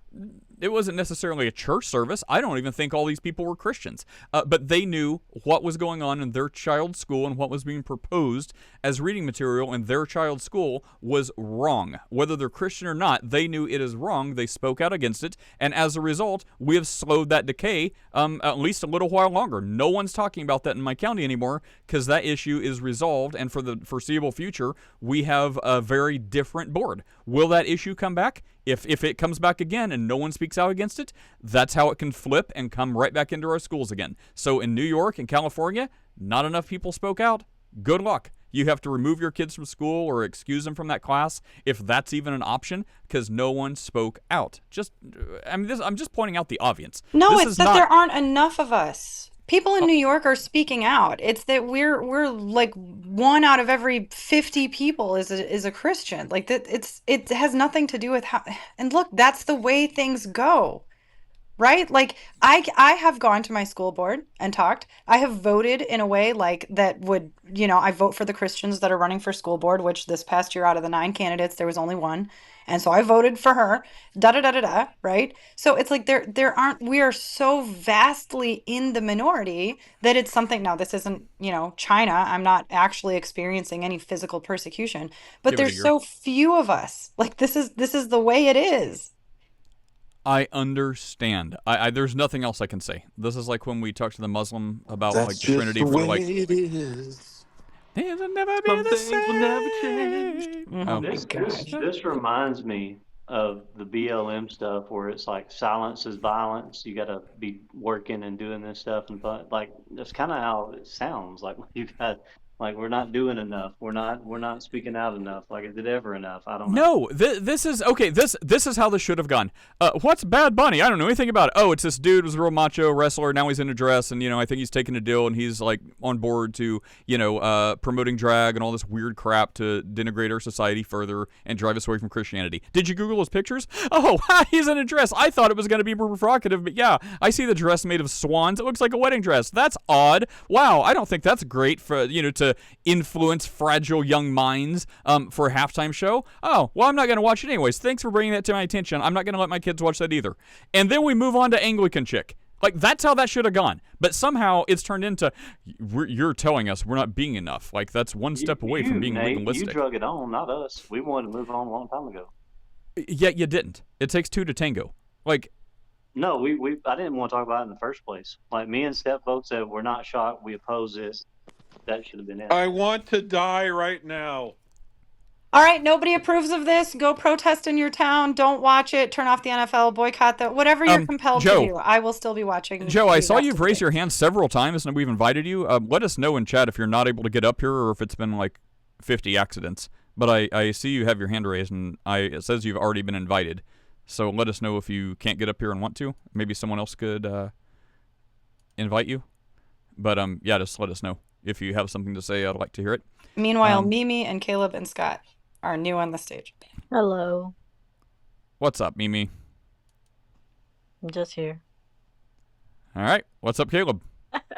it wasn't necessarily a church service. I don't even think all these people were Christians. But they knew what was going on in their child's school and what was being proposed as reading material in their child's school was wrong. Whether they're Christian or not, they knew it is wrong. They spoke out against it. And as a result, we have slowed that decay at least a little while longer. No one's talking about that in my county anymore because that issue is resolved. And for the foreseeable future, we have a very different board. Will that issue come back? If it comes back again and no one speaks out against it, that's how it can flip and come right back into our schools again. So in New York and California, not enough people spoke out. Good luck. You have to remove your kids from school or excuse them from that class, if that's even an option, because no one spoke out. I'm just pointing out the obvious. No, it's that there aren't enough of us. People in New York are speaking out. It's that we're like 1 out of every 50 people is a Christian. Like that, it has nothing to do with how. And look, that's the way things go, right? Like I have gone to my school board and talked. I have voted in a way like that would, I vote for the Christians that are running for school board, which this past year out of the 9 candidates, there was only one. And so I voted for her, right? So it's like we are so vastly in the minority that it's something. Now, this isn't, China. I'm not actually experiencing any physical persecution, but there's so few of us. Like this is the way it is. I understand. There's nothing else I can say. This is like when we talk to the Muslim about That's the Trinity just the for way it is. It'll never be Some the things same. will never change. Oh my This reminds me of the BLM stuff where it's like silence is violence. You got to be working and doing this stuff, and like that's kind of how it sounds. Like you got. Like we're not doing enough. We're not speaking out enough. Like is it ever enough? I don't know. No, this is okay. This is how this should have gone. What's Bad Bunny? I don't know anything about it. Oh, it's this dude who's a real macho wrestler. Now he's in a dress, and I think he's taking a deal, and he's like on board to promoting drag and all this weird crap to denigrate our society further and drive us away from Christianity. Did you Google his pictures? Oh, he's in a dress. I thought it was going to be provocative, but yeah, I see the dress made of swans. It looks like a wedding dress. That's odd. Wow, I don't think that's great for to influence fragile young minds for a halftime show. Oh, well, I'm not going to watch it anyways. Thanks for bringing that to my attention. I'm not going to let my kids watch that either. And then we move on to Anglican chick. Like, that's how that should have gone. But somehow it's turned into, you're telling us we're not being enough. Like, that's one step away from being Nate, legalistic. You drug it on, not us. We wanted to move on a long time ago. Yet you didn't. It takes 2 to tango. Like, no, I didn't want to talk about it in the first place. Like, me and Step folks said, we're not shocked. We oppose this. That should have been it. I want to die right now. All right, nobody approves of this. Go protest in your town. Don't watch it. Turn off the NFL. Boycott whatever you're compelled to do. I will still be watching. Joe, I saw you've raised your hand several times, and we've invited you. Let us know in chat if you're not able to get up here or if it's been like 50 accidents. But I see you have your hand raised, and it says you've already been invited. So let us know if you can't get up here and want to. Maybe someone else could invite you. But yeah, just let us know. If you have something to say, I'd like to hear it. Meanwhile, Mimi and Caleb and Scott are new on the stage. Hello. What's up, Mimi? I'm just here. All right. What's up, Caleb?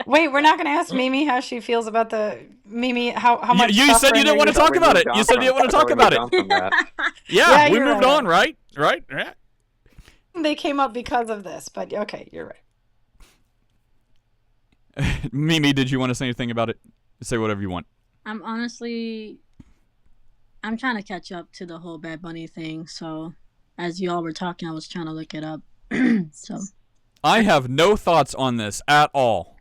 Wait, we're not going to ask Mimi how she feels about Mimi, how much you said you didn't want to talk about it. You said you didn't want to talk about it. Yeah, we moved on, right? Right? Yeah. They came up because of this, but okay, you're right. Mimi, did you want to say anything about it? Say whatever you want. I'm trying to catch up to the whole Bad Bunny thing. So as you all were talking, I was trying to look it up. So I have no thoughts on this at all.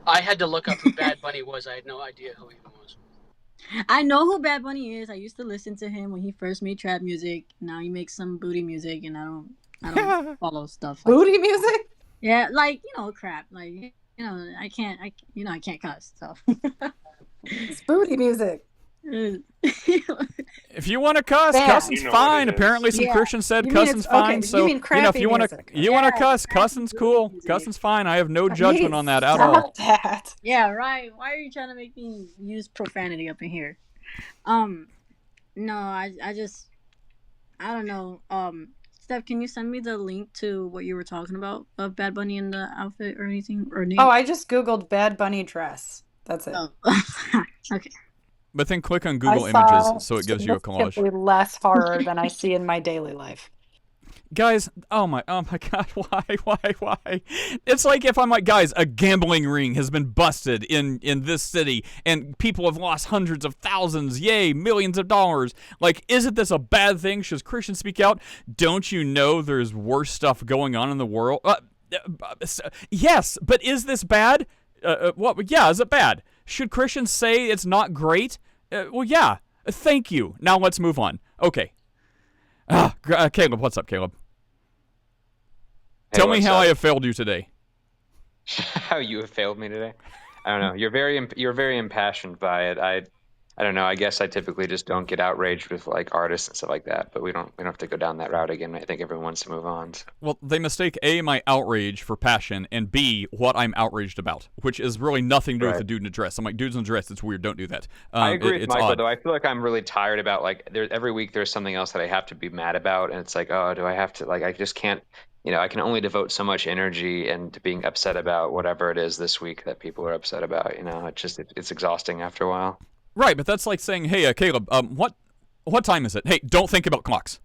I had to look up who Bad Bunny was. I had no idea who he was. I know who Bad Bunny is. I used to listen to him when he first made trap music. Now he makes some booty music, and I don't follow stuff. Booty music? Yeah, like crap. Like I can't cuss. So it's booty music. If you want to cuss, cussing's fine. Apparently, some Christians said cussing's fine. Okay, so if you want to cuss, cussing's cool. Cussing's fine. I have no judgment on that at all. Yeah, right. Why are you trying to make me use profanity up in here? No, I don't know. Steph, can you send me the link to what you were talking about of Bad Bunny in the outfit or anything? Oh, I just Googled Bad Bunny dress. That's it. Oh. Okay. But then click on Google Images so it gives you a collage. Less horror than I see in my daily life. Guys, oh my God, why? It's like if I'm like, guys, a gambling ring has been busted in this city, and people have lost hundreds of thousands, yay, millions of dollars. Like, isn't this a bad thing? Should Christians speak out? Don't you know there's worse stuff going on in the world? Yes, but is this bad? What? Yeah, is it bad? Should Christians say it's not great? Well, yeah. Thank you. Now let's move on. Okay. Caleb, what's up, Caleb? Tell me how I have failed you today. How you have failed me today? I don't know. You're very impassioned by it. I don't know. I guess I typically just don't get outraged with like artists and stuff like that. But we don't have to go down that route again. I think everyone wants to move on. So. Well, they mistake A, my outrage for passion, and B, what I'm outraged about, which is really nothing to do with the dude in a dress. I'm like, dudes in a dress, it's weird. Don't do that. I agree with Michael, though. I feel like I'm really tired about like every week there's something else that I have to be mad about, and it's like, oh, do I have to like? I just can't. You know, I can only devote so much energy and to being upset about whatever it is this week that people are upset about. You know, it's exhausting after a while. Right, but that's like saying, hey, Caleb, what time is it? Hey, don't think about clocks.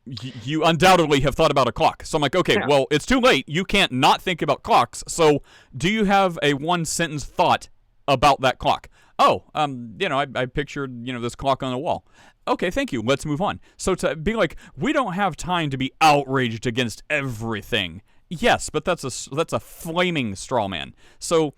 You undoubtedly have thought about a clock. So I'm like, okay, well, it's too late. You can't not think about clocks. So do you have a one-sentence thought about that clock? Oh, I pictured, this clock on the wall. Okay, thank you. Let's move on. So to be like, we don't have time to be outraged against everything. Yes, but that's a flaming straw man. So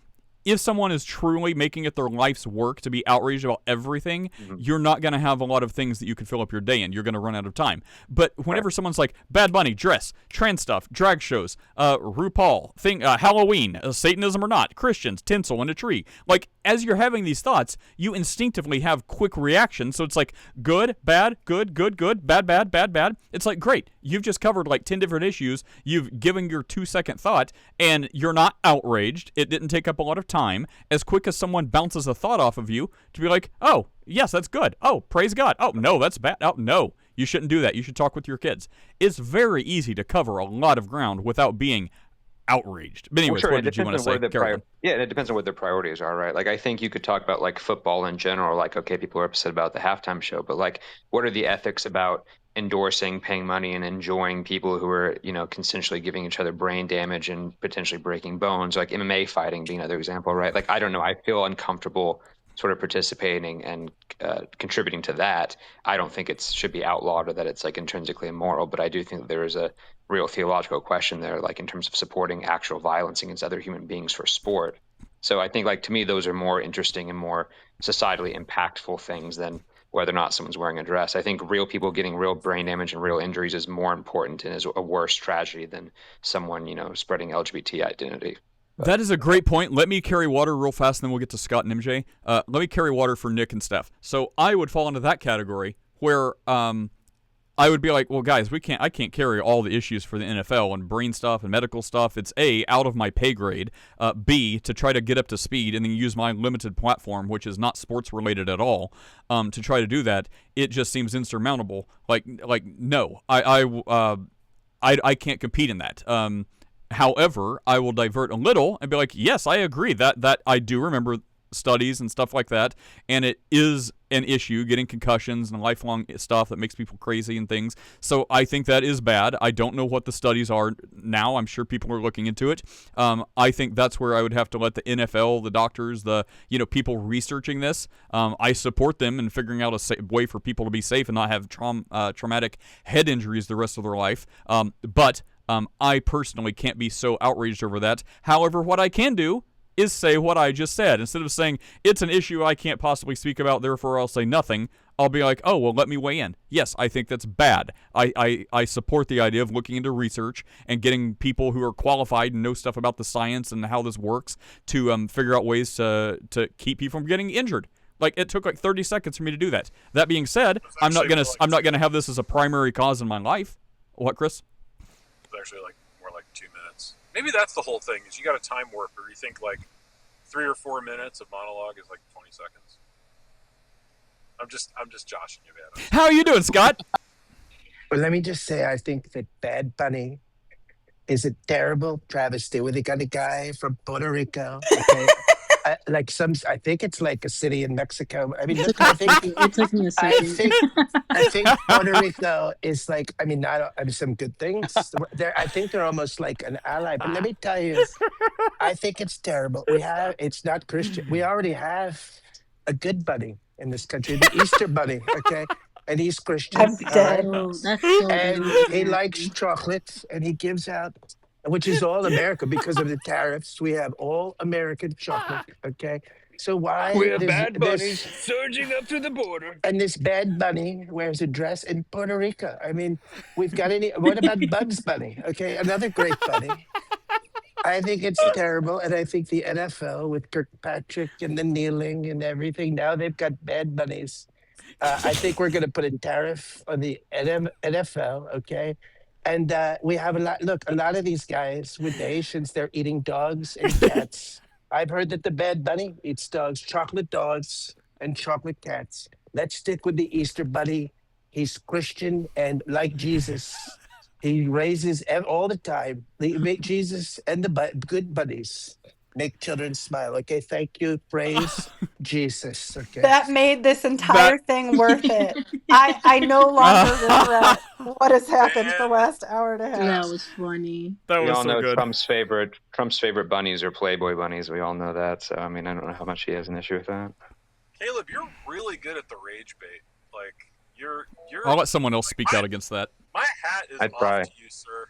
if someone is truly making it their life's work to be outraged about everything, you're not going to have a lot of things that you can fill up your day in. You're going to run out of time. But whenever someone's like, Bad Bunny, dress, trans stuff, drag shows, RuPaul, Halloween, Satanism or not, Christians, tinsel in a tree. Like, as you're having these thoughts, you instinctively have quick reactions. So it's like, good, bad, good, bad, bad, bad, bad. It's like, great. You've just covered like 10 different issues. You've given your 2-second thought, and you're not outraged. It didn't take up a lot of time. As quick as someone bounces a thought off of you to be like, oh, yes, that's good. Oh, praise God. Oh, no, that's bad. Oh, no, you shouldn't do that. You should talk with your kids. It's very easy to cover a lot of ground without being outraged. But anyways, what did you want to say? Yeah, and it depends on what their priorities are, right? Like, I think you could talk about like football in general, like, okay, people are upset about the halftime show, but like, what are the ethics about endorsing, paying money, and enjoying people who are, consensually giving each other brain damage and potentially breaking bones, like MMA fighting being another example, right? Like, I don't know. I feel uncomfortable sort of participating and contributing to that. I don't think it should be outlawed or that it's like intrinsically immoral, but I do think that there is a real theological question there, like in terms of supporting actual violence against other human beings for sport. So I think, like, to me, those are more interesting and more societally impactful things than whether or not someone's wearing a dress. I think real people getting real brain damage and real injuries is more important and is a worse tragedy than someone, spreading LGBT identity. That is a great point. Let me carry water real fast, and then we'll get to Scott and MJ. Let me carry water for Nick and Steph. So I would fall into that category where I would be like, well, guys, I can't carry all the issues for the NFL and brain stuff and medical stuff. It's A, out of my pay grade. B, to try to get up to speed and then use my limited platform, which is not sports related at all, to try to do that. It just seems insurmountable. Like no, I can't compete in that. However, I will divert a little and be like, yes, I agree that I do remember studies and stuff like that, and it is an issue, getting concussions and lifelong stuff that makes people crazy and things. So I think that is bad. I don't know what the studies are now. I'm sure people are looking into it. I think that's where I would have to let the NFL, the doctors, the people researching this. I support them in figuring out a way for people to be safe and not have traumatic head injuries the rest of their life. But I personally can't be so outraged over that. However, what I can do is say what I just said. Instead of saying, it's an issue I can't possibly speak about, therefore I'll say nothing, I'll be like, oh, well, let me weigh in. Yes, I think that's bad. I support the idea of looking into research and getting people who are qualified and know stuff about the science and how this works to figure out ways to keep people from getting injured. Like, it took like 30 seconds for me to do that. That being said, I'm not gonna have this as a primary cause in my life. What, Chris? Actually, like more like 2 minutes. Maybe that's the whole thing. Is you got a time warper. You think like 3 or 4 minutes of monologue is like 20 seconds. I'm just joshing you, man. How are you doing, Scott? Well, let me just say, I think that Bad Bunny is a terrible travesty with the kind of guy from Puerto Rico. Okay, I think it's like a city in Mexico. I mean, It look, took me a second. It took me a I second. think, I think Puerto Rico is like, I mean, not I mean, some good things. I think they're almost like an ally. But let me tell you, I think it's terrible. It's not Christian. We already have a good bunny in this country, the Easter bunny. Okay. And he's Christian. I'm That's All right. dead. so. That's so And dumb, he man. likes chocolate and he gives out, which is all America because of the tariffs. We have all American chocolate. Okay. So We why have does bad bunnies this surging up to the border. and this bad bunny wears a dress in Puerto Rico? I mean, we've got what about Bugs Bunny? Okay, another great bunny. I think it's terrible, and I think the NFL with Kirkpatrick and the kneeling and everything, now they've got bad bunnies. I think we're going to put a tariff on the NFL, okay? And we have a lot. Look, a lot of these guys with the Haitians, they're eating dogs and cats. I've heard that the bad bunny eats dogs and chocolate cats. Let's stick with the Easter bunny. He's Christian and like Jesus, he raises all the time. Jesus and the good bunnies make children smile. Okay, thank you. Praise Jesus. Okay. That made this entire thing worth it. I no longer regret what has happened the last hour and a half. That was funny. That We was all so know good. Trump's favorite bunnies are Playboy bunnies. We all know that. So I mean, I don't know how much he has an issue with that. Caleb, you're really good at the rage bait. Like you're. I'll let someone else speak out against that. My hat is I'd off try. to you, sir.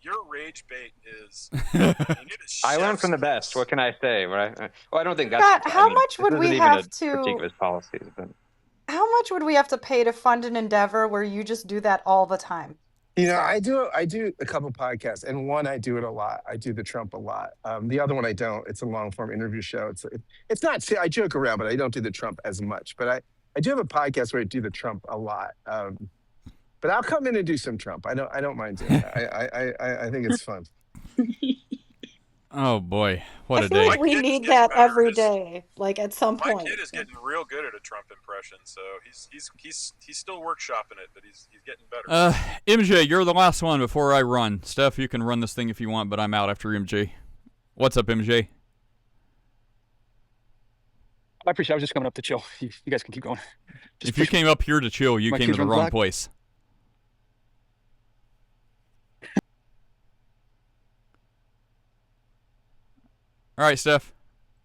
Your rage bait is. You need a I learned from the chef's best. kiss. What can I say? Right? Well, I don't think that's. Scott, how I mean, much this would isn't we even have a critique of to? his policies, but How much would we have to pay to fund an endeavor where you just do that all the time? You know, I do a couple podcasts, and one I do it a lot. I do the Trump a lot. The other one I don't. It's a long form interview show. It's not. I joke around, but I don't do the Trump as much. But I do have a podcast where I do the Trump a lot. But I'll come in and do some Trump. I don't mind doing that. I think it's fun. Oh boy, what I a feel day! like we kid is need getting that better. every day, like at some My point. kid is getting real good at a Trump impression, so he's still workshopping it, but he's getting better. MJ, you're the last one before I run. Steph, you can run this thing if you want, but I'm out after MJ. What's up, MJ? I appreciate it. I was just coming up to chill. You guys can keep going. If you came up here to chill, you My came to kids the run the wrong flag? place. All right, Steph.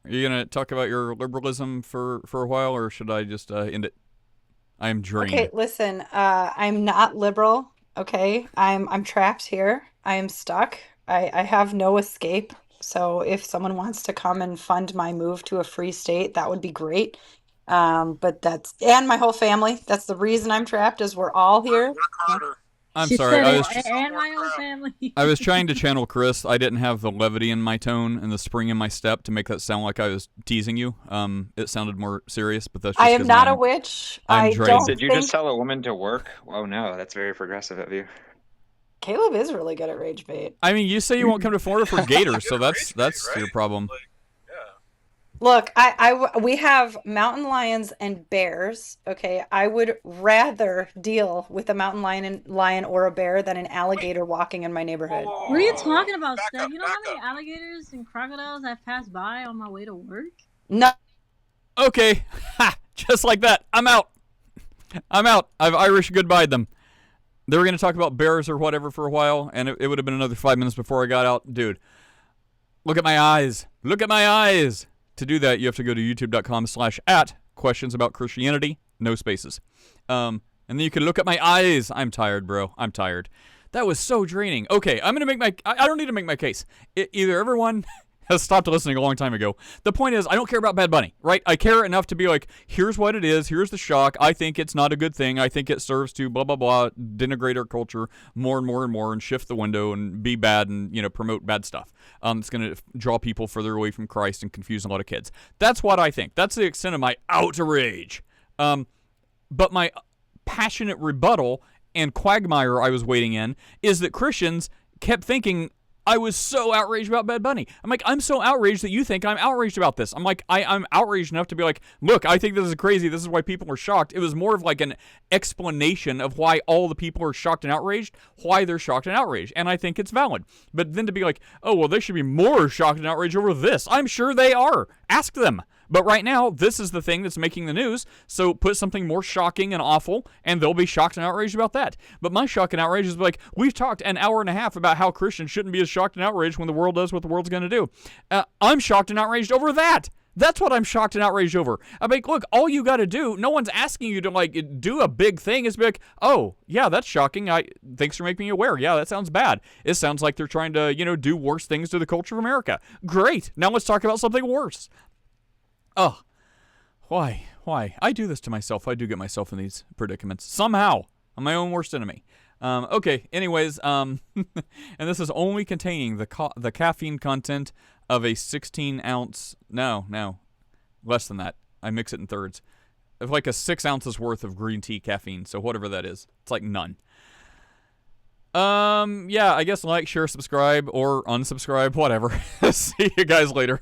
Are you going to talk about your liberalism for a while, or should I just end it? I am drained. Okay, listen, I'm not liberal. Okay, I'm trapped here. I am stuck. I have no escape. So if someone wants to come and fund my move to a free state, that would be great. But and my whole family. That's the reason I'm trapped. Is we're all here. Work harder. I'm She sorry. said I it, was and my own family. I was trying to channel Chris. I didn't have the levity in my tone and the spring in my step to make that sound like I was teasing you. It sounded more serious, but that's just I am 'cause not a I'm- witch. I'm I drained. don't did you think just tell a woman to work? Oh no, that's very progressive of you. Caleb is really good at rage bait. I mean, you say you won't come to Florida for gators, so Good that's rage bait, your right? problem. Like, yeah. Look, we have mountain lions and bears. Okay, I would rather deal with a mountain lion or a bear than an alligator walking in my neighborhood. Whoa, What are you talking about, Back Steph? up, You know back how many up. alligators and crocodiles I've passed by on my way to work? No, Okay, ha! Just like that, I'm out. I've Irish goodbye them. They were going to talk about bears or whatever for a while, and it would have been another 5 minutes before I got out. Dude, look at my eyes. Look at my eyes. To do that, you have to go to youtube.com/questions about Christianity, no spaces. And then you can look at my eyes. I'm tired, bro. I'm tired. That was so draining. Okay, I'm going to make I don't need to make my case. Either everyone has stopped listening a long time ago. The point is, I don't care about Bad Bunny, right? I care enough to be like, here's what it is, here's the shock, I think it's not a good thing, I think it serves to blah, blah, blah, denigrate our culture more and more and more and shift the window and be bad and, promote bad stuff. It's going to draw people further away from Christ and confuse a lot of kids. That's what I think. That's the extent of my outrage. But my passionate rebuttal and quagmire I was waiting in is that Christians kept thinking I was so outraged about Bad Bunny. I'm like, I'm so outraged that you think I'm outraged about this. I'm like, I'm outraged enough to be like, look, I think this is crazy. This is why people are shocked. It was more of like an explanation of why all the people are shocked and outraged, why they're shocked and outraged. And I think it's valid. But then to be like, oh, well, they should be more shocked and outraged over this. I'm sure they are. Ask them. But right now, this is the thing that's making the news, so put something more shocking and awful, and they'll be shocked and outraged about that. But my shock and outrage is like, we've talked an hour and a half about how Christians shouldn't be as shocked and outraged when the world does what the world's going to do. I'm shocked and outraged over that. That's what I'm shocked and outraged over. I'm like, look, all you got to do, no one's asking you to, like, do a big thing. It's be like, oh, yeah, that's shocking. Thanks for making me aware. Yeah, that sounds bad. It sounds like they're trying to, do worse things to the culture of America. Great. Now let's talk about something worse. Oh, why? I do this to myself. I do get myself in these predicaments. Somehow. I'm my own worst enemy. Okay, anyways, and this is only containing the caffeine content of a 16-ounce, no, less than that. I mix it in thirds. Of like a 6 ounces worth of green tea caffeine, so whatever that is. It's like none. Yeah, I guess like, share, subscribe, or unsubscribe, whatever. See you guys later.